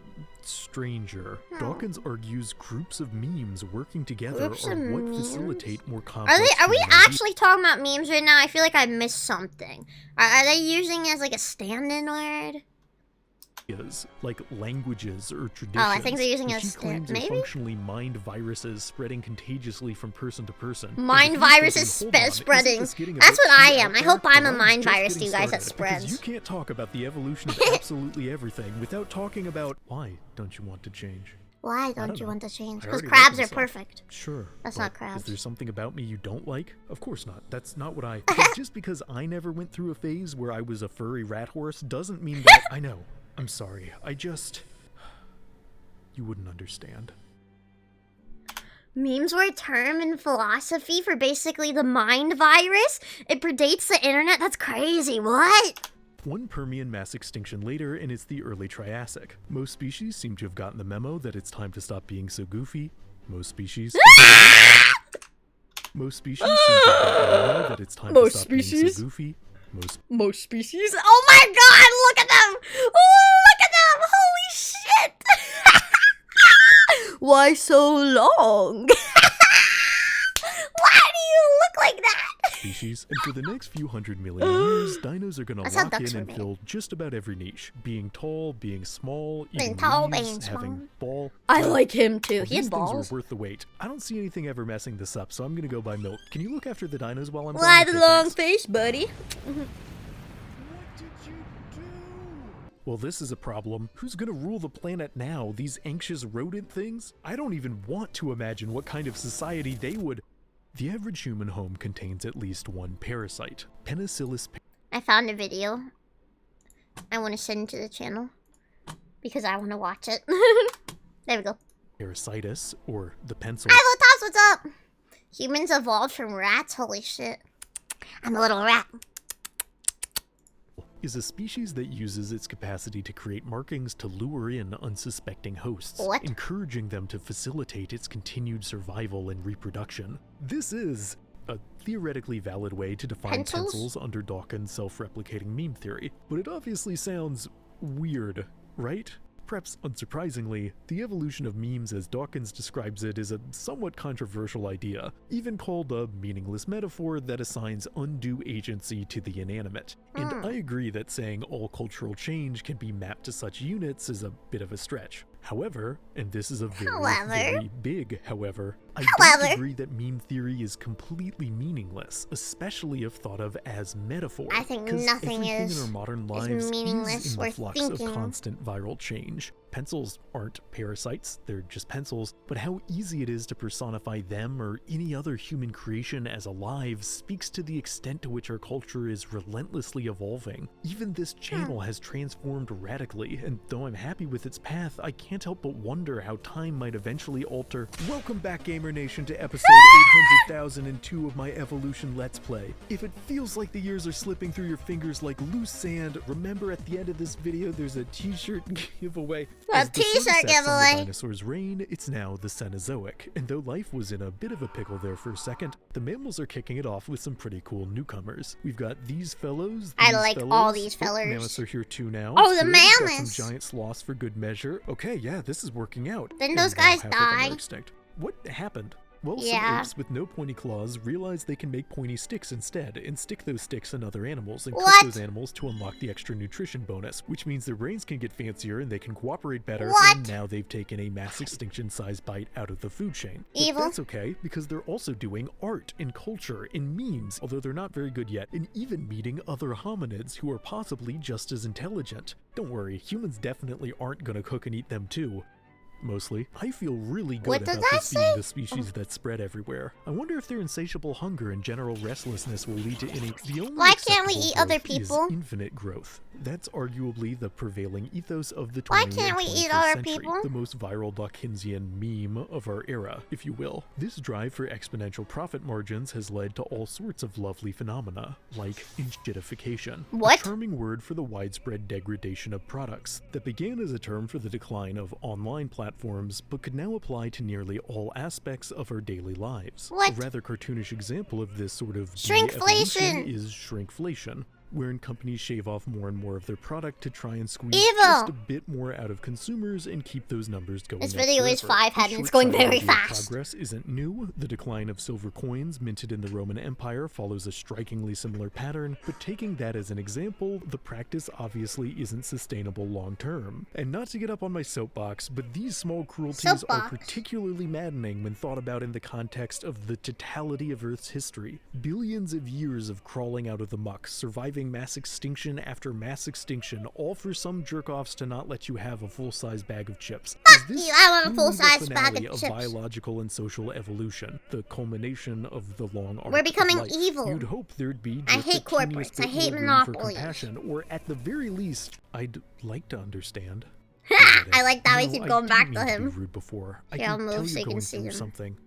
stranger. Dawkins argues groups of memes working together Groups are of what memes? facilitate more complex Are we human ideas. actually talking about about memes right now, I feel like I missed something. Are they using it as like a stand-in word? Like languages or traditions. Oh, I think they're using it which as he claims are maybe? functionally mind viruses spreading contagiously from person to person. Mind But if he's viruses thinking, "Hold on, spreading. isn't this getting a That's bit what I too am. out I there?" hope I'm a Well, mind just virus to getting you guys that started, because spreads. you can't talk about the evolution of absolutely everything without talking about why don't you want to change. Why I don't you know. want to change? I Because already crabs like are myself. perfect. Sure. That's but not crabs. Is there something about me you don't like? Of course not. That's not what I... Just because I never went through a phase where I was a furry rat horse doesn't mean that... I know. I'm sorry. I just... You wouldn't understand. Memes were a term in philosophy for basically the mind virus. It predates the internet. That's crazy. What? One Permian mass extinction later, and it's the early Triassic. Most species seem to have gotten the memo that it's time to stop being so goofy. Most species... Most species seem to have gotten the memo that it's time to stop being so goofy. Most species. Oh my god, look at them! Look at them! Holy shit! Why so long? Why do you look like that? Species, and for the next few 100 million years, dinos are gonna That's how lock ducks in were and made. fill just about every niche. Being tall, being small, Being eating tall, leaves, being small. having ball. I like him too. Well, He had these balls. things were worth the wait. I don't see anything ever messing this up, so I'm gonna go buy milk. Can you look after the dinos while I'm Why gone? the Okay, long thanks. face, buddy? Well, this is a problem. Who's gonna rule the planet now? These anxious rodent things? I don't even want to imagine what kind of society they would... The average human home contains at least one parasite. Penicillus I found a video. I want to send to the channel. Because I want to watch it. There we go. parasitus, or the pencil. Hi, little Tops, what's up? Humans evolved from rats? Holy shit. I'm a little rat. Is a species that uses its capacity to create markings to lure in unsuspecting hosts, What? encouraging them to facilitate its continued survival and reproduction. This is a theoretically valid way to define Pencils? pencils under Dawkins' self-replicating meme theory, but it obviously sounds weird, right? Perhaps unsurprisingly, the evolution of memes as Dawkins describes it is a somewhat controversial idea, even called a meaningless metaphor that assigns undue agency to the inanimate. And I agree that saying all cultural change can be mapped to such units is a bit of a stretch. However, and this is a very big however, I don't agree that meme theory is completely meaningless, especially if thought of as metaphor. I think 'cause nothing everything is in our modern lives meaningless is in the worth flux thinking. of constant viral change. Pencils aren't parasites, they're just pencils, but how easy it is to personify them or any other human creation as alive speaks to the extent to which our culture is relentlessly evolving. Even this channel has transformed radically, and though I'm happy with its path, I can't help but wonder how time might eventually alter. Welcome back, Gamer Nation, to episode 800,002 of my Evolution Let's Play. If it feels like the years are slipping through your fingers like loose sand, remember at the end of this video there's a t-shirt giveaway. A As the sun t-shirt sets on the giveaway. dinosaurs' reign, it's now the Cenozoic, and though life was in a bit of a pickle there for a second, the mammals are kicking it off with some pretty cool newcomers. We've got these fellows. I these like fellows. all these Oh, fellers. mammoths are here too now. Oh, the Good. We've got mammoths. some giant sloths for good measure. Okay, yeah, this is working out. Didn't And those now guys half of them are die? extinct. What happened? Well, Yeah. some apes with no pointy claws realize they can make pointy sticks instead, and stick those sticks in other animals, and cook What? those animals to unlock the extra nutrition bonus, which means their brains can get fancier and they can cooperate better, What? and now they've taken a mass extinction-sized bite out of the food chain. But Evil. that's okay, because they're also doing art and culture and memes, although they're not very good yet, and even meeting other hominids who are possibly just as intelligent. Don't worry, humans definitely aren't gonna cook and eat them too. Mostly. I feel really good What does about that this being say? the species that spread everywhere. I wonder if their insatiable hunger and general restlessness will lead to any... The only Why can't we acceptable eat other growth is people? infinite growth. That's arguably the prevailing ethos of the 20th Why and can't we eat 21st other century, people? the most viral Dawkinsian meme of our era, if you will. This drive for exponential profit margins has led to all sorts of lovely phenomena, like enshittification, What? a charming word for the widespread degradation of products that began as a term for the decline of online platforms, but could now apply to nearly all aspects of our daily lives. What? A rather cartoonish example of this sort of Shrinkflation. de-evolution is shrinkflation. wherein companies shave off more and more of their product to try and squeeze Evil. just a bit more out of consumers and keep those numbers going This up video is forever. 5 head This and it's going short-sighted very idea of fast. Progress isn't new. The decline of silver coins minted in the Roman Empire follows a strikingly similar pattern, but taking that as an example, the practice obviously isn't sustainable long term. And not to get up on my soapbox, but these small cruelties are particularly maddening when thought about in the context of the totality of Earth's history. Billions of years of crawling out of the muck, surviving mass extinction after mass extinction, all for some jerk-offs to not let you have a full-size bag of chips. Is this I want a truly full-size the bag finale of of chips. biological and social evolution, the culmination of the long arc We're becoming of life? evil. You'd hope there'd be I just hate a teeniest corporates. bit I hate more room for monopolies. compassion, or at the very least, I'd like to understand. I like that we No, keep I going back didn't to mean to him. be rude before. I Here, can I'll move tell so you're you can going see through them. something.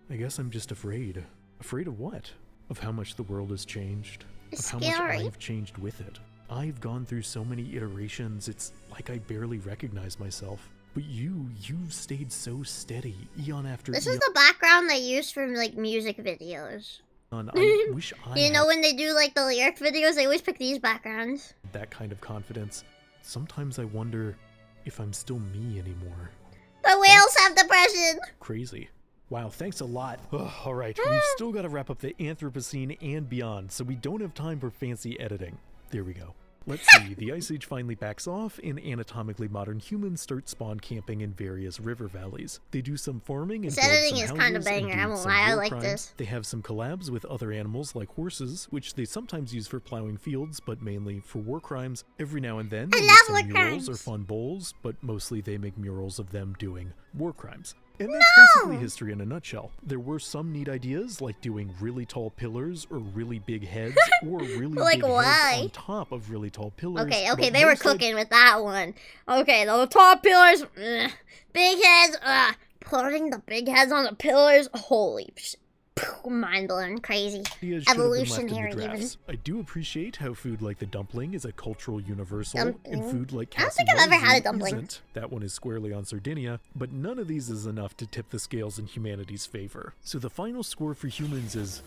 I guess I'm just afraid. Afraid of what? Of how much the world has changed. It's of how scary. much I've changed with it. I've gone through so many iterations, it's like I barely recognize myself. But you've stayed so steady, eon after This eon. is the background they use from like music videos. I wish I You know had when they do like the lyric videos, they always pick these backgrounds. that kind of confidence. Sometimes I wonder if I'm still me anymore. The whales have depression. Crazy. Wow, thanks a lot. Ugh, all right, we've still got to wrap up the Anthropocene and beyond, so we don't have time for fancy editing. There we go. Let's see, the Ice Age finally backs off, and anatomically modern humans start spawn camping in various river valleys. They do some farming and This build editing some is kinda houses and banger, do I won't some lie, I war like crimes. this. They have some collabs with other animals like horses, which they sometimes use for plowing fields, but mainly for war crimes. Every now and then, they make love some war murals or crimes. fun bowls, but mostly they make murals of them doing war crimes. And that's basically history in a nutshell. There were some neat ideas, like doing really tall pillars or really big heads, or really Like, big why? heads on top of really tall pillars. Okay, but they were most of- cooking with that one. Okay, the top pillars, big heads, putting the big heads on the pillars, holy shit. Mind blowing, crazy. Ideas should have been left in the Evolutionary even. drafts. I do appreciate how food like the dumpling is a cultural universal, and Dumpling? food like I don't think I've ever had a Cassie dumpling. isn't. That one is squarely on Sardinia, but none of these is enough to tip the scales in humanity's favor. So the final score for humans is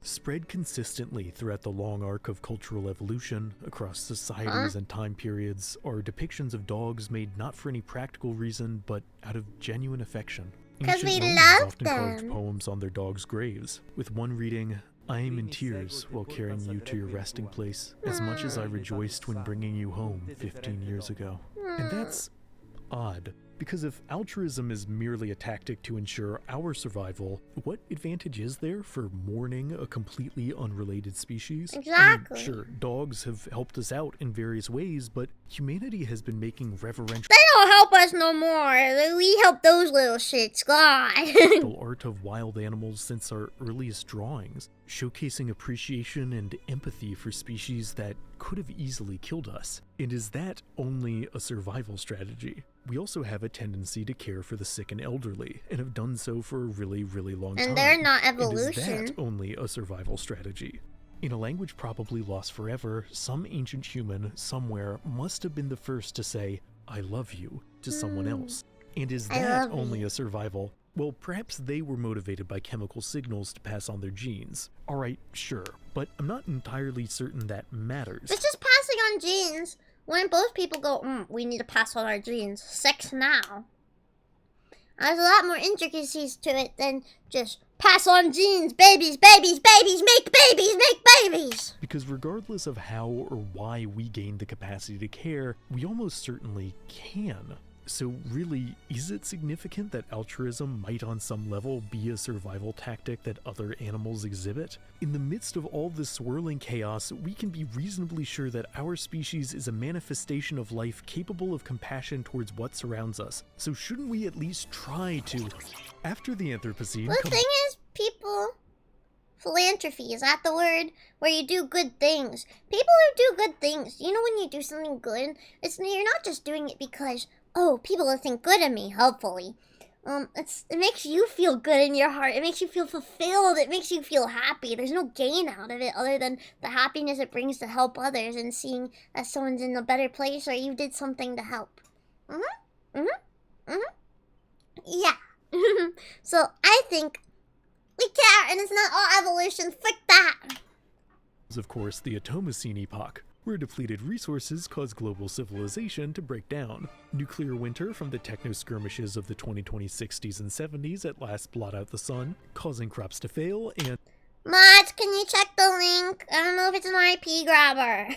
spread consistently throughout the long arc of cultural evolution across societies and time periods are depictions of dogs made not for any practical reason, but out of genuine affection. 'Cause we Ancient Romans love often carved them. poems on their dogs' graves, with one reading, I am in tears while carrying you to your resting place, as much as I rejoiced when bringing you home 15 years ago. And that's odd, because if altruism is merely a tactic to ensure our survival, what advantage is there for mourning a completely unrelated species? Exactly. Sure, dogs have helped us out in various ways, but humanity has been making reverential They don't help us no more. We help those little shits, God. art of wild animals since our earliest drawings, showcasing appreciation and empathy for species that could have easily killed us. And is that only a survival strategy? We also have a tendency to care for the sick and elderly, and have done so for a really, really long time. And they're not And is evolution. that only a survival strategy? In a language probably lost forever, some ancient human somewhere must have been the first to say, I love you, to someone else. And is I that love only a survival? Well, perhaps they were motivated by chemical signals to pass on their genes. Alright, sure, but I'm not entirely certain that matters. It's just passing on genes. When both people go, we need to pass on our genes. Sex now. There's a lot more intricacies to it than just pass on genes. Babies, babies, babies, make babies, make babies. Because regardless of how or why we gain the capacity to care, we almost certainly can. So really, is it significant that altruism might on some level be a survival tactic that other animals exhibit? In the midst of all this swirling chaos, we can be reasonably sure that our species is a manifestation of life capable of compassion towards what surrounds us. So shouldn't we at least try to? After the Anthropocene The thing is, people, philanthropy, is that the word? Where you do good things. People who do good things, you know when you do something good, you're not just doing it because, oh, people will think good of me, hopefully. It makes you feel good in your heart. It makes you feel fulfilled. It makes you feel happy. There's no gain out of it other than the happiness it brings to help others and seeing that someone's in a better place or you did something to help. Yeah. So I think we care and it's not all evolution. Frick that. includes, of course, the Atomocene epoch, where depleted resources cause global civilization to break down. Nuclear winter from the techno-skirmishes of the 2020 60s and 70s at last blot out the sun, causing crops to fail, and Mods, can you check the link? I don't know if it's an IP grabber.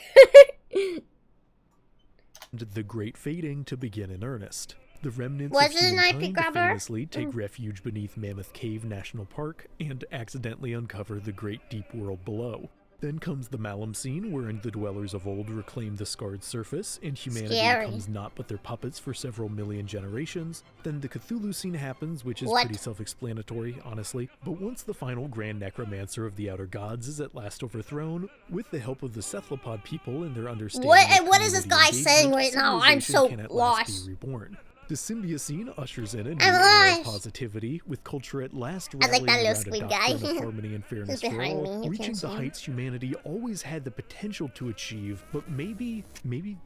the great fading to begin in earnest. The remnants Was of it an IP humankind grabber? famously take refuge beneath Mammoth Cave National Park and accidentally uncover the great deep world below. Then comes the Malum scene, wherein the dwellers of old reclaim the scarred surface, and humanity Scary. becomes naught but their puppets for several million generations. Then the Cthulhu scene happens, which is What? pretty self-explanatory, honestly. But once the final grand necromancer of the outer gods is at last overthrown, with the help of the cephalopod people and their understanding of What is this community guy saying engagement, right now? I'm civilization so can at last lost. be reborn. The Symbiocene ushers in a new I'm era of lost. positivity, with culture at last I like rallying that little around a squid doctrine guy. of harmony and fairness He's for behind all, me, you reaching can't the see him. heights humanity always had the potential to achieve, but maybe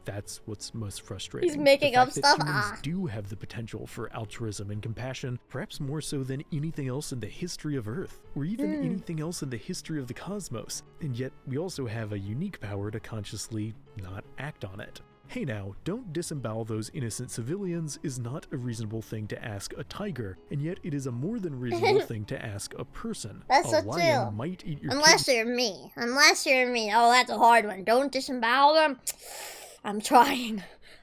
that's what's most frustrating. He's making the fact up that stuff. humans Ah. do have the potential for altruism and compassion, perhaps more so than anything else in the history of Earth, or even anything else in the history of the cosmos, and yet we also have a unique power to consciously not act on it. Hey now, don't disembowel those innocent civilians is not a reasonable thing to ask a tiger, and yet it is a more than reasonable thing to ask a person. That's a so lion true. might eat your Unless you're me. Unless you're me. Oh, that's a hard one. Don't disembowel them. I'm trying.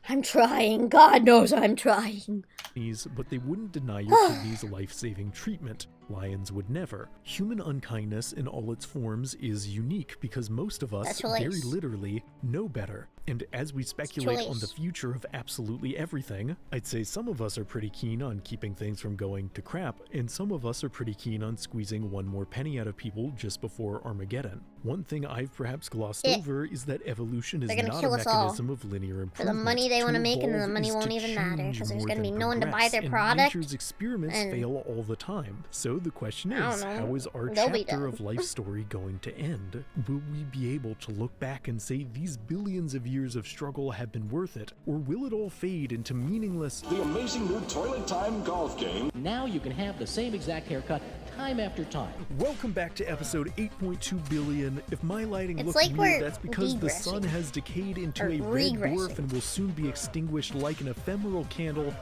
I'm trying. God knows I'm trying. kidneys, but they wouldn't deny your kidneys life-saving treatment. Lions would never. Human unkindness in all its forms is unique because most of us, very literally, know better. And as we speculate on the future of absolutely everything, I'd say some of us are pretty keen on keeping things from going to crap, and some of us are pretty keen on squeezing one more penny out of people just before Armageddon. One thing I've perhaps glossed over is that evolution is not a mechanism of linear improvement. For the money they want to make, and the money won't even matter because there's going to be no one to buy their product. Nature's experiments fail all the time. So the question is, how is our They'll be chapter done. of life story going to end? Will we be able to look back and say these billions of years of struggle have been worth it? Or will it all fade into meaningless... The amazing new Toilet Time golf game. Now you can have the same exact haircut time after time. Welcome back to episode 8.2 billion. If my lighting It's looks like we're weird, that's because the sun has decayed into a red dwarf and will soon be extinguished like an ephemeral candle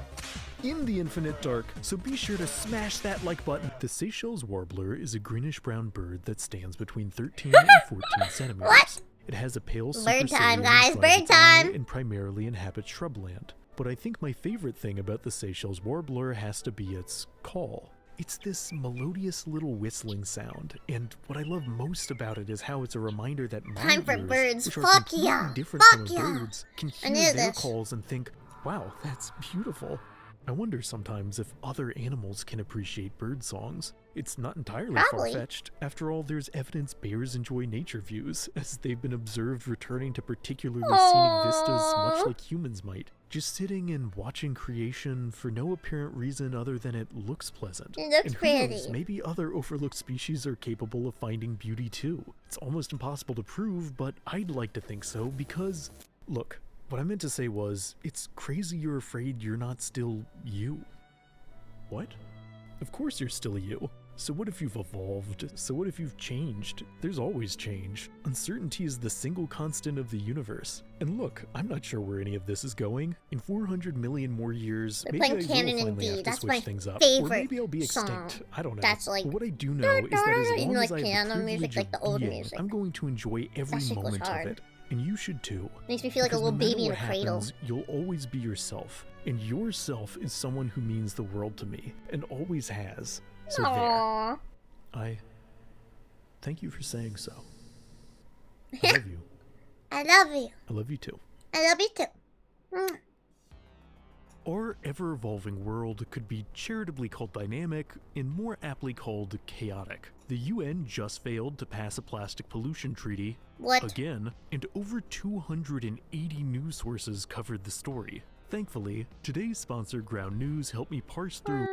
in the infinite dark, so be sure to smash that like button. The Seychelles warbler is a greenish-brown bird that stands between 13 and 14 centimeters. What? It has a pale Bird supercilium time, guys, in front of bird its eye time. and primarily inhabits shrubland. But I think my favorite thing about the Seychelles warbler has to be its call. It's this melodious little whistling sound, and what I love most about it is how it's a reminder that my Time for ears, birds. which are Fuck completely yeah. different Fuck from a yeah. bird's, can I hear knew their this. calls and think, wow, that's beautiful. I wonder sometimes if other animals can appreciate bird songs. It's not entirely Probably. far-fetched. After all, there's evidence bears enjoy nature views, as they've been observed returning to particularly scenic vistas much like humans might. Just sitting and watching creation for no apparent reason other than it looks pleasant. It looks and who pretty. knows, maybe other overlooked species are capable of finding beauty too. It's almost impossible to prove, but I'd like to think so because, look, what I meant to say was, it's crazy you're afraid you're not still you. What? Of course you're still you. So what if you've evolved? So what if you've changed? There's always change. Uncertainty is the single constant of the universe. And look, I'm not sure where any of this is going. In 400 million more years, We're maybe I playing will Canon finally and D. have to That's switch my things up. Or favorite maybe I'll be song. extinct. I don't know. That's like But what I do know is that as you long know, as like I have the piano music, privilege like the of old being, music. I'm going to enjoy every That shit goes moment of hard. it. And you should too. Makes me feel like a Because little no matter baby in a what cradle. happens, you'll always be yourself. And yourself is someone who means the world to me. And always has. So Aww. there. I thank you for saying so. I love you. I love you. I love you too. I love you too. Mm. Our ever-evolving world could be charitably called dynamic and more aptly called chaotic. The UN just failed to pass a plastic pollution treaty again, and over 280 news sources covered the story. Thankfully, today's sponsor Ground News helped me parse through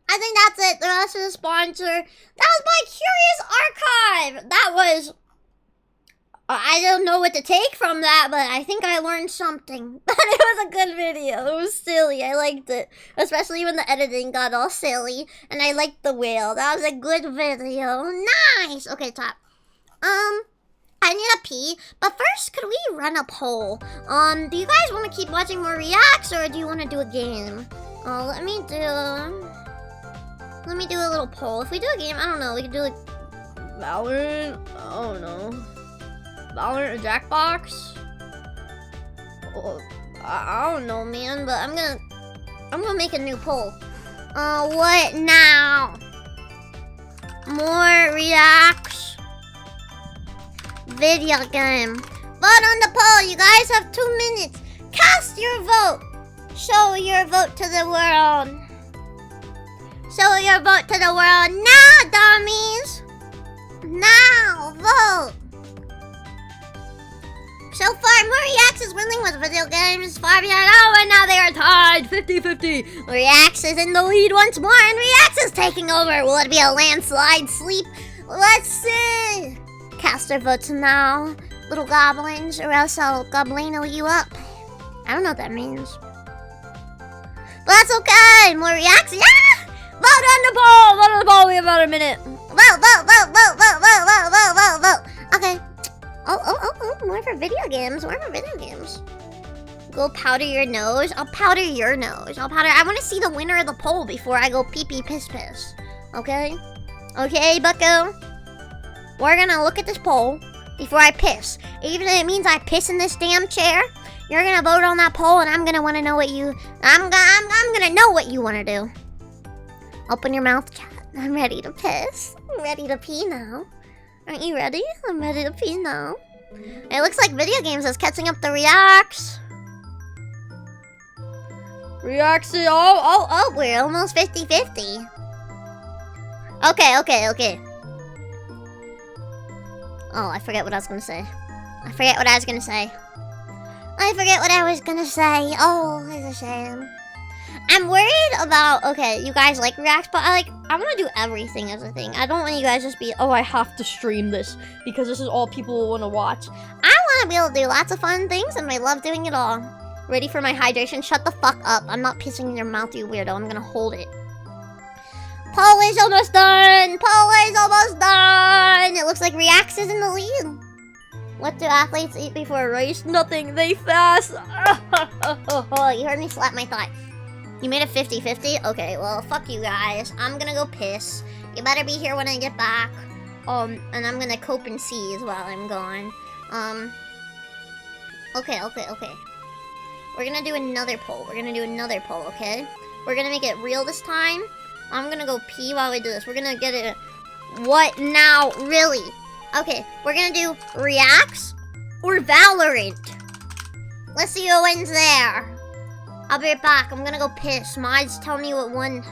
I think that's it. The rest of the sponsor. That was my Curious Archive. That was... I don't know what to take from that, but I think I learned something. But it was a good video. It was silly. I liked it. Especially when the editing got all silly. And I liked the whale. That was a good video. Nice! Okay, top. I need a pee, but first, could we run a poll? Do you guys want to keep watching more reacts, or do you want to do a game? Let me do a little poll. If we do a game, I don't know, we could do like Valorant. I don't know. Valorant or Jackbox. Oh, I don't know, man, but I'm gonna make a new poll. What now? More reacts. Video game. Vote on the poll. You guys have 2 minutes. Cast your vote. Show your vote to the world. Show your vote to the world now, dummies. Now, vote. So far, more reacts is winning with video games. Far behind. Oh, and now they are tied. 50-50. Reacts is in the lead once more, and Reacts is taking over. Will it be a landslide sweep? Let's see. Cast your votes now, little goblins, or else I'll goblino you up. I don't know what that means. But that's okay. More reacts. Yeah! Vote on the poll. Vote on the poll. We have about a minute. Vote. Okay. Oh. More for video games. Go powder your nose. I'll powder your nose. I want to see the winner of the poll before I go pee piss. Okay? Okay, bucko? We're gonna look at this poll before I piss. Even if it means I piss in this damn chair, you're gonna vote on that poll, and I'm gonna want to know what you. I'm gonna know what you want to do. Open your mouth, chat. I'm ready to piss. I'm ready to pee now. Aren't you ready? I'm ready to pee now. It looks like video games is catching up the reacts. Reacts. Oh, we're almost 50-50. Okay. Oh, I forget what I was gonna say. Oh, it's a shame. I'm worried about, okay, you guys like reacts, but I want to do everything as a thing. I don't want you guys just be, oh, I have to stream this because this is all people will want to watch. I want to be able to do lots of fun things, and I love doing it all. Ready for my hydration? Shut the fuck up. I'm not pissing in your mouth, you weirdo. I'm gonna hold it. Poll is almost done! It looks like Reacts is in the lead. What do athletes eat before a race? Nothing. They fast. You heard me slap my thigh. You made it 50-50? Okay, well, fuck you guys. I'm gonna go piss. You better be here when I get back. And I'm gonna cope and seize while I'm gone. Okay. We're gonna do another poll, okay? We're gonna make it real this time. I'm gonna go pee while we do this. We're gonna get it. What now, really? Okay, we're gonna do Reacts or Valorant. Let's see who wins there. I'll be right back. I'm gonna go piss. Mods, tell me what won.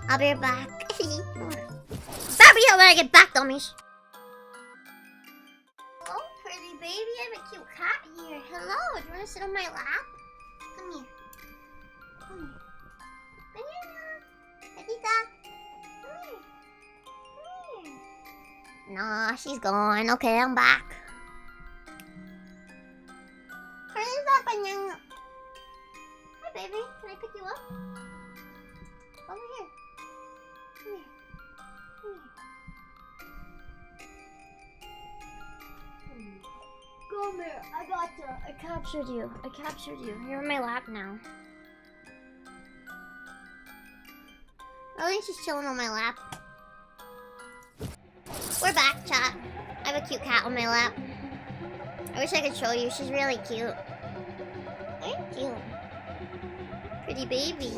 I'll be right back. Stop me when I get back, dummies. Oh, pretty baby. I have a cute cat here. Hello, do you wanna sit on my lap? Come here. Petita. Come here. Nah, she's gone. Okay, I'm back. Where's that banana? Hi, baby. Can I pick you up? Over here. Come here. I gotcha. I captured you. You're in my lap now. I think she's chilling on my lap. We're back, chat. I have a cute cat on my lap. I wish I could show you. She's really cute. Very cute. Pretty baby.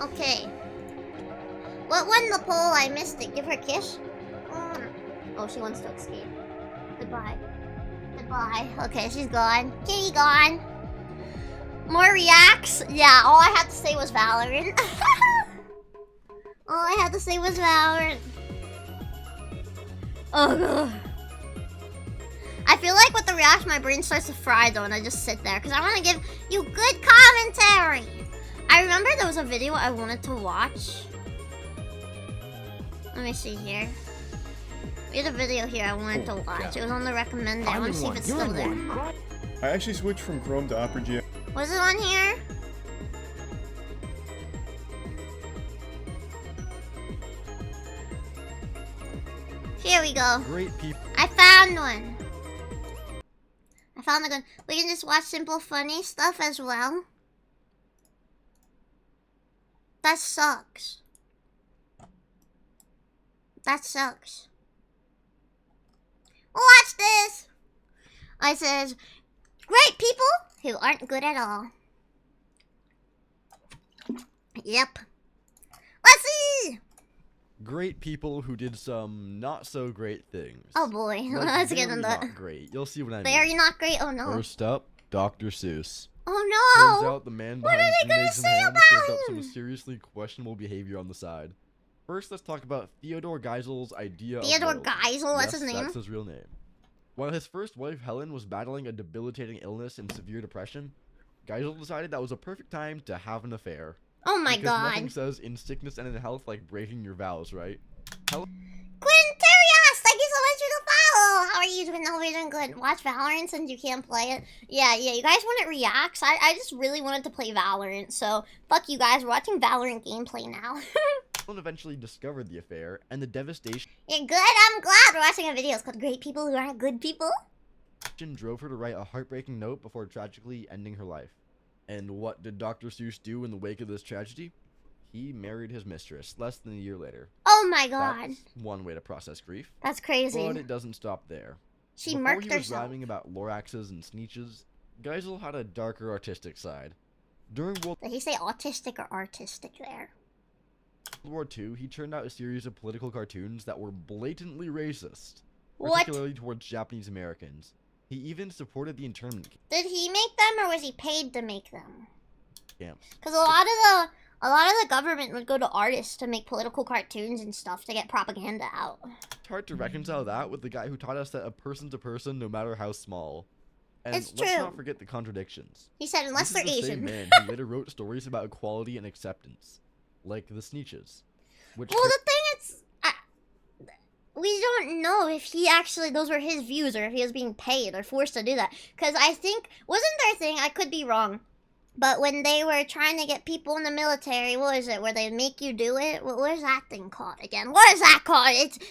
Okay. What won the poll? I missed it. Give her a kiss. Oh, she wants to escape. Goodbye. Okay, she's gone. Kitty gone. More reacts? Yeah, all I had to say was Valorant. Oh, God. I feel like with the reaction, my brain starts to fry, though, and I just sit there. Because I want to give you good commentary. I remember there was a video I wanted to watch. Let me see here. We had a video here I wanted to watch. It was on the recommended. I want to see if it's still there. I actually switched from Chrome to Opera GX. Was it on here? Here we go. Great people. I found found one. I found a good. We can just watch simple funny stuff as well. That sucks. That sucks. Watch this. I says, great people who aren't good at all. Yep. Let's see. Great people who did some not so great things. Oh boy, Like, let's get very into not that. great. You'll see what I mean. Very not great. Oh no. First up, Dr. Seuss. Oh Turns no. out the man What are behind they gonna Eggs and say Ham about served up some him? seriously questionable behavior on the side. First, let's talk about Theodore Geisel's idea Theodore of woke. Geisel, that's his name? That's his real name. While his first wife, Helen, was battling a debilitating illness and severe depression, Geisel decided that was a perfect time to have an affair. Oh my because god. nothing says in sickness and in health like breaking your vows, right? Quinterios, thank you so much for the follow. How are you doing? Hope you're doing good. Watch Valorant since you can't play it. Yeah, you guys want it reacts? I just really wanted to play Valorant, so fuck you guys. We're watching Valorant gameplay now. Helen eventually discovered the affair, and the devastation You're good? I'm glad we're watching a video. It's called Great People Who Aren't Good People. drove her to write a heartbreaking note before tragically ending her life. And what did Dr. Seuss do in the wake of this tragedy? He married his mistress less than a year later. Oh my god. That's one way to process grief. That's crazy. But it doesn't stop there. She Before murked he was herself. rhyming about Loraxes and Sneeches, Geisel had a darker artistic side. During World Did he say autistic or artistic there? War II, he turned out a series of political cartoons that were blatantly racist, What? particularly towards Japanese Americans. He even supported the internment Did he make them or was he paid to make them? camps. Because a lot of the government would go to artists to make political cartoons and stuff to get propaganda out. It's hard to reconcile that with the guy who taught us that a person's a person no matter how small. And It's let's true. not forget the contradictions. He said unless This is they're the same Asian. man who later wrote stories about equality and acceptance, like the Sneeches. Which Well, the thing is, we don't know if he actually, those were his views or if he was being paid or forced to do that. Because I think, wasn't there a thing, I could be wrong, but when they were trying to get people in the military, what is it, where they make you do it? What is that thing called again? What is that called?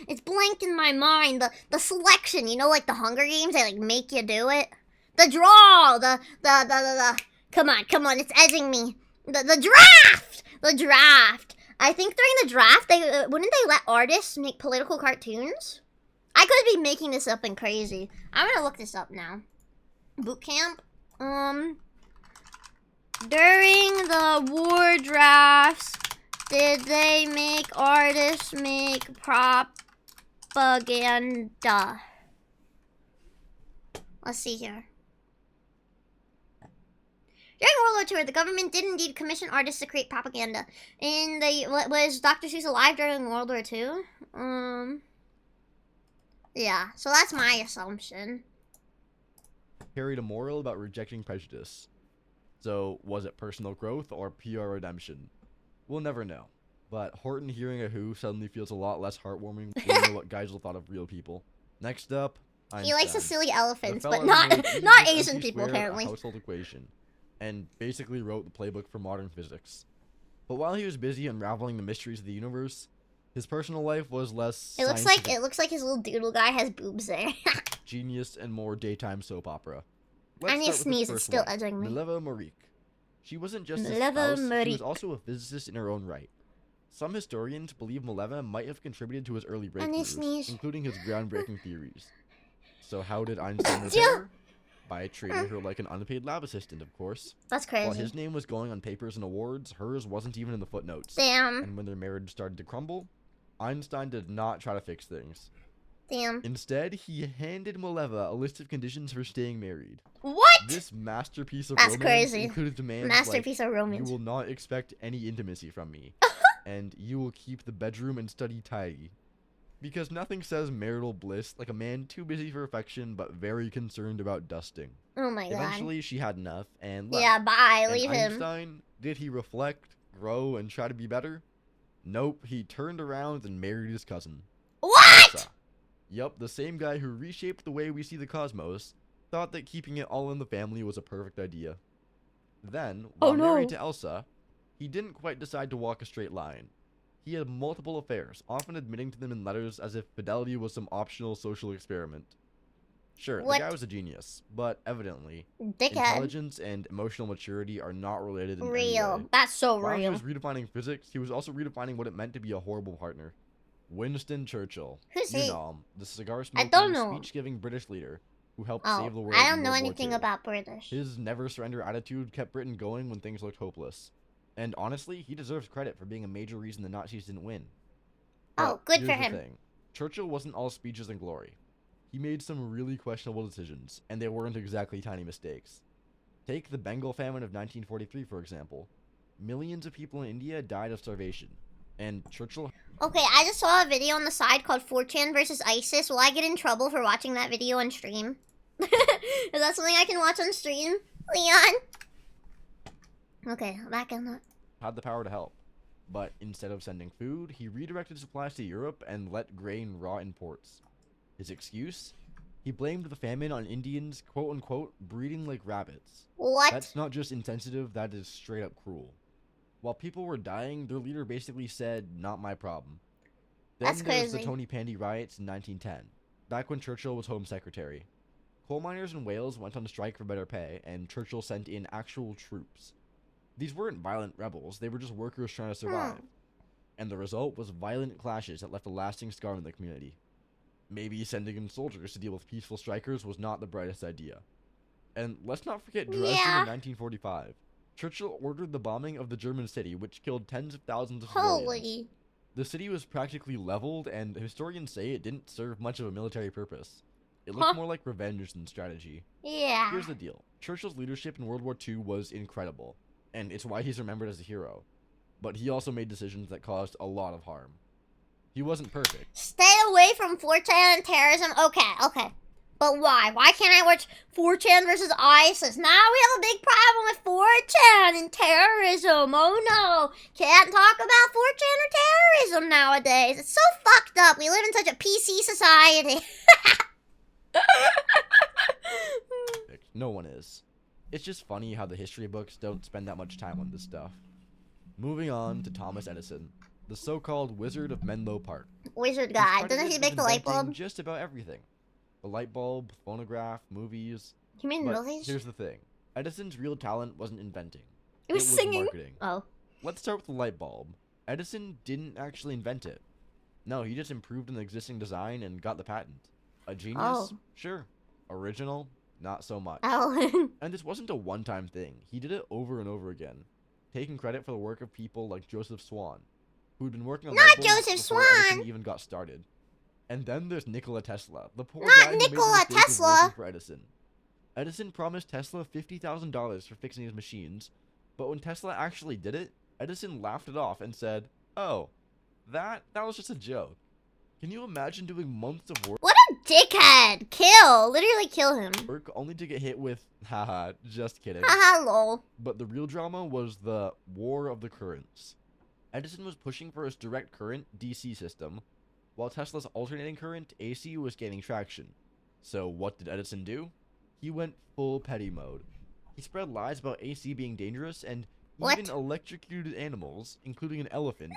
It's blank in my mind. The selection, you know, like the Hunger Games, they like make you do it. The draw, the come on, it's edging me. The draft. I think during the draft, wouldn't they let artists make political cartoons? I could be making this up and crazy. I'm gonna look this up now. Boot camp. During the war drafts, did they make artists make propaganda? Let's see here. During World War II, the government did indeed commission artists to create propaganda. Was Dr. Seuss alive during World War II? Yeah, so that's my assumption. carried a moral about rejecting prejudice. So, was it personal growth or PR redemption? We'll never know. But Horton hearing a Who suddenly feels a lot less heartwarming when you know what Geisel thought of real people. Next up, He likes the Einstein. silly elephants, The but fellow not who made not E Asian equals people MC² apparently. a household equation, and basically wrote the playbook for modern physics. But while he was busy unraveling the mysteries of the universe, his personal life was less It looks like his little doodle guy has boobs there. genius and more daytime soap opera. I need to start with his sneeze, it's first still wife, edging me. Mileva Marique. She wasn't just his Mileva spouse, she Marique. was also a physicist in her own right. Some historians believe Mileva might have contributed to his early I need to breakthroughs, sneeze. including his groundbreaking theories. So how did Einstein repay her? By treating her like an unpaid lab assistant, of course. That's While crazy. his name was going on papers and awards, hers wasn't even in the footnotes. Damn. And when their marriage started to crumble, Einstein did not try to fix things. Damn. Instead, he handed Mileva a list of conditions for staying married. What? This masterpiece of That's romance crazy. included demands Masterpiece like, of romance. you will not expect any intimacy from me, and you will keep the bedroom and study tidy. Because nothing says marital bliss like a man too busy for affection but very concerned about dusting. Oh my god. Eventually, she had enough and left. Yeah, bye. And Leave him. Einstein, did he reflect, grow, and try to be better? Nope, he turned around and married his cousin. What? Elsa. Yup, the same guy who reshaped the way we see the cosmos thought that keeping it all in the family was a perfect idea. Then, while married to Elsa, he didn't quite decide to walk a straight line. He had multiple affairs, often admitting to them in letters as if fidelity was some optional social experiment. Sure, What? the guy was a genius, but evidently, Dickhead. intelligence and emotional maturity are not related in any Real. way. That's so While he real. was redefining physics, he was also redefining what it meant to be a horrible partner. Winston Churchill. Who's you he? know him, the I cigar-smoking, don't know. speech-giving British leader who helped Oh, save the world I in don't know World War anything II. about British. His never-surrender attitude kept Britain going when things looked hopeless. And honestly, he deserves credit for being a major reason the Nazis didn't win. Oh, But good here's for the him. thing. Churchill wasn't all speeches and glory. He made some really questionable decisions, and they weren't exactly tiny mistakes. Take the Bengal famine of 1943, for example. Millions of people in India died of starvation, and Churchill... Okay, I just saw a video on the side called 4chan versus ISIS. Will I get in trouble for watching that video on stream? Is that something I can watch on stream, Leon? Okay, back in that. had the power to help. But instead of sending food, he redirected supplies to Europe and let grain rot in ports. His excuse? He blamed the famine on Indians, quote-unquote, breeding like rabbits. What? That's not just insensitive, that is straight up cruel. While people were dying, their leader basically said, not my problem. Then That's there's the crazy. Tony Pandy riots in 1910, back when Churchill was Home Secretary. Coal miners in Wales went on strike for better pay, and Churchill sent in actual troops. These weren't violent rebels, they were just workers trying to survive. And the result was violent clashes that left a lasting scar in the community. Maybe sending in soldiers to deal with peaceful strikers was not the brightest idea. And let's not forget Dresden in 1945. Churchill ordered the bombing of the German city, which killed tens of thousands of civilians. Holy. The city was practically leveled, and historians say it didn't serve much of a military purpose. It looked more like revenge than strategy. Yeah. Here's the deal. Churchill's leadership in World War II was incredible, and it's why he's remembered as a hero. But he also made decisions that caused a lot of harm. He wasn't perfect. Stay away from 4chan and terrorism. Okay. But why? Why can't I watch 4chan versus ISIS? Now we have a big problem with 4chan and terrorism. Oh no. Can't talk about 4chan or terrorism nowadays. It's so fucked up. We live in such a PC society. No one is. It's just funny how the history books don't spend that much time on this stuff. Moving on to Thomas Edison, the so-called Wizard of Menlo Park. Wizard guy. He's Doesn't he credited make with the light inventing bulb? just about everything. The light bulb, phonograph, movies. You mean But movies? here's the thing. Edison's real talent wasn't inventing. It was singing. marketing. Oh. Let's start with the light bulb. Edison didn't actually invent it. No, he just improved an existing design and got the patent. A genius? Oh. Sure. Original? Not so much. Oh. And this wasn't a one-time thing. He did it over and over again, taking credit for the work of people like Joseph Swan, who'd been working on Not light bulbs Joseph before Swan! Edison even got started. And then there's Nikola Tesla, the poor Not guy who made the Nikola mistake of Tesla! working for Edison. Edison promised Tesla $50,000 for fixing his machines, but when Tesla actually did it, Edison laughed it off and said, "Oh, that was just a joke." Can you imagine doing months of work? What a dickhead. Kill. Literally kill him. Work only to get hit with, haha, just kidding. Haha, lol. But the real drama was the war of the currents. Edison was pushing for his direct current DC system, while Tesla's alternating current AC was gaining traction. So what did Edison do? He went full petty mode. He spread lies about AC being dangerous and even electrocuted animals, including an elephant.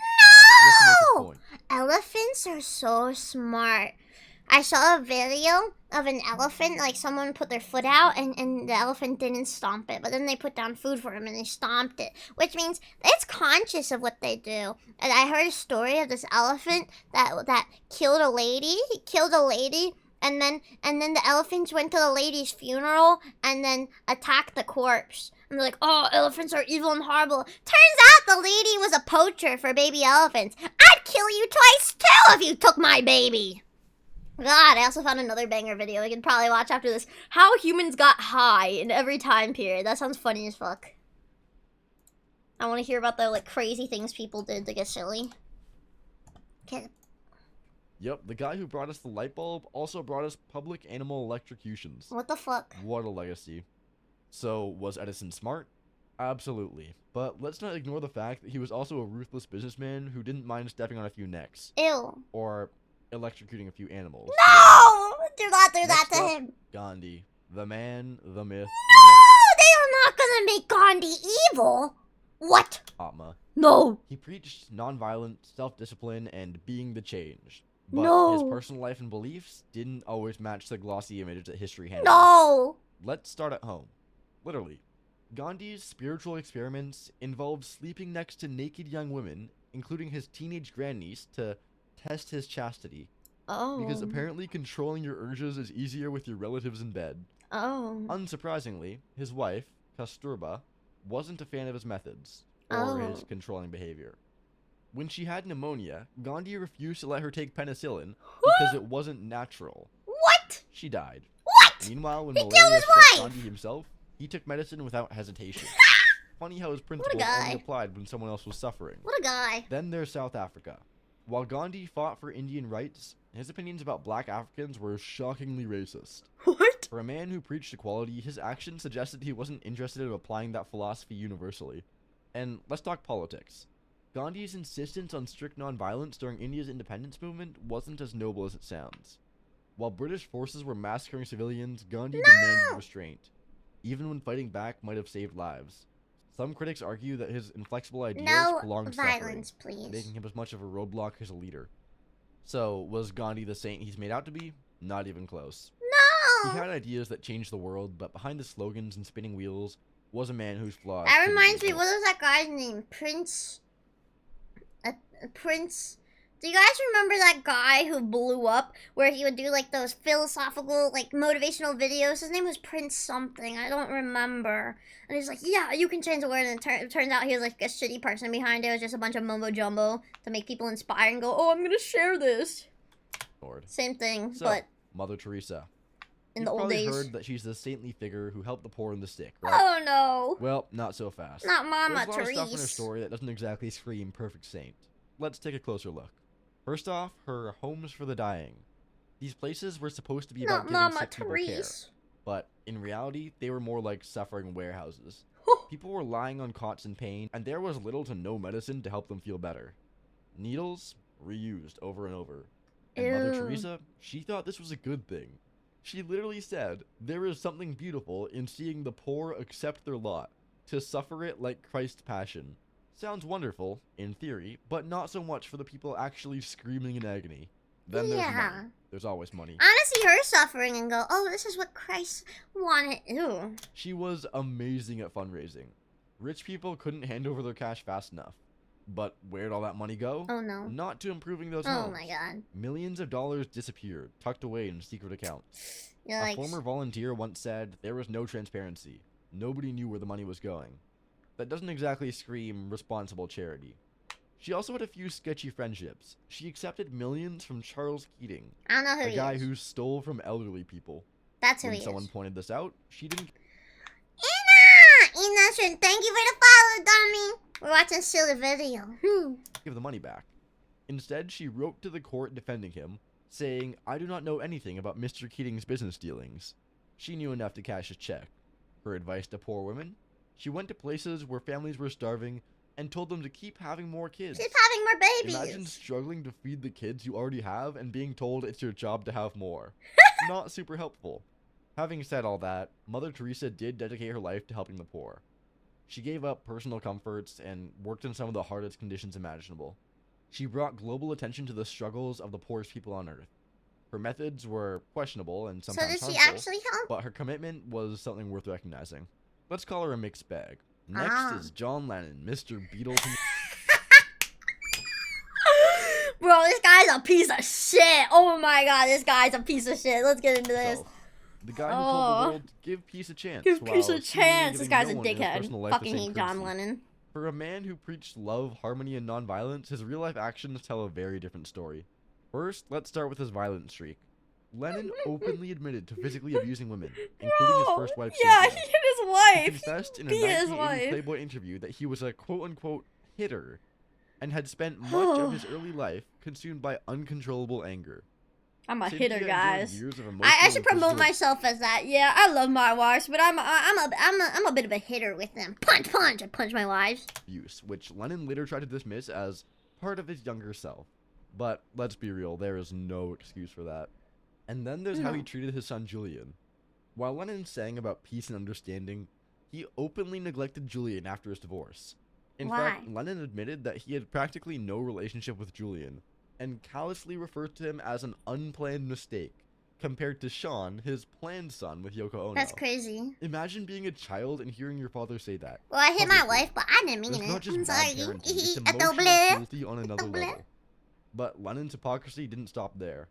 Just to make his point. Elephants are so smart. I saw a video of an elephant, like someone put their foot out and the elephant didn't stomp it, but then they put down food for him and they stomped it, which means it's conscious of what they do. And I heard a story of this elephant that killed a lady. He killed a lady, and then the elephants went to the lady's funeral and then attacked the corpse. And they're like, oh, elephants are evil and horrible. Turns out the lady was a poacher for baby elephants. I'd kill you twice too if you took my baby. God, I also found another banger video we could probably watch after this. How humans got high in every time period. That sounds funny as fuck. I want to hear about the like crazy things people did to get silly. Okay. Yep, the guy who brought us the light bulb also brought us public animal electrocutions. What the fuck? What a legacy. So, was Edison smart? Absolutely. But let's not ignore the fact that he was also a ruthless businessman who didn't mind stepping on a few necks. Ew. Or electrocuting a few animals. No! Do not do that to him. Gandhi. The man, the myth, No! They are not gonna make Gandhi evil. What? Atma. No. He preached nonviolence, self-discipline, and being the change. But his No. personal life and beliefs didn't always match the glossy image that history handed. No. Let's start at home. Literally. Gandhi's spiritual experiments involved sleeping next to naked young women, including his teenage grandniece, to test his chastity. Oh. Because apparently controlling your urges is easier with your relatives in bed. Oh. Unsurprisingly, his wife, Kasturba, wasn't a fan of his methods, or his Oh. controlling behavior. When she had pneumonia, Gandhi refused to let her take penicillin because it wasn't natural. What? She died. What? Meanwhile, when He killed malaria his struck wife! Gandhi himself, he took medicine without hesitation. Funny how his What a principles guy. only applied when someone else was suffering. What a guy. Then there's South Africa. While Gandhi fought for Indian rights, his opinions about black Africans were shockingly racist. What? For a man who preached equality, his actions suggested he wasn't interested in applying that philosophy universally. And let's talk politics. Gandhi's insistence on strict nonviolence during India's independence movement wasn't as noble as it sounds. While British forces were massacring civilians, Gandhi demanded restraint, even when fighting back might have saved lives. Some critics argue that his inflexible ideals No prolonged violence, suffering, please. making him as much of a roadblock as a leader. So, was Gandhi the saint he's made out to be? Not even close. No. He had ideas that changed the world, but behind the slogans and spinning wheels was a man whose flaws That couldn't reminds be me, what ignored. was that guy's name? Prince. Prince. Do you guys remember that guy who blew up where he would do like those philosophical, like motivational videos? His name was Prince something. I don't remember. And he's like, yeah, you can change the world. And it turns out he was like a shitty person behind it. It was just a bunch of mumbo jumbo to make people inspire and go, oh, I'm going to share this. Ignored. Same thing, So, but Mother Teresa. in You've the old probably days. heard that she's the saintly figure who helped the poor and the sick, right? Oh no. Well, not so fast. Not Mama There's a lot of stuff in her Therese. story that doesn't exactly scream perfect saint. Let's take a closer look. First off, her homes for the dying. These places were supposed to be about Not giving Mama sick people care, Therese. but in reality, they were more like suffering warehouses. People were lying on cots in pain, and there was little to no medicine to help them feel better. Needles, reused over and over. And Mother Ew. Teresa, she thought this was a good thing. She literally said, there is something beautiful in seeing the poor accept their lot, to suffer it like Christ's passion. Sounds wonderful, in theory, but not so much for the people actually screaming in agony. Then there's Yeah. money. There's always money. I want to see her suffering and go, oh, this is what Christ wanted. Ew. She was amazing at fundraising. Rich people couldn't hand over their cash fast enough. But where'd all that money go? Oh no. Not to improving those Oh homes. my god. Millions of dollars disappeared, tucked away in secret accounts. A Yikes. former volunteer once said there was no transparency. Nobody knew where the money was going. That doesn't exactly scream responsible charity. She also had a few sketchy friendships. She accepted millions from Charles Keating, I don't know who a he guy is. who stole from elderly people. That's who When he someone is. pointed this out, she didn't Ina, thank you for the follow, dummy. We're watching a silly video. give the money back. Instead, she wrote to the court defending him, saying, I do not know anything about Mr. Keating's business dealings. She knew enough to cash his check. Her advice to poor women? She went to places where families were starving and told them to keep having more kids. Keep having more babies. Imagine struggling to feed the kids you already have and being told it's your job to have more. Not super helpful. Having said all that, Mother Teresa did dedicate her life to helping the poor. She gave up personal comforts and worked in some of the hardest conditions imaginable. She brought global attention to the struggles of the poorest people on Earth. Her methods were questionable and sometimes did she harmful, actually help? but her commitment was something worth recognizing. Let's call her a mixed bag. Next Ah. is John Lennon, Mr. Beatles. Bro, this guy's a piece of shit. Oh my god, this guy's a piece of shit. Let's get into this. So, the guy who told Oh. the world, give peace a chance. Give while peace a seemingly chance. This giving guy's no a one in his dickhead. personal life the Fucking same hate John courtesy. Lennon. For a man who preached love, harmony, and nonviolence, his real-life actions tell a very different story. First, let's start with his violent streak. Lennon openly admitted to physically abusing women, including his first wife, Yeah, Cynthia. he hit his He wife. confessed in a Beat his 1980 wife. Playboy interview that he was a quote-unquote hitter and had spent much of his early life consumed by uncontrollable anger. I'm a Cynthia hitter, endured guys. years of I emotional should and promote physical myself as that. Yeah, I love my wives, but I'm a bit of a hitter with them. Punch, punch. I punch my wives. abuse, which Lennon later tried to dismiss as part of his younger self. But let's be real, there is no excuse for that. And then there's how he No. treated his son Julian. While Lennon sang about peace and understanding, he openly neglected Julian after his divorce. In fact, Why? Lennon admitted that he had practically no relationship with Julian, and callously referred to him as an unplanned mistake, compared to Sean, his planned son with Yoko Ono. That's crazy. Imagine being a child and hearing your father say that. Well, I hit my publicly. wife, but I didn't mean There's it. not just I'm bad sorry. parenting, it's A emotional double. cruelty on another level. But Lenin's hypocrisy didn't stop there.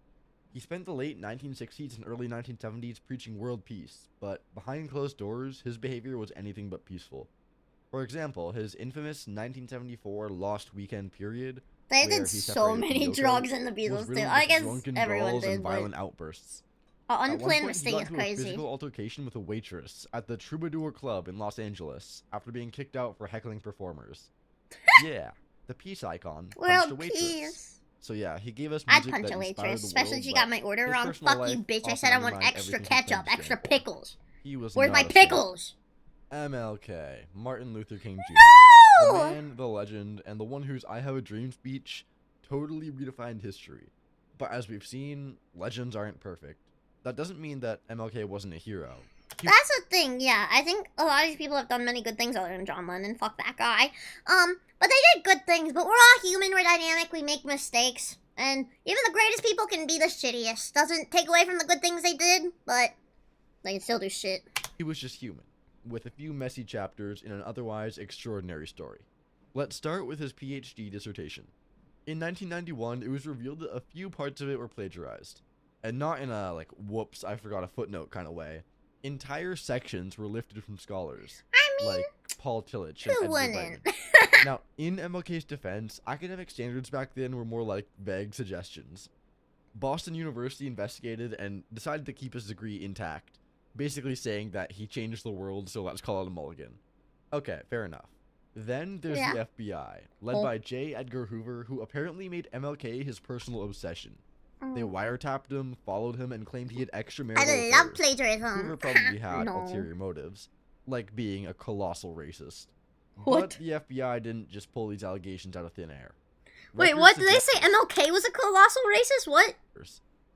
He spent the late 1960s and early 1970s preaching world peace, but behind closed doors, his behavior was anything but peaceful. For example, his infamous 1974 Lost Weekend period, They where did he so separated from many Yoko, drugs in the was Beatles too. riddled I with guess drunken everyone brawls did, and but violent outbursts. an At one unplanned point, mistake he got is into a crazy. physical altercation with a waitress at the Troubadour Club in Los Angeles after being kicked out for heckling performers. Yeah, the peace icon punched a World waitress. peace. So yeah, he gave us I'd music punch that a inspired waitress, the especially world, if she but got my order his wrong. personal Fuck you, life bitch. I often said I want undermined extra everything he ketchup, stood extra for. pickles. He was Where's not my a saint. pickles? MLK, Martin Luther King Jr. No! The man, the legend, and the one whose I Have a Dream speech totally redefined history. But as we've seen, legends aren't perfect. That doesn't mean that MLK wasn't a hero. That's the thing, yeah. I think a lot of these people have done many good things other than John Lennon. Fuck that guy. But they did good things. But we're all human. We're dynamic. We make mistakes. And even the greatest people can be the shittiest. Doesn't take away from the good things they did, but they can still do shit. He was just human, with a few messy chapters in an otherwise extraordinary story. Let's start with his PhD dissertation. In 1991, it was revealed that a few parts of it were plagiarized. And not in a, like, whoops, I forgot a footnote kind of way. Entire sections were lifted from scholars, like Paul Tillich and who Edgar wouldn't? Whiteman. Now, in MLK's defense, academic standards back then were more like vague suggestions. Boston University investigated and decided to keep his degree intact, basically saying that he changed the world, so let's call it a mulligan. Okay, fair enough. Then there's the FBI, led by J. Edgar Hoover, who apparently made MLK his personal obsession. They wiretapped him, followed him, and claimed he had extramarital I love affairs. plagiarism. Hoover probably had No. ulterior motives, like being a colossal racist. What? But the FBI didn't just pull these allegations out of thin air. Wait, Records what? Did they suggest- say MLK was a colossal racist? What?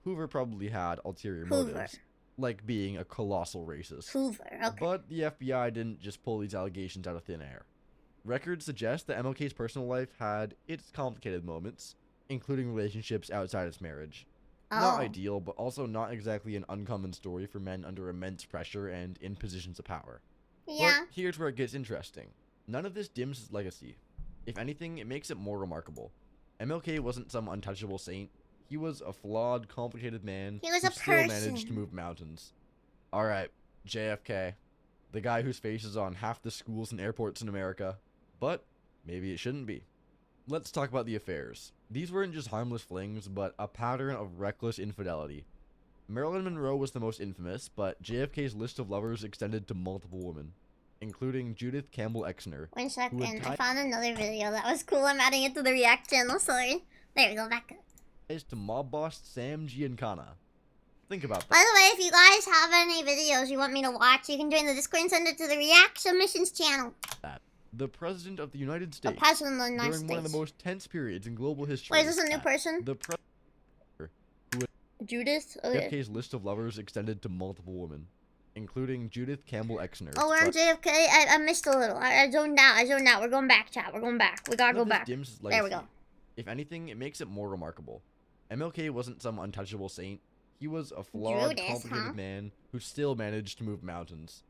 Hoover probably had ulterior Hoover. motives, like being a colossal racist. Hoover, okay. But the FBI didn't just pull these allegations out of thin air. Records suggest that MLK's personal life had its complicated moments, including relationships outside his marriage. Not Oh. ideal, but also not exactly an uncommon story for men under immense pressure and in positions of power. Yeah. But here's where it gets interesting. None of this dims his legacy. If anything, it makes it more remarkable. MLK wasn't some untouchable saint. He was a flawed, complicated man He was who a still managed to person. move mountains. Alright, JFK. The guy whose face is on half the schools and airports in America. But maybe it shouldn't be. Let's talk about the affairs. These weren't just harmless flings, but a pattern of reckless infidelity. Marilyn Monroe was the most infamous, but JFK's list of lovers extended to multiple women, including Judith Campbell Exner. 1 who second. had I found another video that was cool. I'm adding it to the React channel. Sorry. There we go. Back up. ties to mob boss Sam Giancana. Think about By that. the way, if you guys have any videos you want me to watch, you can join the Discord and send it to the React Submissions channel. The President of the United States, President of the United during one of the States. most tense periods in global history. Wait, is this a new person? The Judith? Okay. JFK's list of lovers extended to multiple women, including Judith Campbell Exner. Oh, we're on but JFK? I missed a little. I zoned out. We're going back, chat. We're going back. We gotta none go of this back. dims his There we legacy. go. If anything, it makes it more remarkable. MLK wasn't some untouchable saint. He was a flawed, Judas, complicated huh? man who still managed to move mountains.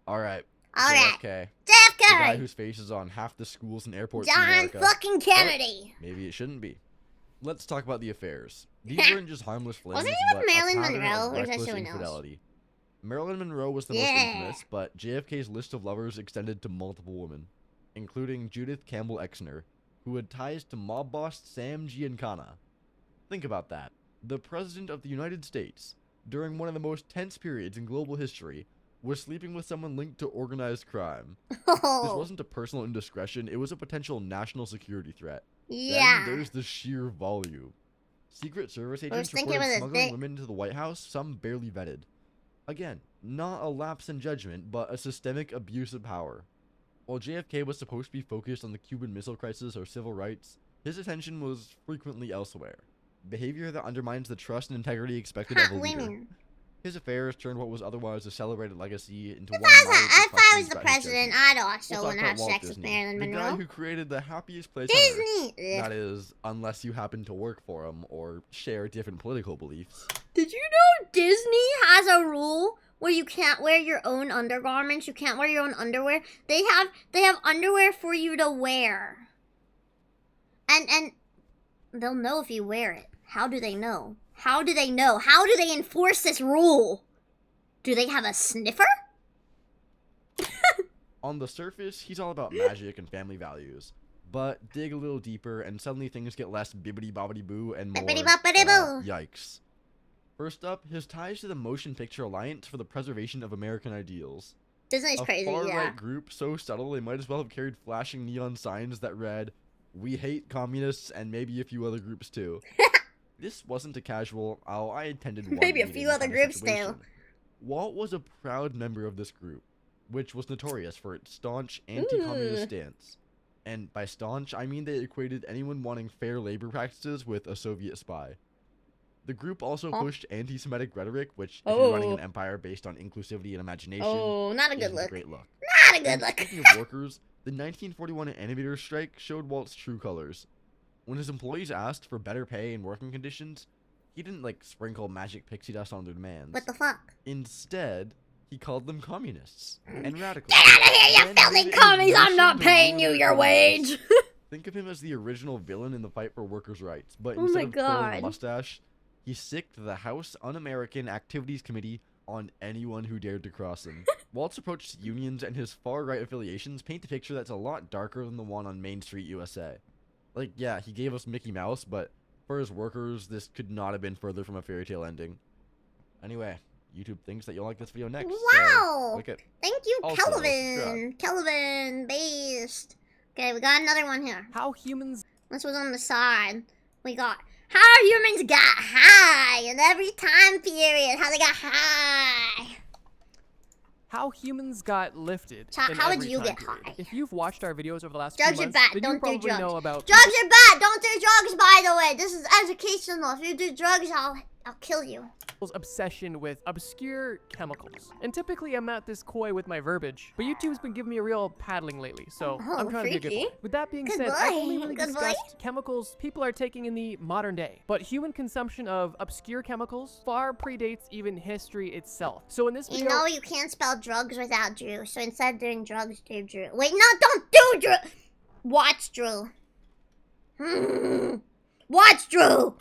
Alright, Alright. JFK. JFK! The guy whose face is on half the schools and airports in John America. fucking But Kennedy! maybe it shouldn't be. Let's talk about the affairs. These weren't just harmless flings, Wasn't he but with Marilyn a pattern Monroe, of or is that reckless someone else? infidelity. Marilyn Monroe was the most Yeah. infamous, but JFK's list of lovers extended to multiple women, including Judith Campbell Exner, who had ties to mob boss Sam Giancana. Think about that. The President of the United States, during one of the most tense periods in global history, was sleeping with someone linked to organized crime. This Oh. wasn't a personal indiscretion, it was a potential national security threat. Yeah. Then there's the sheer volume. Secret Service was agents thinking reported it was a smuggling dick. women into the White House, some barely vetted. Again, not a lapse in judgment, but a systemic abuse of power. While JFK was supposed to be focused on the Cuban Missile Crisis or civil rights, his attention was frequently elsewhere. Behavior that undermines the trust and integrity expected of a leader. Women. His affairs turned what was otherwise a celebrated legacy into If one I mired was, with if I was questions the about his president, judgment. I'd also We'll want to talk have about Walt sex with Disney, Marilyn the guy Monroe. who created the happiest place on earth. Disney! That is, unless you happen to work for him or share different political beliefs. Did you know Disney has a rule where you can't wear your own undergarments? You can't wear your own underwear. They have underwear for you to wear. And they'll know if you wear it. How do they know? How do they know? How do they enforce this rule? Do they have a sniffer? On the surface, he's all about magic and family values. But dig a little deeper, and suddenly things get less bibbidi-bobbidi-boo and more, Bibbidi-bobbidi-boo. yikes. First up, his ties to the Motion Picture Alliance for the Preservation of American Ideals. Disney's a crazy, far-right yeah. group so subtle they might as well have carried flashing neon signs that read, "We hate communists," and maybe a few other groups too. This wasn't a casual, I attended one Maybe a meeting few other kind of groups too. situation. Walt was a proud member of this group, which was notorious for its staunch anti-communist stance. And by staunch, I mean they equated anyone wanting fair labor practices with a Soviet spy. The group also pushed anti-Semitic rhetoric, which, if you're running an empire based on inclusivity and imagination, not a good isn't look. a great look. Not a good And look. speaking of workers, the 1941 animator strike showed Walt's true colors. When his employees asked for better pay and working conditions, he didn't, sprinkle magic pixie dust on their demands. What the fuck? Instead, he called them communists and radicals. Get out of here, you And filthy made it his commies! I'm not mission to paying ruin you their your careers. wage! Think of him as the original villain in the fight for workers' rights, but Oh instead my of twirling a God. mustache, he sicked the House Un-American Activities Committee on anyone who dared to cross him. Walt's approach to unions and his far-right affiliations paint a picture that's a lot darker than the one on Main Street, USA. Yeah, he gave us Mickey Mouse, but for his workers, this could not have been further from a fairy tale ending. Anyway, YouTube thinks that you'll like this video next. Wow! So like it. Tthank you, Also, Kelvin! subscribe. Kelvin, based. Okay, we got another one here. How humans... This was on the side. We got how humans got high in every time period. How they got high. How humans got lifted. Chat, in how would every you time get period. high? If you've watched our videos over the last Drugs few are months, bad. then Don't you probably do drugs. know about... Drugs are bad. Don't do drugs, by the way. This is educational. If you do drugs, I'll kill you. obsession with obscure chemicals. And typically I'm not this coy with my verbiage, but YouTube's been giving me a real paddling lately, so I'm trying to be a good freaky. boy. With that being Good said, boy. I've only really Good boy. discussed chemicals people are taking in the modern day, but human consumption of obscure chemicals far predates even history itself. So in this You video... know you can't spell drugs without Drew, so instead of doing drugs, do Drew. Wait, no, don't do Drew! Watch Drew. Watch Drew!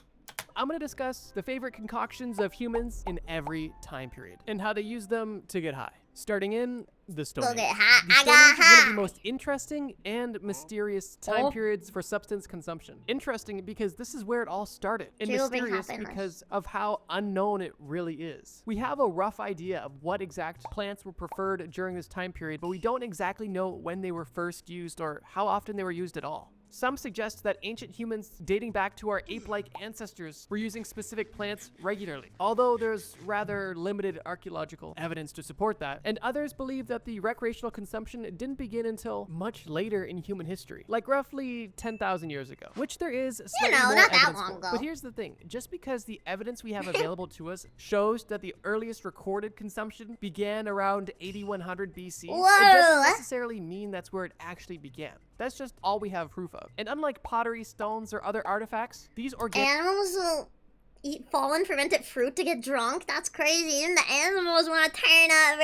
I'm going to discuss the favorite concoctions of humans in every time period and how they use them to get high. Starting in the Stone Age. get high. The I Stone got Age is one of high. the most interesting and mysterious time Oh. periods for substance consumption. Interesting because this is where it all started, and Drew will bring mysterious happiness. because of how unknown it really is. We have a rough idea of what exact plants were preferred during this time period, but we don't exactly know when they were first used or how often they were used at all. Some suggest that ancient humans dating back to our ape-like ancestors were using specific plants regularly, although there's rather limited archaeological evidence to support that, and others believe that the recreational consumption didn't begin until much later in human history, like roughly 10,000 years ago, which there is slightly know, more not that evidence long for. ago. But here's the thing, just because the evidence we have available to us shows that the earliest recorded consumption began around 8100 BC, it doesn't necessarily mean that's where it actually began. That's just all we have proof of. And unlike pottery, stones, or other artifacts, these organic Animals will eat fallen fermented fruit to get drunk? That's crazy. Even the animals want to turn up,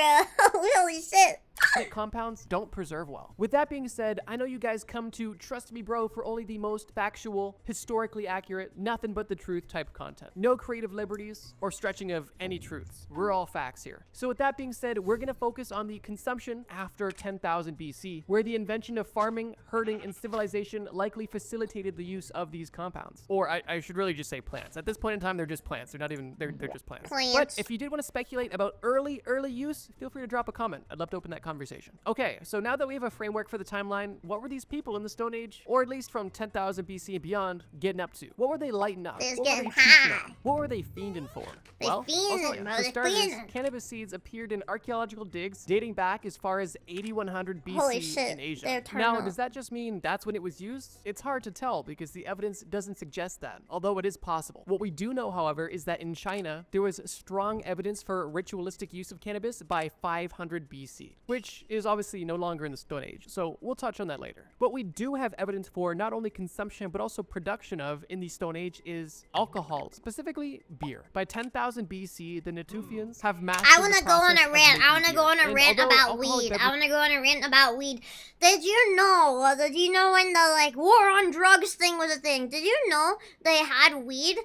bro. Holy shit. compounds don't preserve well. With that being said, I know you guys come to trust me bro for only the most factual, historically accurate, nothing but the truth type content. No creative liberties or stretching of any truths. We're all facts here. So with that being said, we're gonna focus on the consumption after 10,000 BC, where the invention of farming, herding, and civilization likely facilitated the use of these compounds. Or I should really just say plants. At this point in time, they're just plants. They're not even, they're just plants. Plants. But if you did want to speculate about early use, feel free to drop a comment. I'd love to open that conversation. Okay, so now that we have a framework for the timeline, what were these people in the Stone Age, or at least from 10,000 BC and beyond, getting up to? What were they lighting up? They was What were getting they feasting high. on? What were they fiending for? They Well, I'll tell fiending, you. bro, For they starters, fiending. cannabis seeds appeared in archaeological digs dating back as far as 8100 BC Holy shit, in Asia. they're Now, eternal. does that just mean that's when it was used? It's hard to tell because the evidence doesn't suggest that, although it is possible. What we do know, however, is that in China, there was strong evidence for ritualistic use of cannabis by 500 BC, which is obviously no longer in the Stone Age, so we'll touch on that later. What we do have evidence for not only consumption but also production of in the Stone Age is alcohol, specifically beer. By 10,000 BC, the Natufians have mastered I want to go on a rant. I want to go on a rant about weed. I want to go on a rant about weed. Did you know when the like war on drugs thing was a thing? Did you know they had weed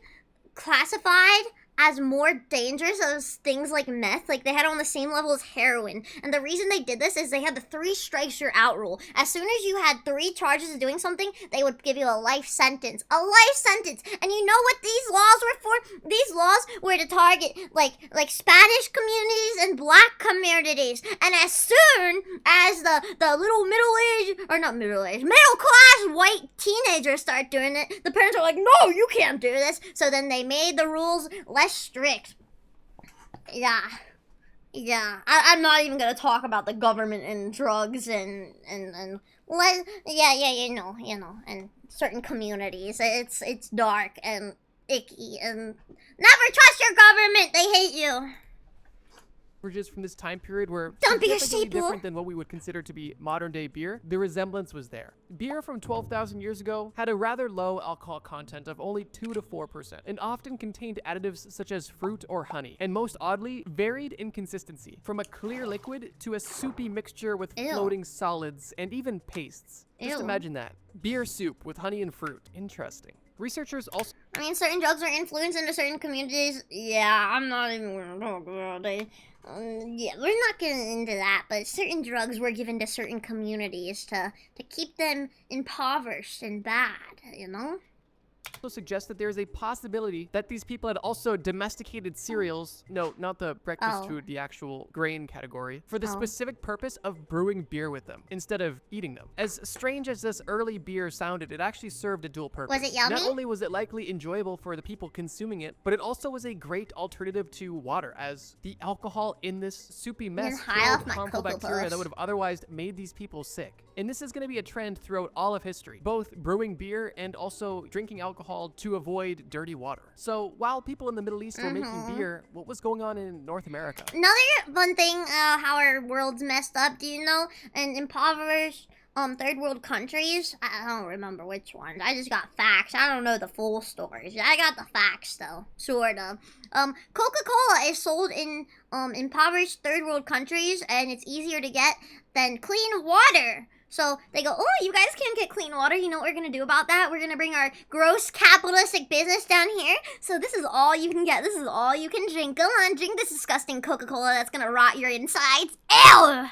classified as more dangerous as things like meth? Like, they had it on the same level as heroin. And the reason they did this is they had the 3 strikes you're out rule. As soon as you had 3 charges of doing something, they would give you a life sentence. A life sentence! And you know what these laws were for? These laws were to target, like Spanish communities and black communities. And as soon as the little middle-class white teenagers start doing it, the parents are like, no, you can't do this. So then they made the rules less strict. Yeah. I'm not even gonna talk about the government and drugs and you know, and certain communities. It's dark and icky, and never trust your government. They hate you. Beverages from this time period were Don't be a significantly staple. different than what we would consider to be modern day beer. The resemblance was there. Beer from 12,000 years ago had a rather low alcohol content of only 2 to 4% and often contained additives such as fruit or honey, and most oddly varied in consistency from a clear liquid to a soupy mixture with Ew. floating solids and even pastes. Just Ew. imagine that. Beer soup with honey and fruit. Interesting. Researchers also I mean, certain drugs are influenced into certain communities. Yeah, I'm not even gonna talk about it. Yeah, we're not getting into that, but certain drugs were given to certain communities to keep them impoverished and bad, you know? suggest that there is a possibility that these people had also domesticated cereals, no, not the breakfast food, the actual grain category, for the specific purpose of brewing beer with them instead of eating them. As strange as this early beer sounded, it actually served a dual purpose. Was it yummy? Not only was it likely enjoyable for the people consuming it, but it also was a great alternative to water, as the alcohol in this soupy mess killed harmful bacteria that would have otherwise made these people sick. And this is going to be a trend throughout all of history, both brewing beer and also drinking alcohol to avoid dirty water. So while people in the Middle East were making beer, what was going on in North America? Another fun thing, how our world's messed up, do you know, in impoverished third world countries, I don't remember which ones, I just got facts, I don't know the full stories, I got the facts though, sort of. Coca-Cola is sold in impoverished third world countries, and it's easier to get than clean water. So they go, oh, you guys can't get clean water. You know what we're going to do about that? We're going to bring our gross capitalistic business down here. So this is all you can get. This is all you can drink. Go on, drink this disgusting Coca-Cola that's going to rot your insides. Ew!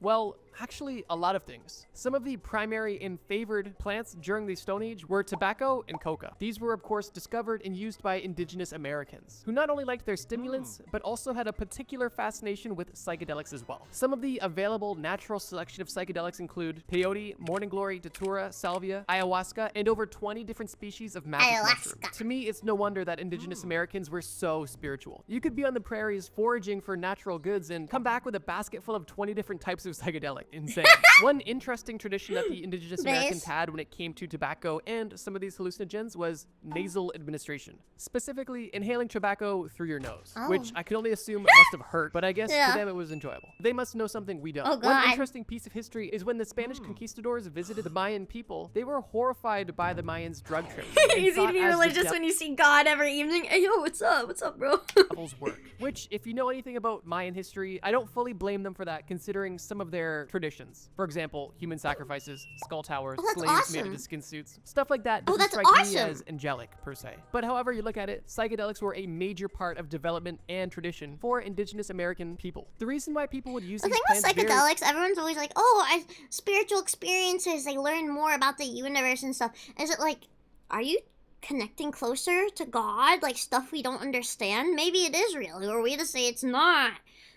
Well, actually, a lot of things. Some of the primary and favored plants during the Stone Age were tobacco and coca. These were, of course, discovered and used by indigenous Americans, who not only liked their stimulants, but also had a particular fascination with psychedelics as well. Some of the available natural selection of psychedelics include peyote, morning glory, datura, salvia, ayahuasca, and over 20 different species of magic mushroom. To me, it's no wonder that indigenous Americans were so spiritual. You could be on the prairies foraging for natural goods and come back with a basket full of 20 different types of psychedelics. Insane. One interesting tradition that the indigenous Americans had when it came to tobacco and some of these hallucinogens was nasal administration, specifically inhaling tobacco through your nose, which I can only assume must have hurt, but I guess to them it was enjoyable. They must know something we don't. One interesting piece of history is when the Spanish conquistadors visited the Mayan people, they were horrified by the Mayans' drug trips. Easy to be religious when you see God every evening. Hey, yo, what's up? What's up, bro? Devil's work. Which, if you know anything about Mayan history, I don't fully blame them for that, considering some of their traditions. For example, human sacrifices, skull towers, slaves made into skin suits. Stuff like that doesn't strike me as angelic, per se. But however you look at it, psychedelics were a major part of development and tradition for indigenous American people. The reason why people would use the these thing with plants psychedelics, everyone's always like, oh, spiritual experiences, they learn more about the universe and stuff. Is it like, are you connecting closer to God, like stuff we don't understand? Maybe it is real, or are we to say it's not?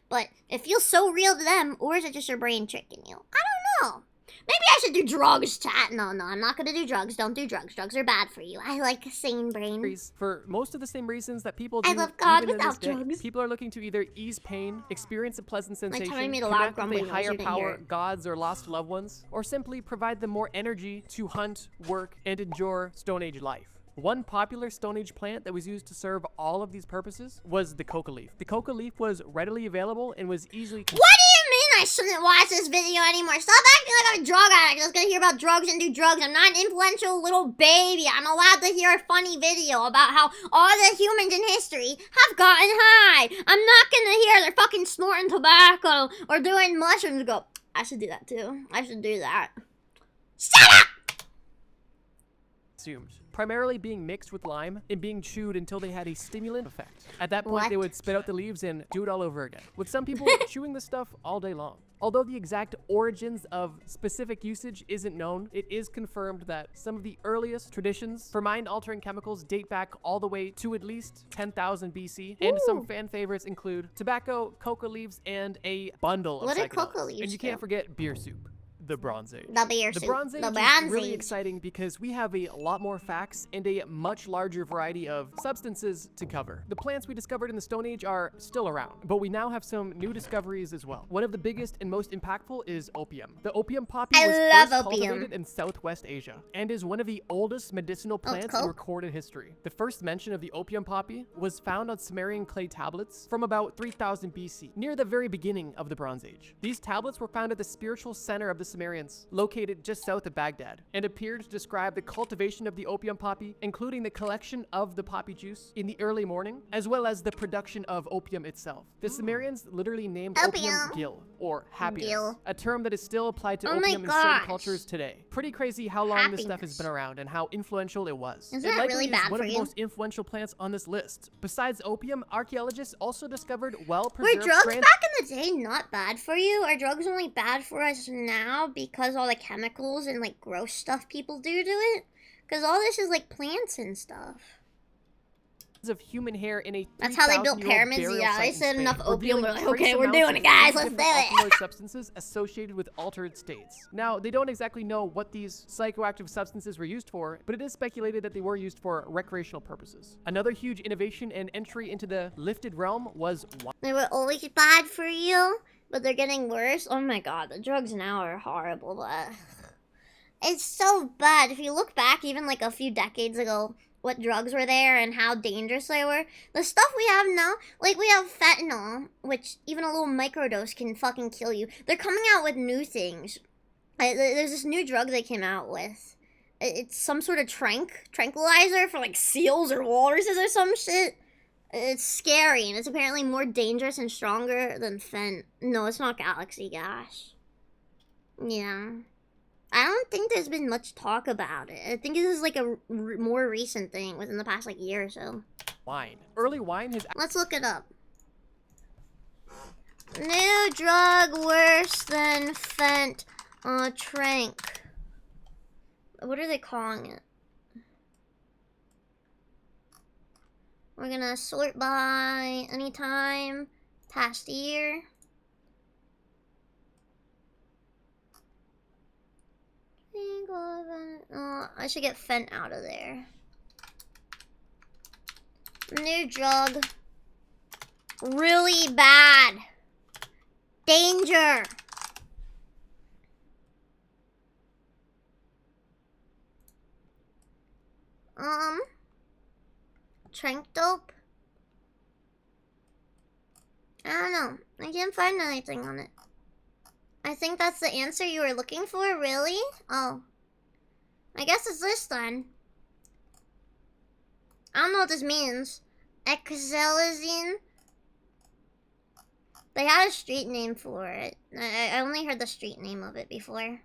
But it feels so real to them, or is it just your brain tricking you? I don't know. Maybe I should do drugs, chat. No, I'm not gonna do drugs. Don't do drugs. Drugs are bad for you. I like a sane brain. For most of the same reasons that people do, I love God even in without this day. drugs. People are looking to either ease pain, experience a pleasant sensation, tummy made a loud connect with grumbling a noise, higher you didn't hear power, it. gods or lost loved ones, or simply provide them more energy to hunt, work, and endure Stone Age life. One popular Stone Age plant that was used to serve all of these purposes was the coca leaf. The coca leaf was readily available and was easily... What do you mean I shouldn't watch this video anymore? Stop acting like I'm a drug addict that's gonna hear about drugs and do drugs. I'm not an influential little baby. I'm allowed to hear a funny video about how all the humans in history have gotten high. I'm not gonna hear they're fucking snorting tobacco or doing mushrooms and go, I should do that too. I should do that. Shut up! Consumed, primarily being mixed with lime and being chewed until they had a stimulant effect. At that point, they would spit out the leaves and do it all over again, with some people chewing the stuff all day long. Although the exact origins of specific usage isn't known, it is confirmed that some of the earliest traditions for mind-altering chemicals date back all the way to at least 10,000 BC, and some fan favorites include tobacco, coca leaves, and a bundle of What did psychedelics. coca leaves And you can't do? forget beer soup. The Bronze Age. The beer The soup. Bronze Age The is Bronze really Age. exciting because we have a lot more facts and a much larger variety of substances to cover. The plants we discovered in the Stone Age are still around, but we now have some new discoveries as well. One of the biggest and most impactful is opium. The opium poppy I was love first opium. cultivated in Southwest Asia and is one of the oldest medicinal plants in cool. recorded history. The first mention of the opium poppy was found on Sumerian clay tablets from about 3000 BC, near the very beginning of the Bronze Age. These tablets were found at the spiritual center of the Sumerians, located just south of Baghdad, and appeared to describe the cultivation of the opium poppy, including the collection of the poppy juice in the early morning, as well as the production of opium itself. The Sumerians literally named opium gil, or happiness, Gil. a term that is still applied to Oh my opium in certain gosh. cultures today. Pretty crazy how long this stuff has Happiness. been around and how influential it was. Isn't it that likely really is bad one for of the you? most influential plants on this list. Besides opium, archaeologists also discovered Were well-preserved drugs strand- back in the day not bad for you? Are drugs only bad for us now because all the chemicals and like gross stuff people do to it? Because all this is like plants and stuff. of human hair in a That's how they built 3,000-year-old pyramids. burial Yeah, site they in said Spain, enough opium. They're revealing like, okay, trace we're amounts doing of it, guys. 30 Let's do different it. alkaloid substances associated with altered states. Now, they don't exactly know what these psychoactive substances were used for, but it is speculated that they were used for recreational purposes. Another huge innovation and entry into the lifted realm was They were always bad for you, but they're getting worse. Oh my god, the drugs now are horrible, but it's so bad. If you look back even like a few decades ago, what drugs were there and how dangerous they were. The stuff we have now, like we have fentanyl, which even a little microdose can fucking kill you. They're coming out with new things. There's this new drug they came out with. It's some sort of tranquilizer for like seals or walruses or some shit. It's scary, and it's apparently more dangerous and stronger than Fent. No, it's not Galaxy, gosh. Yeah. I don't think there's been much talk about it. I think this is like a more recent thing within the past like year or so. wine. Early wine has Let's look it up. New drug worse than Fent. Trank. What are they calling it? We're gonna sort by anytime past year. I should get Fent out of there. New drug. Really bad. Danger. Trank dope? I don't know. I can't find anything on it. I think that's the answer you were looking for, really? Oh. I guess it's this then. I don't know what this means. Exelazine? They had a street name for it. I only heard the street name of it before.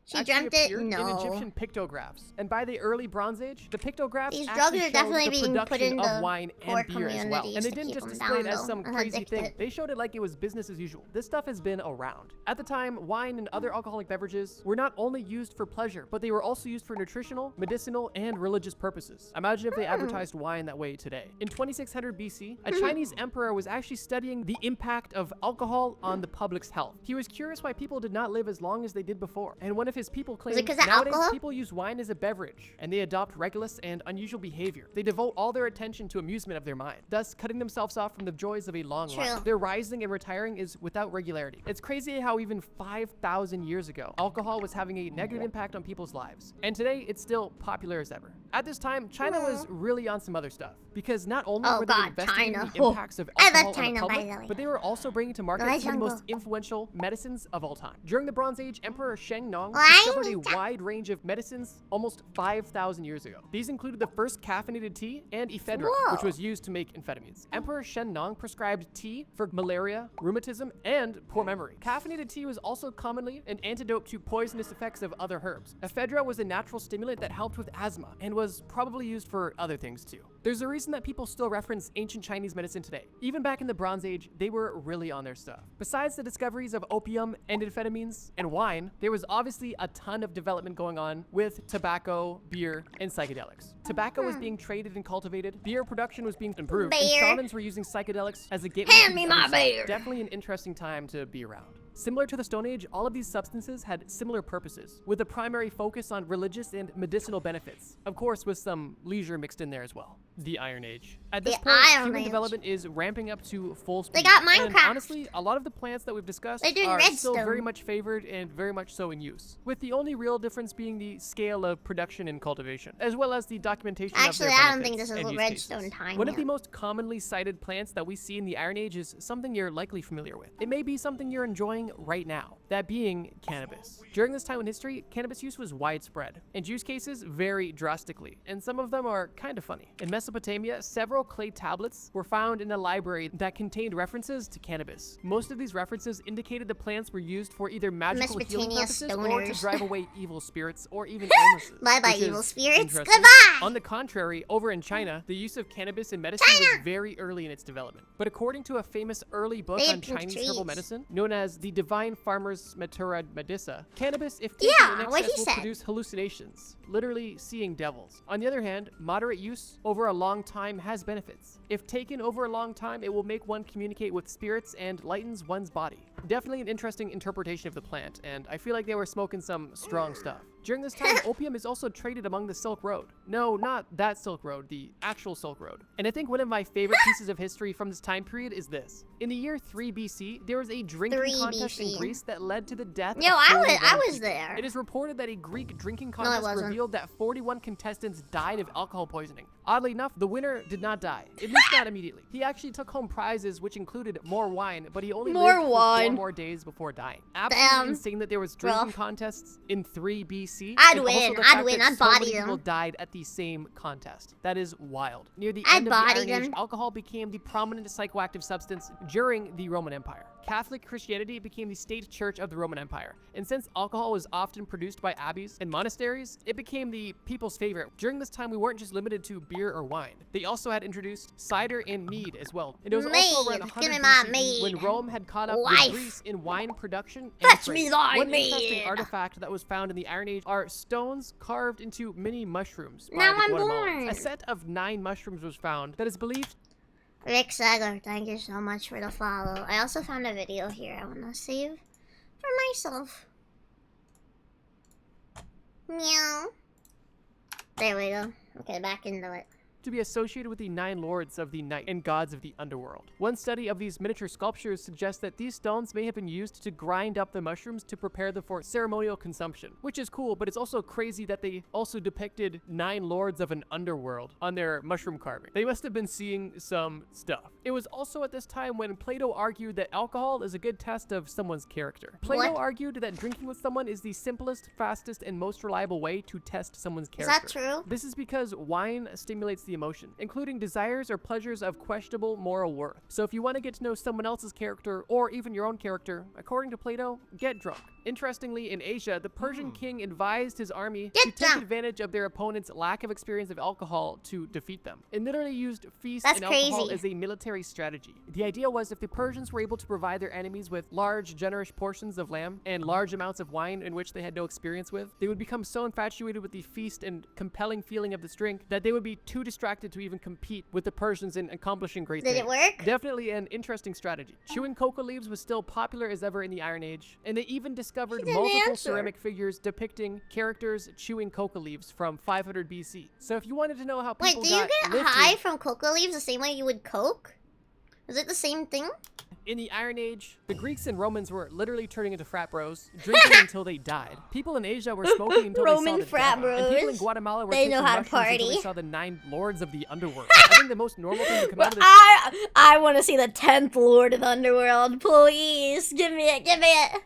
She She dreamt it? appeared in No. Egyptian pictographs, and by the early Bronze Age, the pictographs These drugs actually are showed definitely the being put production in of the wine poor and beer as well. communities And they to didn't keep just them display it down, as though, some and crazy thing. addicted. They showed it like it was business as usual. This stuff has been around. At the time, wine and other alcoholic beverages were not only used for pleasure, but they were also used for nutritional, medicinal, and religious purposes. Imagine if they advertised wine that way today. In 2600 BC, a Chinese emperor was actually studying the impact of alcohol on the public's health. He was curious why people did not live as long as they did before. And one of his people claimed, it 'cause of nowadays alcohol? people use wine as a beverage, and they adopt reckless and unusual behavior. They devote all their attention to amusement of their mind, thus cutting themselves off from the joys of a long True. life. Their rising and retiring is without regularity. It's crazy how even 5,000 years ago, alcohol was having a negative impact on people's lives. And today, it's still popular as ever. At this time, China was really on some other stuff, because not only Oh were they God, investigating China. the impacts of I love alcohol on the China, by public, the way. but they were also bringing to market Right, some of the most jungle. influential medicines of all time. During the Bronze Age, Emperor Sheng Nong Right? discovered a wide range of medicines almost 5,000 years ago. These included the first caffeinated tea and ephedra, Whoa. which was used to make amphetamines. Emperor Shen Nong prescribed tea for malaria, rheumatism, and poor memory. Caffeinated tea was also commonly an antidote to poisonous effects of other herbs. Ephedra was a natural stimulant that helped with asthma and was probably used for other things too. There's a reason that people still reference ancient Chinese medicine today. Even back in the Bronze Age, they were really on their stuff. Besides the discoveries of opium and amphetamines and wine, there was obviously a ton of development going on with tobacco, beer, and psychedelics. Tobacco was being traded and cultivated, beer production was being improved, and Beer. shamans were using psychedelics as a gateway Hand to me the my other side. beer. Definitely an interesting time to be around. Similar to the Stone Age, all of these substances had similar purposes, with a primary focus on religious and medicinal benefits, of course with some leisure mixed in there as well. The Iron Age. At this The point, Iron human Age. development is ramping up to full speed. They got And Minecraft. honestly, a lot of the plants that we've discussed They're doing are still redstone. very much favored and very much so in use, with the only real difference being the scale of production and cultivation, as well as the documentation of Actually, their I don't think benefits this is and a use redstone cases. time One of yet. the most commonly cited plants that we see in the Iron Age is something you're likely familiar with. It may be something you're enjoying right now, that being cannabis. During this time in history, cannabis use was widespread, and use cases vary drastically, and some of them are kind of funny. In Mesopotamia, several clay tablets were found in a library that contained references to cannabis. Most of these references indicated the plants were used for either magical healing Mesopotamia purposes or to stoners. drive away evil spirits or even illnesses. Bye-bye, which is evil spirits. interesting. Goodbye. On the contrary, over in China, the use of cannabis in medicine was very early in its development. But according to a famous early book They on had pink Chinese trees. herbal medicine, known as the Divine Farmer's Matura Medicina, cannabis, if taken Yeah, in what excess, he will said. produce hallucinations, literally seeing devils. On the other hand, moderate use over a long time has benefits. If taken over a long time, it will make one communicate with spirits and lightens one's body. Definitely an interesting interpretation of the plant, and I feel like they were smoking some strong stuff. During this time, opium is also traded among the Silk Road. No, not that Silk Road, the actual Silk Road. And I think one of my favorite pieces of history from this time period is this. In the year 3 BC, there was a drinking 3 contest in BC. Greece that led to the death Yo, of I 41 was people. there. It is reported that a Greek drinking it contest wasn't. revealed that 41 contestants died of alcohol poisoning. Oddly enough, the winner did not die, at least not immediately. He actually took home prizes which included more wine, but he only More lived for 4 wine. more days before dying. Absolutely Damn. insane that there was drinking Rough. contests in 3 BC. I'd and also win. the I'd fact win. that I'd so many body people them. died at the same contest. That is wild. Near the I'd end of the body Iron Age, them. alcohol became the prominent psychoactive substance during the Roman Empire. Catholic Christianity became the state church of the Roman Empire, and since alcohol was often produced by abbeys and monasteries, it became the people's favorite. During this time, we weren't just limited to beer or wine. They also had introduced cider and mead as well. And it was also around Mead. 100 Give me my BCE when mead. Rome had caught up Life. with Greece in wine production and Fetch trade. me thy One interesting mead. artifact that was found in the Iron Age are stones carved into mini mushrooms. by Now the I'm Guatemalans. born. A set of 9 mushrooms was found that is believed Rick Sager, thank you so much for the follow. I also found a video here I want to save for myself. Meow. There we go. Okay, back into it. to be associated with the 9 lords of the night and gods of the underworld. One study of these miniature sculptures suggests that these stones may have been used to grind up the mushrooms to prepare them for ceremonial consumption, which is cool, but it's also crazy that they also depicted 9 lords of an underworld on their mushroom carving. They must have been seeing some stuff. It was also at this time when Plato argued that alcohol is a good test of someone's character. Plato argued that drinking with someone is the simplest, fastest, and most reliable way to test someone's character. Is that true? This is because wine stimulates the the emotion, including desires or pleasures of questionable moral worth. So if you want to get to know someone else's character, or even your own character, according to Plato, get drunk. Interestingly, in Asia, the Persian king advised his army to take advantage of their opponent's lack of experience of alcohol to defeat them, and literally used feast and alcohol as a military strategy. The idea was if the Persians were able to provide their enemies with large, generous portions of lamb and large amounts of wine in which they had no experience with, they would become so infatuated with the feast and compelling feeling of this drink that they would be too distracted to even compete with the Persians in accomplishing great things. Did it work? Definitely an interesting strategy. Chewing coca leaves was still popular as ever in the Iron Age, and they even discovered multiple ceramic figures depicting characters chewing coca leaves from 500 BC. So if you wanted to know how people Wait, do you get lifted high from coca leaves the same way you would coke? Is it the same thing? in the Iron Age, the Greeks and Romans were literally turning into frat bros, drinking until they died. People in Asia were smoking until Roman they saw the frat dawn. bros. And people in Guatemala were They taking know how to mushrooms until party. they saw the 9 lords of the underworld. I think the most normal thing to come out of this I want to see the 10th Lord of the Underworld. Please, give me it, give me it.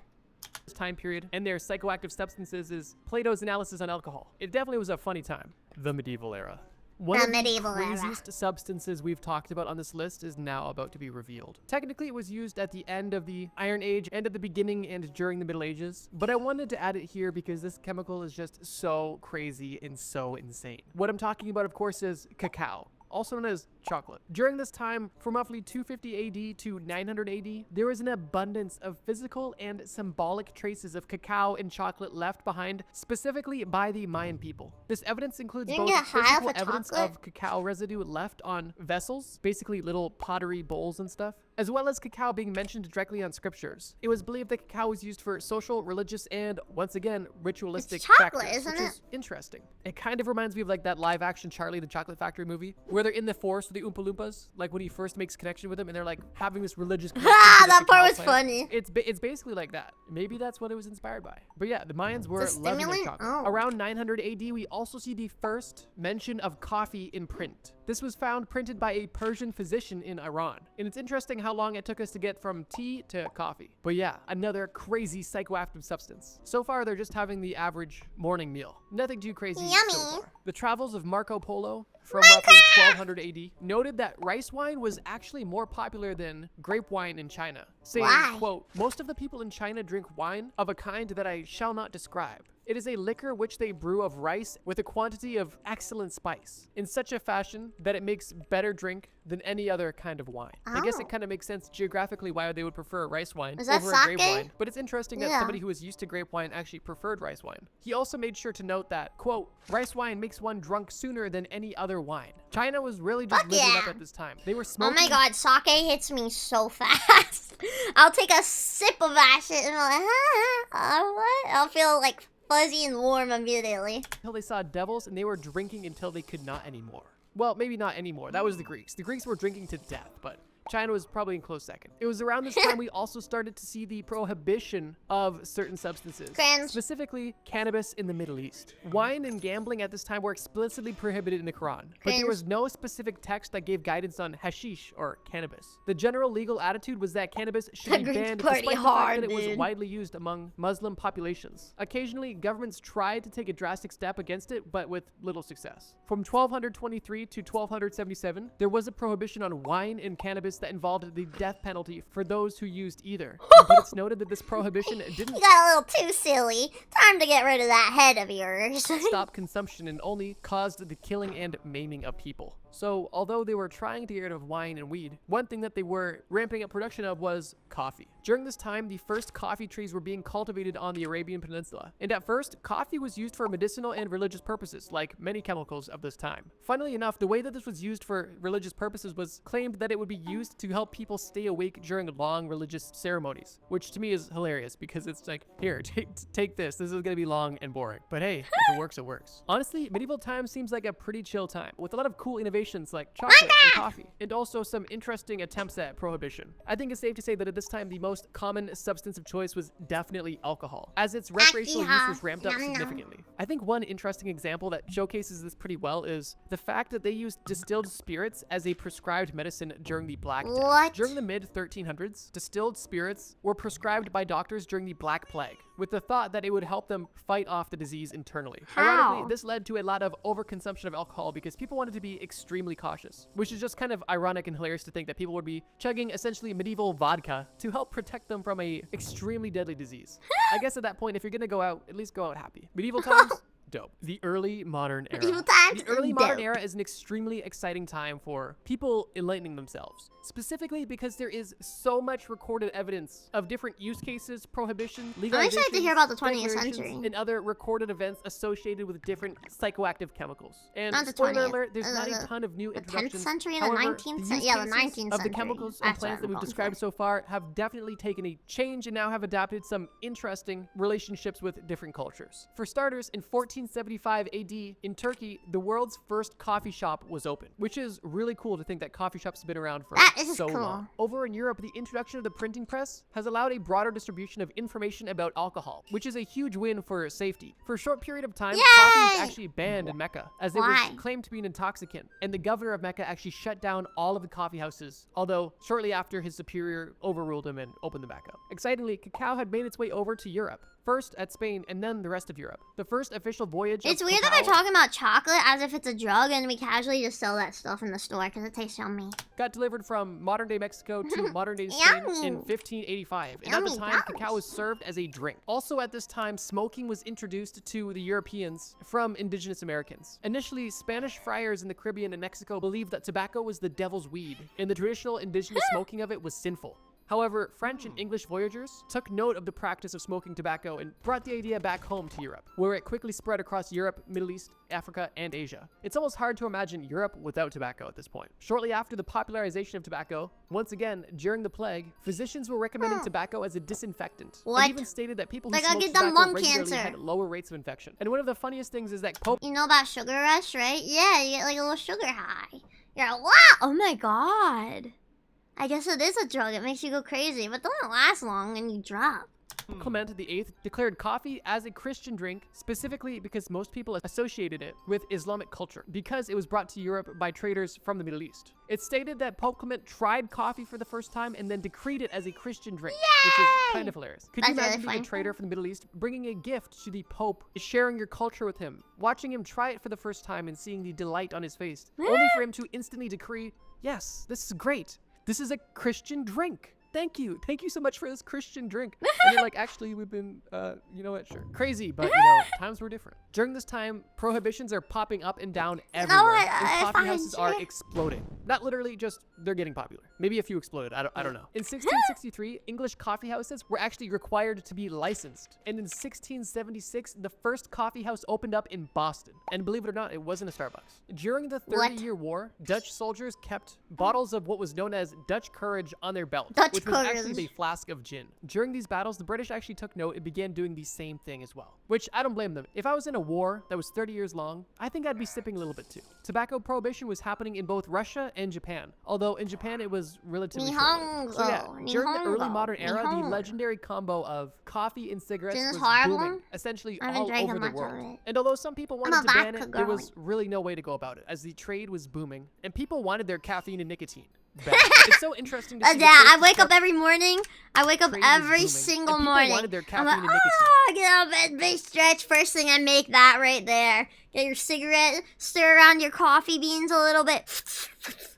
time period and their psychoactive substances is Plato's analysis on alcohol. It definitely was a funny time. The medieval era. One The of medieval the era. craziest substances we've talked about on this list is now about to be revealed. Technically, it was used at the end of the Iron Age and at the beginning and during the Middle Ages, but I wanted to add it here because this chemical is just so crazy and so insane. What I'm talking about, of course, is cacao, also known as chocolate. During this time, from roughly 250 AD to 900 AD, there was an abundance of physical and symbolic traces of cacao and chocolate left behind, specifically by the Mayan people. This evidence includes You can both get high physical off of evidence chocolate? of cacao residue left on vessels, basically little pottery bowls and stuff, as well as cacao being mentioned directly on scriptures. It was believed that cacao was used for social, religious, and, once again, ritualistic chocolate, factors, isn't which is interesting. It kind of reminds me of like that live-action Charlie the Chocolate Factory movie, where they're in the forest with the Oompa Loompas, like when he first makes connection with them, and they're like having this religious connection. Ah, to the that part cacao was plant. funny. It's basically like that. Maybe that's what it was inspired by. But yeah, the Mayans were It's a loving their stimulant? chocolate. Oh. Around 900 AD, we also see the first mention of coffee in print. This was found printed by a Persian physician in Iran. And it's interesting how long it took us to get from tea to coffee. But yeah, another crazy psychoactive substance. So far, they're just having the average morning meal. Nothing too crazy so Yummy. far. The travels of Marco Polo from roughly 1200 AD noted that rice wine was actually more popular than grape wine in China, saying, Why? quote, "Most of the people in China drink wine of a kind that I shall not describe. It is a liquor which they brew of rice with a quantity of excellent spice, in such a fashion that it makes better drink than any other kind of wine." I guess Oh. it kind of makes sense geographically why they would prefer a rice wine Is that over a grape sake? wine, but it's interesting that Yeah. somebody who was used to grape wine actually preferred rice wine. He also made sure to note that, quote, "Rice wine makes one drunk sooner than any other wine." China was really just Fuck living yeah. up at this time. They were Oh smoking. my god, sake hits me so fast. I'll take a sip of that shit and I'm like, what? I'll feel like fuzzy and warm immediately. Until they saw devils, and they were drinking until they could not anymore. Well, maybe not anymore. That was the Greeks. The Greeks were drinking to death, but China was probably in close second. It was around this time we also started to see the prohibition of certain substances, Cringe. specifically cannabis in the Middle East. Wine and gambling at this time were explicitly prohibited in the Quran, but there Cringe. was no specific text that gave guidance on hashish or cannabis. The general legal attitude was that cannabis should The be Greeks banned party despite the hard, fact that it was dude. widely used among Muslim populations. Occasionally, governments tried to take a drastic step against it, but with little success. From 1223 to 1277, there was a prohibition on wine and cannabis that involved the death penalty for those who used either. But it's noted that this prohibition didn't You got a little too silly. Time to get rid of that head of yours. stop consumption and only caused the killing and maiming of people. So, although they were trying to get rid of wine and weed, one thing that they were ramping up production of was coffee. During this time, the first coffee trees were being cultivated on the Arabian Peninsula. And at first, coffee was used for medicinal and religious purposes, like many chemicals of this time. Funnily enough, the way that this was used for religious purposes was claimed that it would be used to help people stay awake during long religious ceremonies, which to me is hilarious because it's like, here, take this. This is gonna be long and boring. But hey, if it works, it works. Honestly, medieval times seems like a pretty chill time, with a lot of cool innovations like chocolate and coffee, and also some interesting attempts at prohibition. I think it's safe to say that at this time, the most common substance of choice was definitely alcohol, as its recreational use was ramped up Nom, nom. significantly. I think one interesting example that showcases this pretty well is the fact that they used distilled spirits as a prescribed medicine during the Black Black Death. What? During the mid-1300s, distilled spirits were prescribed by doctors during the Black Plague, with the thought that it would help them fight off the disease internally. How? Ironically, this led to a lot of overconsumption of alcohol because people wanted to be extremely cautious, which is just kind of ironic and hilarious to think that people would be chugging essentially medieval vodka to help protect them from a extremely deadly disease. I guess at that point, if you're gonna go out, at least go out happy. Medieval times, dope. The early modern era. Medieval times, The early modern dope. era is an extremely exciting time for people enlightening themselves, specifically because there is so much recorded evidence of different use cases, prohibitions, legalizations, I'm excited to hear about the 20th declarations, century. and other recorded events associated with different psychoactive chemicals. And Not the spoiler 20th. alert, there's not a ton of new The 10th introductions. century and the However, 19th use century. Yeah, the cases 19th of the century. chemicals and That's what plants that I'm we've going described for. so far have definitely taken a change and now have adapted some interesting relationships with different cultures. For starters, in 1475 AD in Turkey, the world's first coffee shop was opened, which is really cool to think that coffee shops have been around for That is so cool. long. Over in Europe, the introduction of the printing press has allowed a broader distribution of information about alcohol, which is a huge win for safety. For a short period of time, coffee was Yay! actually banned in Mecca, as Why? it was claimed to be an intoxicant, and the governor of Mecca actually shut down all of the coffee houses, although shortly after his superior overruled him and opened them back up. Excitingly, cacao had made its way over to Europe, first at Spain and then the rest of Europe. The first official voyage It's of weird that cacao they're talking about chocolate as if it's a drug and we casually just sell that stuff in the store because it tastes yummy. got delivered from modern-day Mexico to modern-day Spain Yummy. in 1585, and at the Yummy time, gums. cacao was served as a drink. Also at this time, smoking was introduced to the Europeans from indigenous Americans. Initially, Spanish friars in the Caribbean and Mexico believed that tobacco was the devil's weed, and the traditional indigenous smoking of it was sinful. However, French and English voyagers took note of the practice of smoking tobacco and brought the idea back home to Europe, where it quickly spread across Europe, Middle East, Africa, and Asia. It's almost hard to imagine Europe without tobacco at this point. Shortly after the popularization of tobacco, once again, during the plague, physicians were recommending tobacco as a disinfectant. What? And even stated that people who Like, I'll smoked get them tobacco lung regularly cancer. had lower rates of infection. And one of the funniest things is that Pope You know about sugar rush, right? Yeah, you get like a little sugar high. You're like, wow, oh my god. I guess it is a drug. It makes you go crazy, but doesn't last long and you drop. Clement VIII declared coffee as a Christian drink, specifically because most people associated it with Islamic culture, because it was brought to Europe by traders from the Middle East. It stated that Pope Clement tried coffee for the first time and then decreed it as a Christian drink, which is kind of hilarious. Could you That's imagine really being a funny. trader from the Middle East, bringing a gift to the Pope, sharing your culture with him, watching him try it for the first time and seeing the delight on his face, only for him to instantly decree, yes, this is great. This is a Christian drink. Thank you. Thank you so much for this Christian drink. And you're like, actually, we've been, you know what, sure. Crazy, but, times were different. During this time, prohibitions are popping up and down everywhere. And coffee find houses are you. exploding. Not literally, just they're getting popular. Maybe a few exploded. I don't know. In 1663, English coffee houses were actually required to be licensed. And in 1676, the first coffee house opened up in Boston. And believe it or not, it wasn't a Starbucks. During the 30-year war, Dutch soldiers kept bottles of what was known as Dutch courage on their belt, which was actually a flask of gin. During these battles, the British actually took note and began doing the same thing as well, which I don't blame them. If I was in a war that was 30 years long, I think I'd be sipping a little bit too. Tobacco prohibition was happening in both Russia and Japan, although in Japan it was relatively short-lived. So yeah, during the early modern era, the legendary combo of coffee and cigarettes Isn't was this horrible? booming, essentially I haven't all drank over the much of world. it. And although some people I'm wanted a to ban vodka it, there girl. was really no way to go about it, as the trade was booming, and people wanted their caffeine and nicotine back. It's so interesting to see the Yeah, I first wake up start- every morning. I wake up Trade was every booming, single and people morning. wanted their I'm caffeine like, and nicotine. oh, get out of bed, big stretch. First thing I make that right there. Get your cigarette, stir around your coffee beans a little bit.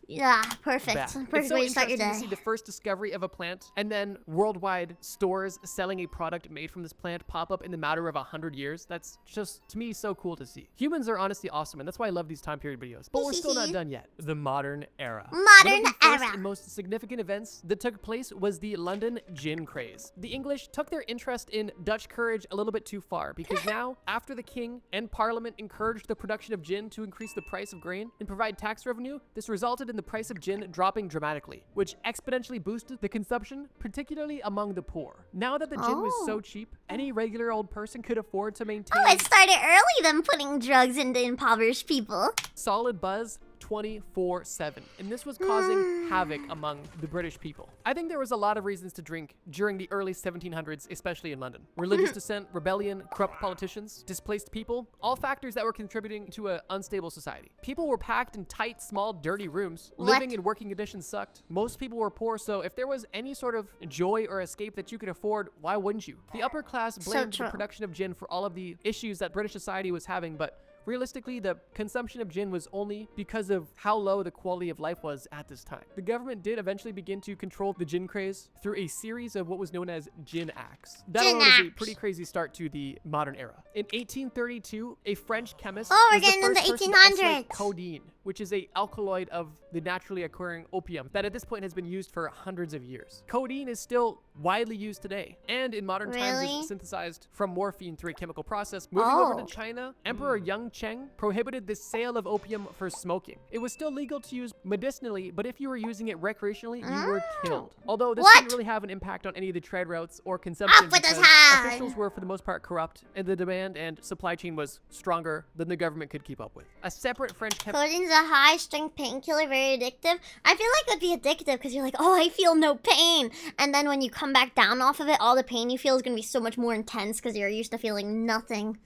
Yeah, perfect. Back. Perfect It's so way to start your interesting to day. see the first discovery of a plant, and then worldwide stores selling a product made from this plant pop up in the matter of 100 years. That's just, to me, so cool to see. Humans are honestly awesome, and that's why I love these time period videos. But we're still not done yet. The modern era. One Modern of the first era. and most significant events that took place was the London gin craze. The English took their interest in Dutch courage a little bit too far, because now, after the king and parliament encouraged the production of gin to increase the price of grain and provide tax revenue, this resulted in the price of gin dropping dramatically, which exponentially boosted the consumption, particularly among the poor. Now that the gin was so cheap, any regular old person could afford to maintain Oh, it started early, them putting drugs into impoverished people. solid buzz 24/7, and this was causing havoc among the British people. I think there was a lot of reasons to drink during the early 1700s, especially in London. Religious dissent, rebellion, corrupt politicians, displaced people, all factors that were contributing to an unstable society. People were packed in tight, small, dirty rooms. Living and working conditions sucked. Most people were poor, so if there was any sort of joy or escape that you could afford, why wouldn't you? The upper class blamed the production of gin for all of the issues that British society was having, but realistically, the consumption of gin was only because of how low the quality of life was at this time. The government did eventually begin to control the gin craze through a series of what was known as gin acts. That was a pretty crazy start to the modern era. In 1832, a French chemist we're was the getting into first person to isolate 1800s. codeine, which is a alkaloid of the naturally occurring opium that at this point has been used for hundreds of years. Codeine is still widely used today, and in modern times is synthesized from morphine through a chemical process. Moving over to China, Emperor Yang Cheng prohibited the sale of opium for smoking. It was still legal to use medicinally, but if you were using it recreationally, you were killed. Although this didn't really have an impact on any of the trade routes or consumption because officials were for the most part corrupt, and the demand and supply chain was stronger than the government could keep up with. A separate French Codeine's a high-strength painkiller, very addictive. I feel like it would be addictive because you're like, oh, I feel no pain. And then when you come back down off of it, all the pain you feel is going to be so much more intense because you're used to feeling nothing.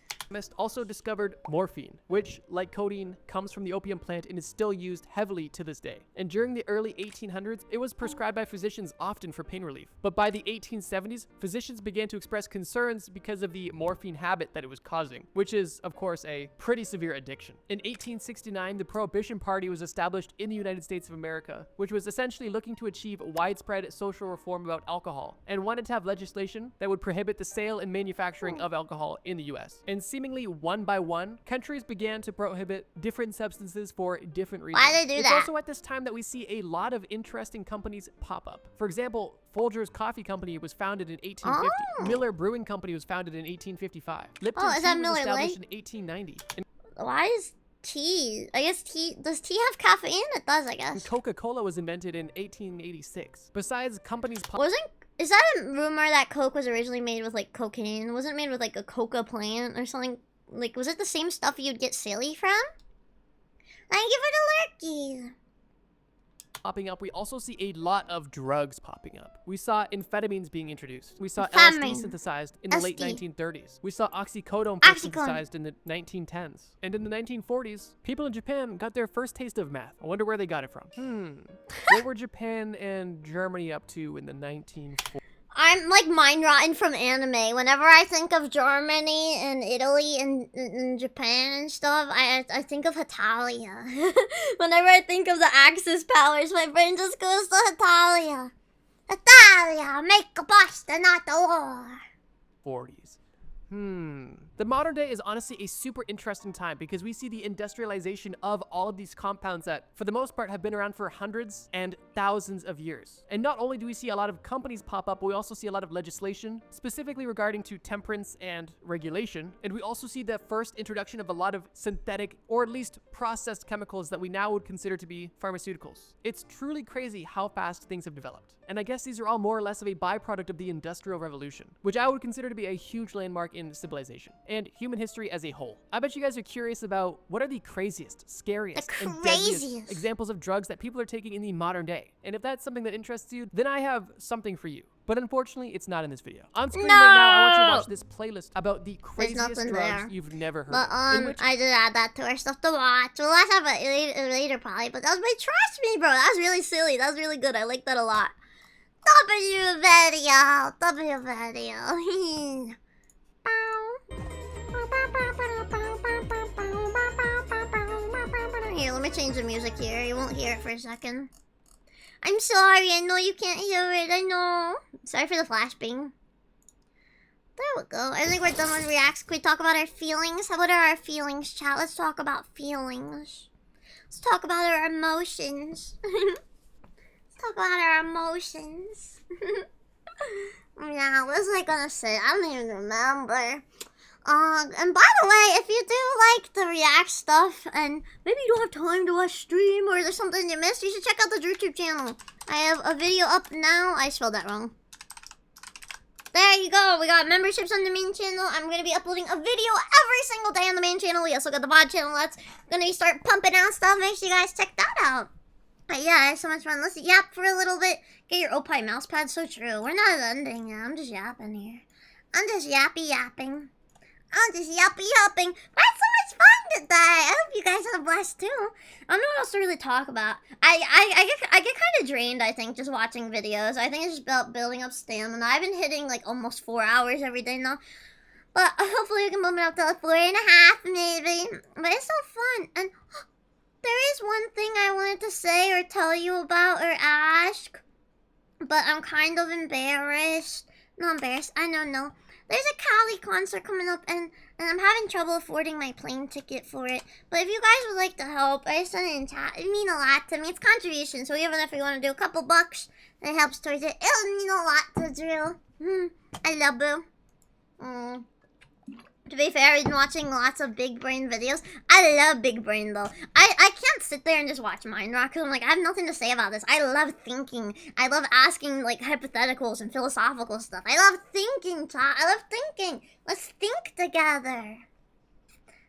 Also discovered morphine, which, like codeine, comes from the opium plant and is still used heavily to this day. And during the early 1800s, it was prescribed by physicians often for pain relief. But by the 1870s, physicians began to express concerns because of the morphine habit that it was causing, which is, of course, a pretty severe addiction. In 1869, the Prohibition Party was established in the United States of America, which was essentially looking to achieve widespread social reform about alcohol, and wanted to have legislation that would prohibit the sale and manufacturing of alcohol in the US. And seemingly one by one, countries began to prohibit different substances for different reasons. Why they do It's that? also at this time that we see a lot of interesting companies pop up. For example, Folgers Coffee Company was founded in 1850. Miller Brewing Company was founded in 1855. Lipton is Tea that was Miller established Lite? in 1890. And Why is tea? I guess tea. Does tea have caffeine? It does, I guess. Coca-Cola was invented in 1886. Besides companies Is that a rumor that Coke was originally made with like cocaine? Was it made with like a coca plant or something? Like, was it the same stuff you'd get silly from? Thank you for the lurkies. popping up, we also see a lot of drugs popping up. We saw amphetamines being introduced. We saw Amphetamine. LSD synthesized in the late SD. 1930s. We saw oxycodone first synthesized in the 1910s. And in the 1940s, people in Japan got their first taste of meth. I wonder where they got it from. What were Japan and Germany up to in the 1940s? I'm like mind rotten from anime. Whenever I think of Germany and Italy and Japan and stuff, I think of Hitalia. Whenever I think of the Axis powers, my brain just goes to Hitalia. Hitalia, make a bust and not the war. 40s. The modern day is honestly a super interesting time because we see the industrialization of all of these compounds that, for the most part, have been around for hundreds and thousands of years. And not only do we see a lot of companies pop up, but we also see a lot of legislation, specifically regarding to temperance and regulation. And we also see the first introduction of a lot of synthetic, or at least processed chemicals that we now would consider to be pharmaceuticals. It's truly crazy how fast things have developed. And I guess these are all more or less of a byproduct of the Industrial Revolution, which I would consider to be a huge landmark in civilization and human history as a whole. I bet you guys are curious about what are the craziest, scariest, and deadliest examples of drugs that people are taking in the modern day. And if that's something that interests you, then I have something for you. But unfortunately, it's not in this video. On screen right now, I want you to watch this playlist about the craziest drugs you've never heard of. I did add that to our stuff to watch. We'll watch that later probably, but that was trust me, bro. That was really silly. That was really good. I like that a lot. W video. Here, let me change the music here. You won't hear it for a second. I'm sorry. I know you can't hear it. I know. Sorry for the flashbang. There we go. I think we're done with reacts. Can we talk about our feelings? What are our feelings, chat? Let's talk about feelings. Let's talk about our emotions. Let's talk about our emotions. Yeah, what was I gonna say? I don't even remember. And by the way, if you do like the React stuff, and maybe you don't have time to watch stream, or there's something you missed, you should check out the YouTube channel. I have a video up now. I spelled that wrong. There you go. We got memberships on the main channel. I'm going to be uploading a video every single day on the main channel. We also got the VOD channel that's going to start pumping out stuff. Make sure you guys check that out. But yeah, it's so much fun. Let's yap for a little bit. Get your Opie mouse pad. So true. We're not ending yet. I'm just yapping here. I'm just yapping. I'm just yapping. But it's so much fun today. I hope you guys have a blast too. I don't know what else to really talk about. I get kind of drained, I think, just watching videos. I think it's just about building up stamina. I've been hitting like almost 4 hours every day now. But hopefully we can bump it up to like 4.5 maybe. But it's so fun. And there is one thing I wanted to say or tell you about or ask. But I'm kind of embarrassed. Not embarrassed. I don't know. There's a Cali concert coming up, and I'm having trouble affording my plane ticket for it. But if you guys would like to help, I send it in chat. It'd mean a lot to me. It's contribution, so even if you want to do a couple bucks, it helps towards it. It'll mean a lot to Drill. I love you. To be fair, I've been watching lots of Big Brain videos. I love Big Brain, though. I can't sit there and just watch Mind Rock, because I'm like, I have nothing to say about this. I love thinking. I love asking, like, hypotheticals and philosophical stuff. I love thinking, chat. I love thinking. Let's think together.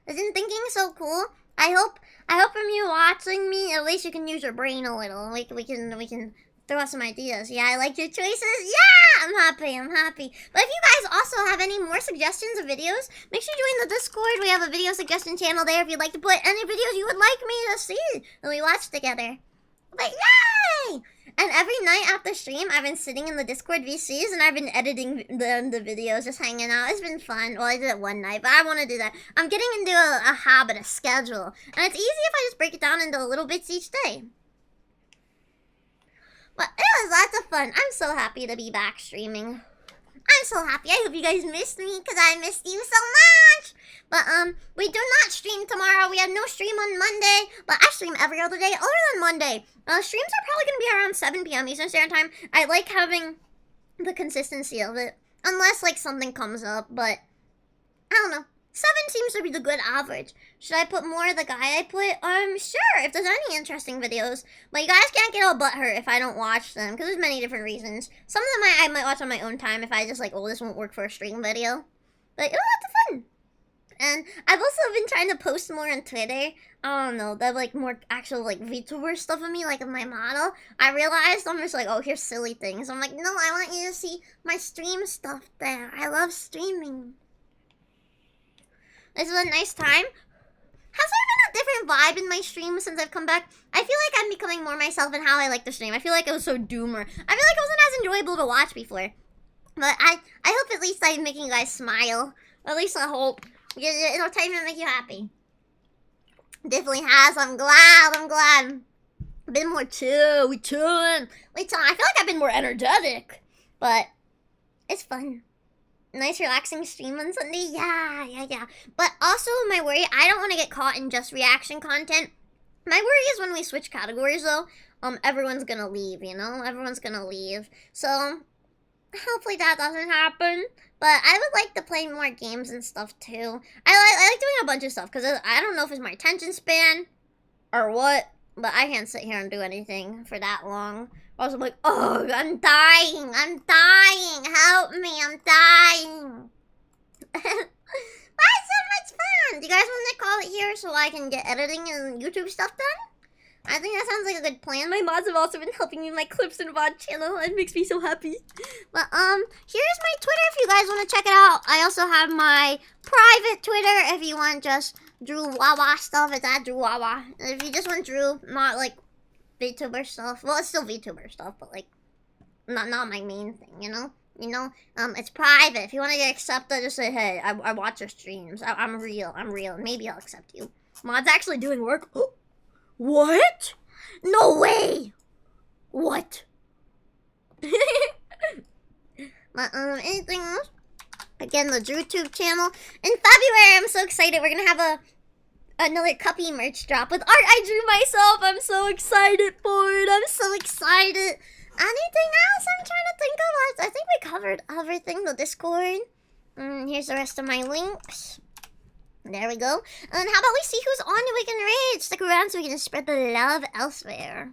Isn't thinking so cool? I hope from you watching me, at least you can use your brain a little. We can throw out some ideas. Yeah, I like your choices. Yeah, I'm happy. But if you guys also have any more suggestions of videos, make sure you join the Discord. We have a video suggestion channel there if you'd like to put any videos you would like me to see that we watch together. But yay! And every night after stream, I've been sitting in the Discord VCs and I've been editing the videos, just hanging out. It's been fun. Well, I did it one night, but I want to do that. I'm getting into a habit, a schedule. And it's easy if I just break it down into little bits each day. But it was lots of fun. I'm so happy to be back streaming. I'm so happy. I hope you guys missed me because I missed you so much. But we do not stream tomorrow. We have no stream on Monday. But I stream every other day other than Monday. Streams are probably going to be around 7 p.m. Eastern Standard Time. I like having the consistency of it. Unless like something comes up. But I don't know. 7 seems to be the good average. Should I put more of the guy I put? Sure, if there's any interesting videos. But you guys can't get all butthurt if I don't watch them, because there's many different reasons. Some of them I might watch on my own time if I just like, oh, this won't work for a stream video. But it was lots of fun. And I've also been trying to post more on Twitter. I don't know, that like more actual like VTuber stuff of me, like of my model. I realized I'm just like, oh, here's silly things. I'm like, no, I want you to see my stream stuff there. I love streaming. This was a nice time. Has there been a different vibe in my stream since I've come back? I feel like I'm becoming more myself in how I like to stream. I feel like it was so doomer. I feel like it wasn't as enjoyable to watch before. But I hope at least I'm making you guys smile. Or at least I hope. It'll try to make you happy. Definitely has. I'm glad. I've been more chill. We chillin'. I feel like I've been more energetic. But it's fun. Nice relaxing stream on Sunday. Yeah. But also my worry, I don't want to get caught in just reaction content. My worry is when we switch categories though, everyone's gonna leave, you know? Everyone's gonna leave. So hopefully that doesn't happen. But I would like to play more games and stuff too. I like doing a bunch of stuff because I don't know if it's my attention span or what, but I can't sit here and do anything for that long. I was like, oh, I'm dying. Help me, I'm dying. Why so much fun? Do you guys want to call it here so I can get editing and YouTube stuff done? I think that sounds like a good plan. My mods have also been helping me with my clips and VOD channel. It makes me so happy. But here's my Twitter if you guys want to check it out. I also have my private Twitter if you want just Drew Wawa stuff. It's at Drew Wawa. If you just want Drew, not like VTuber stuff. Well, it's still VTuber stuff, but like not my main thing, you know? It's private. If you want to get accepted, just say, hey, I watch your streams. I'm real. Maybe I'll accept you. Mod's actually doing work. What? No way! What? But, anything else? Again, the DrewTube channel. In February, I'm so excited. We're gonna have another Cuppy merch drop with art I drew myself. I'm so excited for it. I'm so excited. Anything else I'm trying to think of? I think we covered everything. The Discord. Here's the rest of my links. There we go. And how about we see who's on the Weekend Raid? Stick around so we can spread the love elsewhere.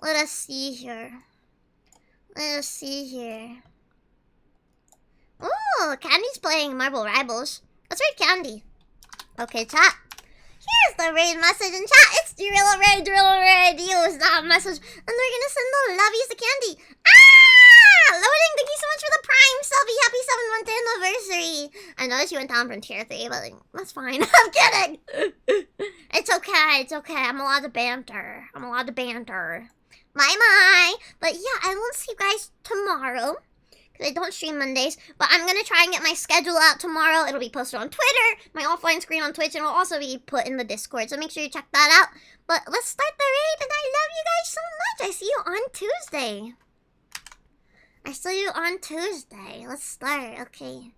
Let us see here. Ooh, Candy's playing Marble Rivals. Let's raid Candy. Okay, chat. Here's the raid message in chat. It's Druilla raid. Use that message. And we're gonna send the lovies to Candy. Ah! Loading, thank you so much for the Prime Selfie. Happy 7th anniversary. I noticed you went down from tier 3, but like, that's fine. I'm kidding. It's okay. I'm allowed to banter. Bye. But yeah, I will see you guys tomorrow. I don't stream Mondays, but I'm gonna try and get my schedule out tomorrow. It'll be posted on Twitter, my offline screen on Twitch, and will also be put in the Discord, so make sure you check that out. But let's start the raid, and I love you guys so much. I see you on Tuesday. Let's start, okay.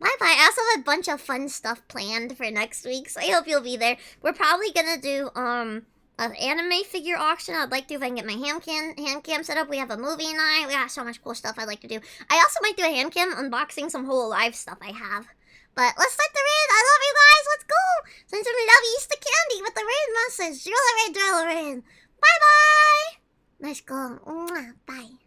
Bye-bye. I also have a bunch of fun stuff planned for next week, so I hope you'll be there. We're probably gonna do, an anime figure auction. I'd like to if I can get my hand cam set up. We have a movie night. We got so much cool stuff I'd like to do. I also might do a hand cam unboxing some whole live stuff I have. But let's start the raid. I love you guys. Let's go. Send some lovies to Candy with the raid message. Drill raid. Bye-bye. Let's go. Bye.